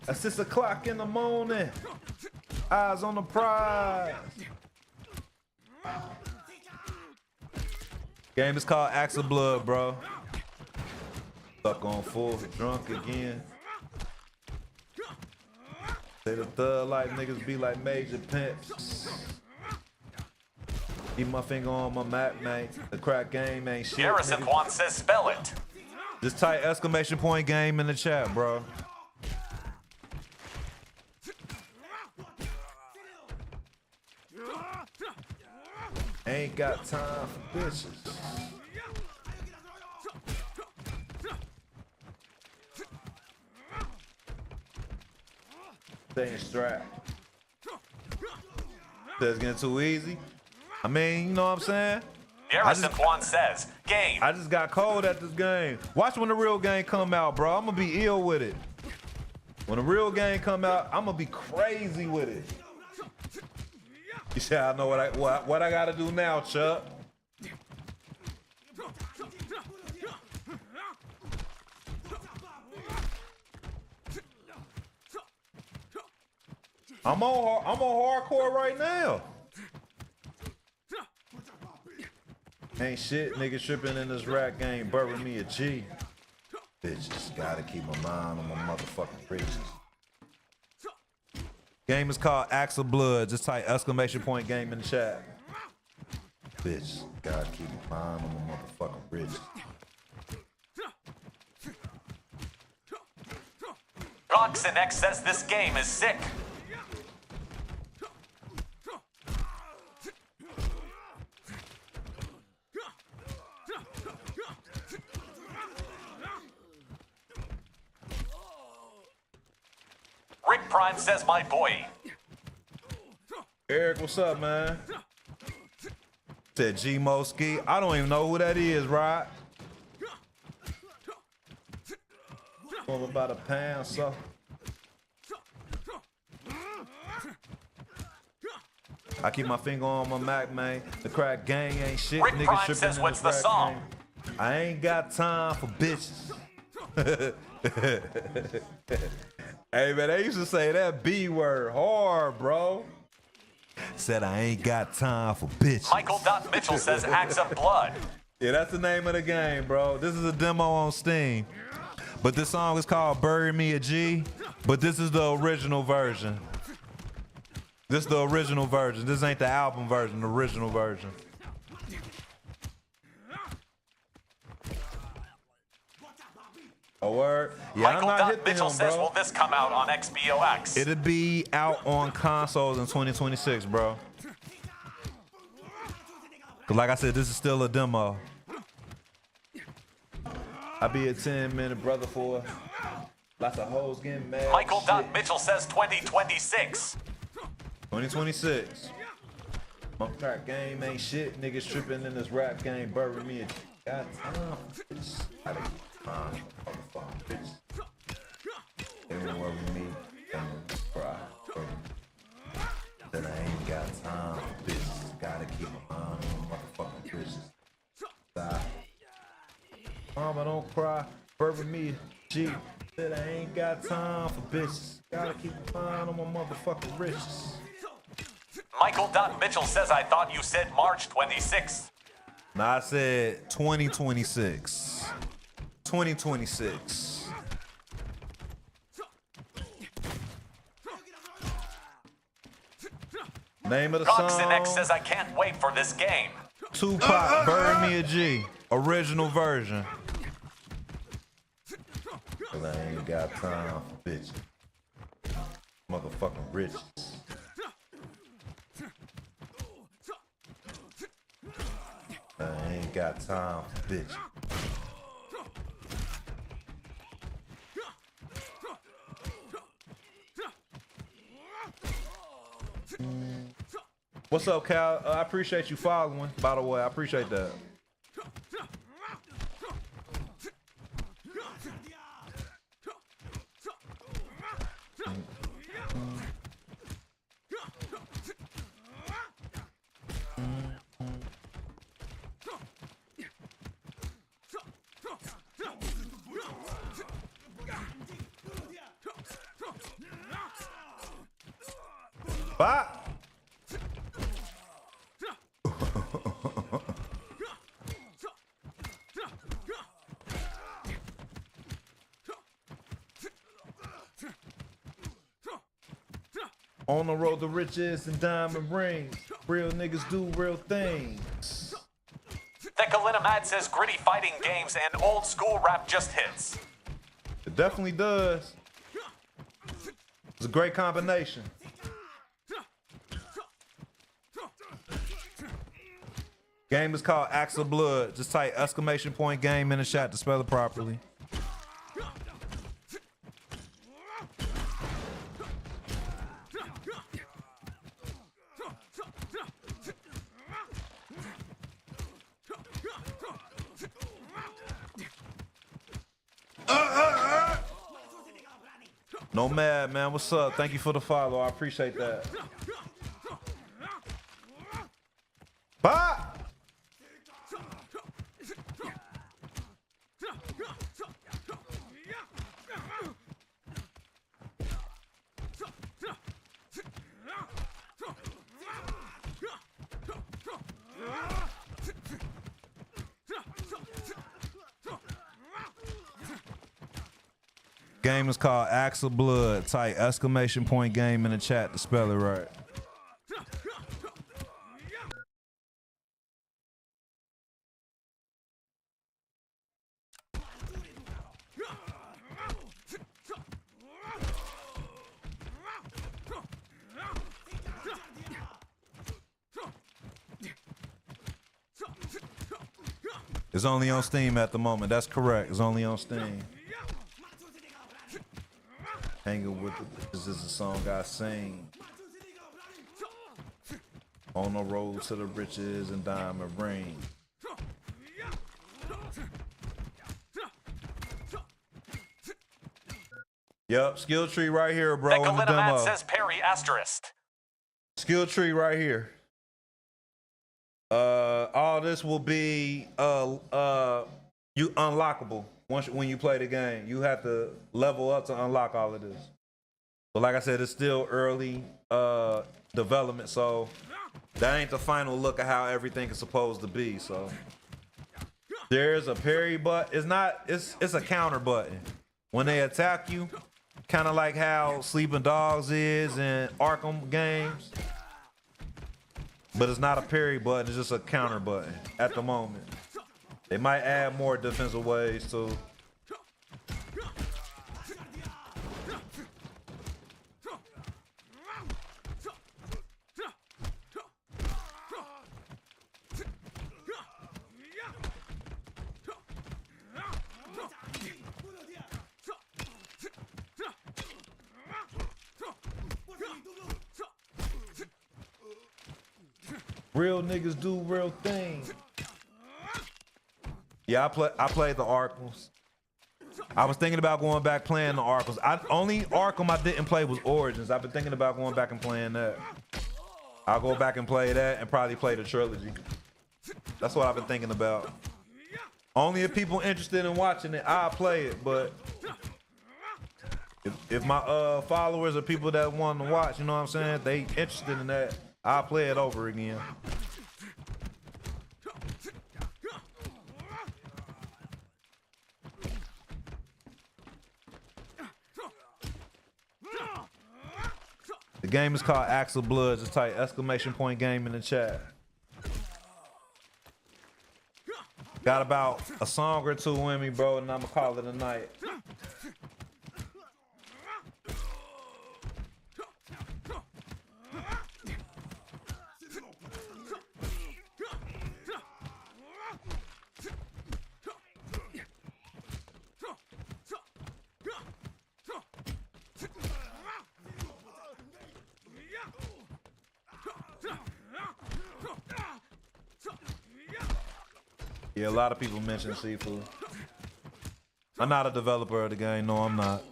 C: At 6 o'clock in the morning. Eyes on the prize. Game is called Axe of Blood, bro. Stuck on full, drunk again. Say the thug like niggas be like major pimps. Keep my finger on my map, mate. The crack game ain't shit.
B: Garrison Juan says spell it.
C: Just type exclamation point game in the chat, bro. Ain't got time for bitches. Staying strapped. That's getting too easy. I mean, you know what I'm saying?
B: Garrison Juan says, game.
C: I just got cold at this game. Watch when the real game come out, bro. I'm gonna be ill with it. When the real game come out, I'm gonna be crazy with it. You see, I know what I gotta do now, Chuck. I'm on hardcore right now. Ain't shit, nigga tripping in this rap game, bury me a G. Bitches, gotta keep my mind on my motherfucking bridges. Game is called Axe of Blood. Just type exclamation point game in the chat. Bitch, gotta keep my mind on my motherfucking bridges.
B: INNNN says this game is sick. Rick Prime says my boy.
C: Eric, what's up, man? Said G Moski. I don't even know who that is, right? All about a pound, so. I keep my finger on my Mac, man. The crack gang ain't shit.
B: Rick
C: Niggas
B: Prime
C: tripping
B: says,
C: in
B: what's
C: this
B: the
C: rap
B: song?
C: game. I ain't got time for bitches. Hey, man, they used to say that B word hard, bro. Said I ain't got time for bitches.
B: Michael Mitchell says Axe of Blood.
C: Yeah, that's the name of the game, bro. This is a demo on Steam. But this song is called Bury Me a G. But this is the original version. This is the original version. This ain't the album version, the original version. A word? Yeah, I'm not
B: Michael
C: hitting
B: Mitchell
C: him,
B: says,
C: bro.
B: will this come out on XBOX?
C: It'll be out on consoles in 2026, bro. Cause like I said, this is still a demo. I be a 10-minute brother for lots of hoes getting mad.
B: Michael
C: shit.
B: Mitchell says 2026.
C: 2026. My crack game ain't shit. Niggas tripping in this rap game. Bury me a got time. Bitch. I done motherfucking bitch. They don't worry me. They don't cry. That I ain't got time for bitches. Gotta keep my mind on motherfucking bitches. Stop. Mama, don't cry. Bury me a G. That I ain't got time for bitches. Gotta keep my mind on my motherfucking riches.
B: Michael Mitchell says, I thought you said March 26th.
C: Nah, I said 2026. 2026. Name of the
B: INNNN
C: song.
B: says, I can't wait for this game.
C: Tupac, Bury Me a G. Original version. Cause I ain't got time for bitches. Motherfucking riches. I ain't got time for bitches. What's up, Cal? I appreciate you following, by the way. I appreciate that. Bye. On the road to riches and diamond rings. Real niggas do real things.
B: Thickalinamad says, gritty fighting games and old school rap just hits.
C: It definitely does. It's a great combination. Game is called Axe of Blood. Just type exclamation point game in the chat to spell it properly. Nomad, man, what's up? Thank you for the follow. I appreciate that. Bye. Game is called Axe of Blood. Type exclamation point game in the chat to spell it right. It's only on Steam at the moment. That's correct. It's only on Steam. Hanging with the bitches is a song I sing. On the road to the riches and diamond ring. Yep, skill tree right here, bro. In the demo.
B: says Perry asterisk.
C: Skill tree right here. All this will be you unlockable when you play the game. You have to level up to unlock all of this. But like I said, it's still early development, so that ain't the final look at how everything is supposed to be. So there's a parry button. It's not. It's a counter button when they attack you, kind of like how Sleeping Dogs is in Arkham games. But it's not a parry button, it's just a counter button at the moment. They might add more defensive ways too. Real niggas do real things. Yeah, I played the Arkhams. I was thinking about going back playing the Arkhams. Only Arkham I didn't play was Origins. I've been thinking about going back and playing that. I'll go back and play that and probably play the trilogy. That's what I've been thinking about. Only if people interested in watching it, I'll play it. But if my followers or people that want to watch, you know what I'm saying, they interested in that, I'll play it over again. The game is called Axe of Blood. Just type exclamation point game in the chat. Got about a song or two in me, bro, and I'm gonna call it a night. Yeah, a lot of people mention Seafood. I'm not a developer of the game. No, I'm not.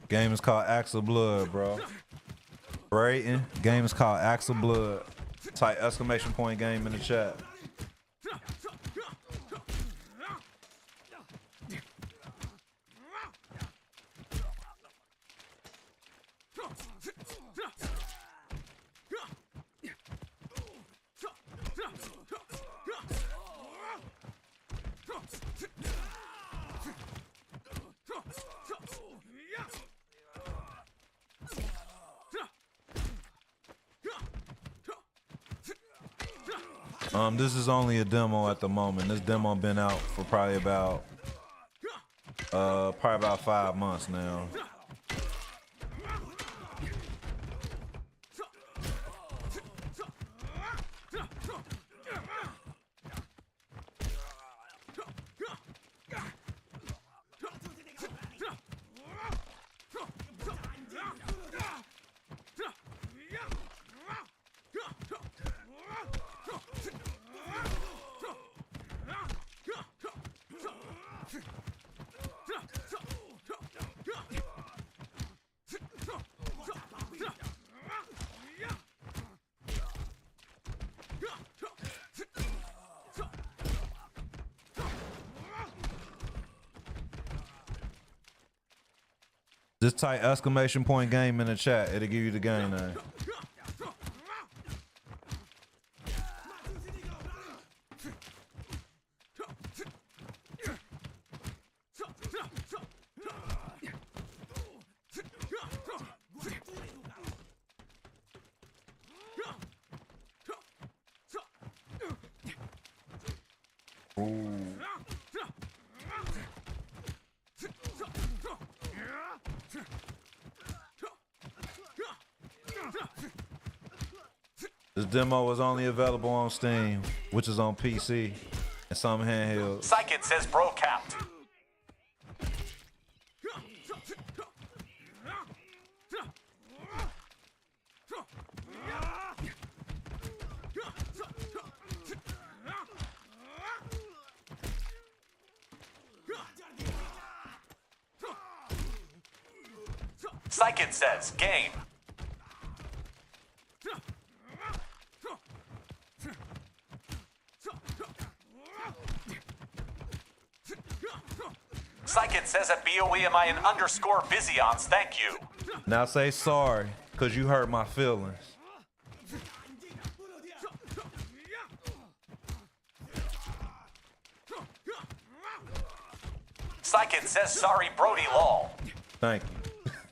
C: Game is called Axe of Blood, bro. Rating. Game is called Axe of Blood. Type exclamation point game in the chat. This is only a demo at the moment. This demo been out for probably about 5 months now. Just type exclamation point game in the chat. It'll give you the game name. This demo was only available on Steam, which is on PC and some handhelds.
B: Psychic says bro capped. Psychic says game. Psychic says at BOE am I an underscore Vizions, thank you.
C: Now say sorry, cause you hurt my feelings.
B: Psychic says sorry Brody lol.
C: Thank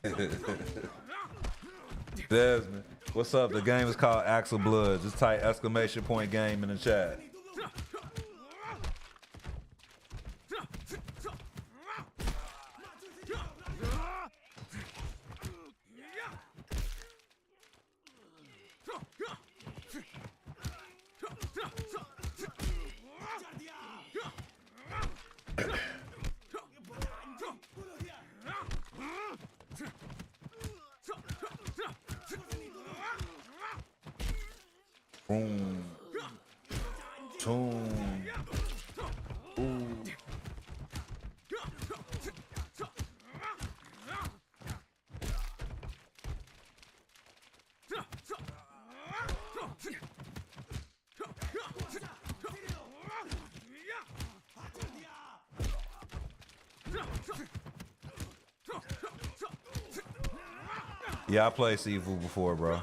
C: you. Desmond, what's up? The game is called Axel Blood. Just type exclamation point game in the chat. Boom. Boom. Ooh. Yeah, I played Sifu before, bro.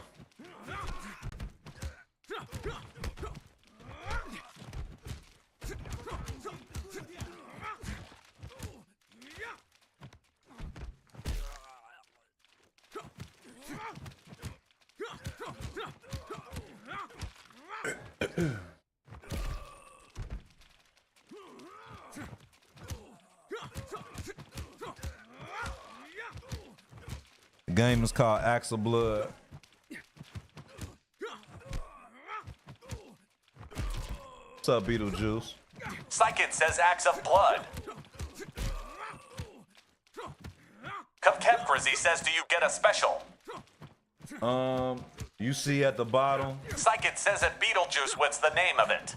C: The game is called Axel Blood. What's up, Beetlejuice?
B: Psychic says axe of blood. Cupcake Grizzy says do you get a special?
C: You see at the bottom.
B: Psychic says at Beetlejuice what's the name of it?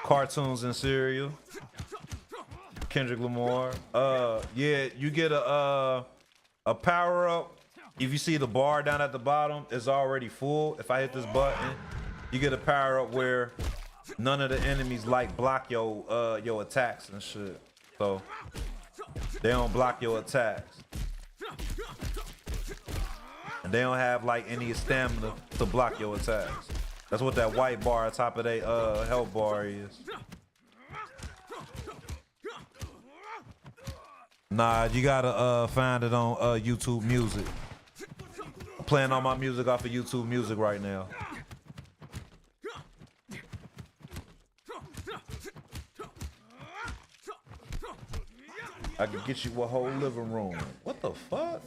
C: Cartoons and cereal. Kendrick Lamar. Yeah, you get a power up. If you see the bar down at the bottom, it's already full. If I hit this button, you get a power up where none of the enemies like block your attacks and shit. So they don't block your attacks. And they don't have like any stamina to block your attacks. That's what that white bar on top of their health bar is. Nah, you gotta find it on YouTube Music. I'm playing all my music off of YouTube Music right now. I could get you a whole living room. What the fuck?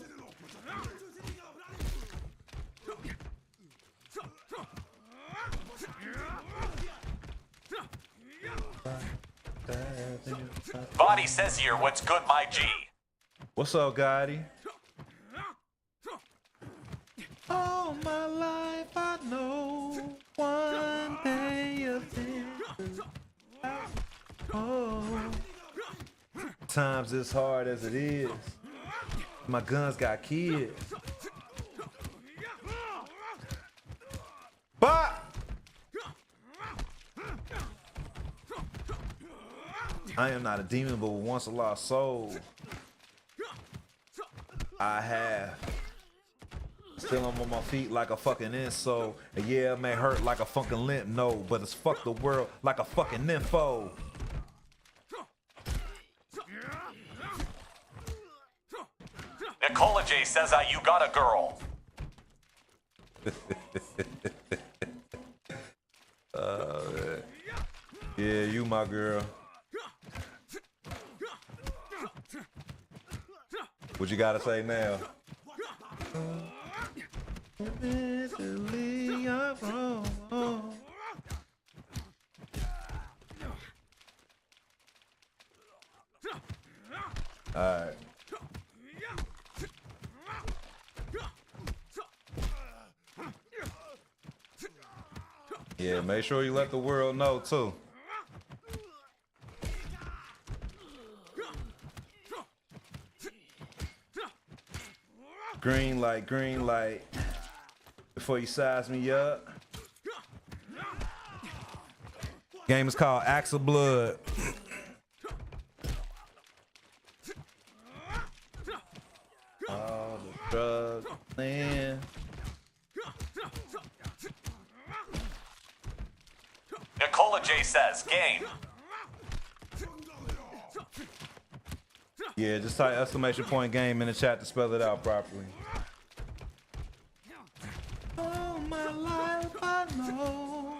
B: Body says here, what's good, my G?
C: What's up, Gotti? All my life I know one day of this. Oh. Times as hard as it is, my guns got kids. Bop! I am not a demon, but once a lost soul. I have. Still I'm on my feet like a fucking insole. And yeah, it may hurt like a fucking limp node, but it's fuck the world like a fucking nympho.
B: Nicola J says you got a girl.
C: Man. Yeah, you my girl. What you gotta say now? Eventually I'm wrong. Alright. Yeah, make sure you let the world know too. Green light, before you size me up. Game is called Axe of Blood. All the drugs, man.
B: Nicola J says, game.
C: Yeah, just type exclamation point game in the chat to spell it out properly. All my life I know.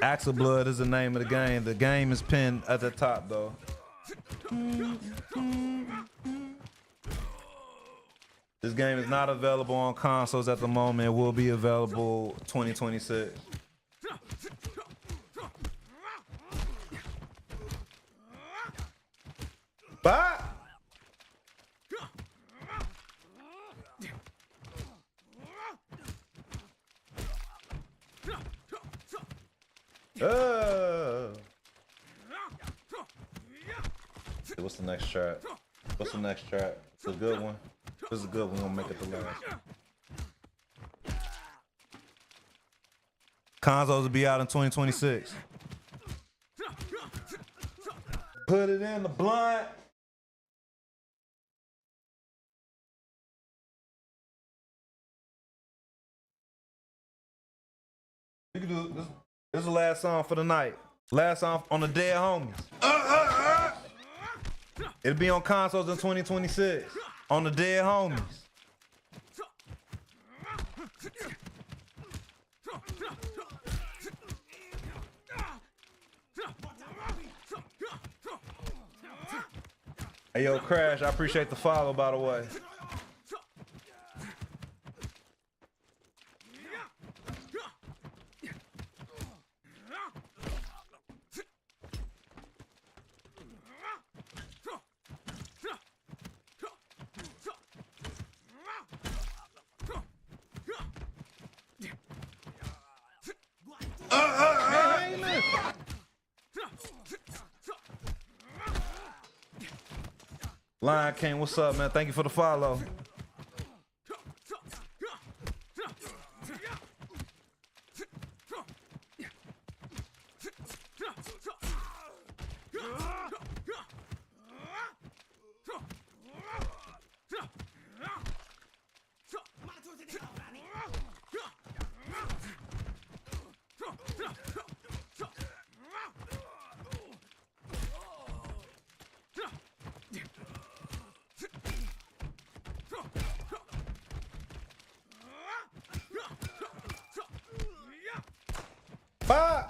C: Axe of Blood is the name of the game. The game is pinned at the top though. This game is not available on consoles at the moment. It will be available 2026. Bye. What's the next track? What's the next track? It's a good one. This is a good one. We're gonna make it the last. Consoles will be out in 2026. Put it in the blunt. You can do this. This is the last song for the night. Last song on the Dead Homies. It'll be on consoles in 2026. On the Dead Homies. Hey yo, Crash, I appreciate the follow, by the way. Lion King, what's up, man? Thank you for the follow. Bye.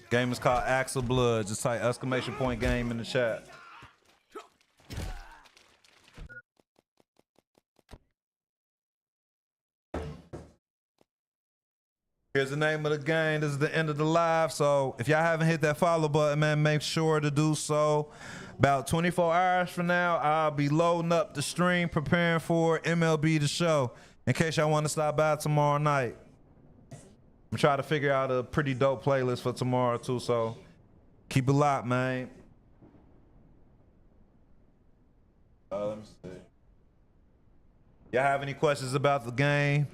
C: Game is called Axel Blood. Just type exclamation point game in the chat. Here's the name of the game. This is the end of the live. So if y'all haven't hit that follow button, man, make sure to do so. About 24 hours from now, I'll be loading up the stream, preparing for MLB The Show. In case y'all want to stop by tomorrow night. I'm trying to figure out a pretty dope playlist for tomorrow too, so keep it locked, man. Let me see. Y'all have any questions about the game?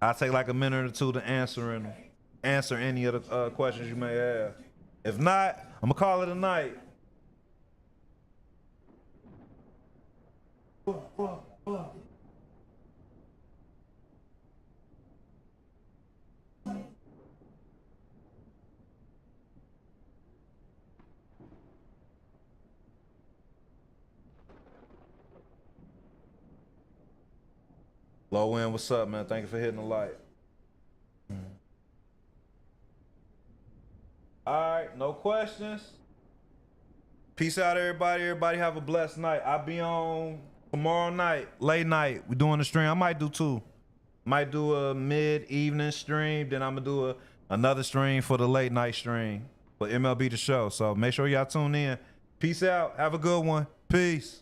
C: I'll take like a minute or two to answer any of the questions you may have. If not, I'm gonna call it a night. Low end, what's up, man? Thank you for hitting the light. All right, no questions. Peace out, everybody. Everybody have a blessed night. I'll be on tomorrow night, late night. We doing the stream. I might do two. Might do a mid-evening stream. Then I'm gonna do another stream for the late night stream for MLB The Show. So make sure y'all tune in. Peace out. Have a good one. Peace.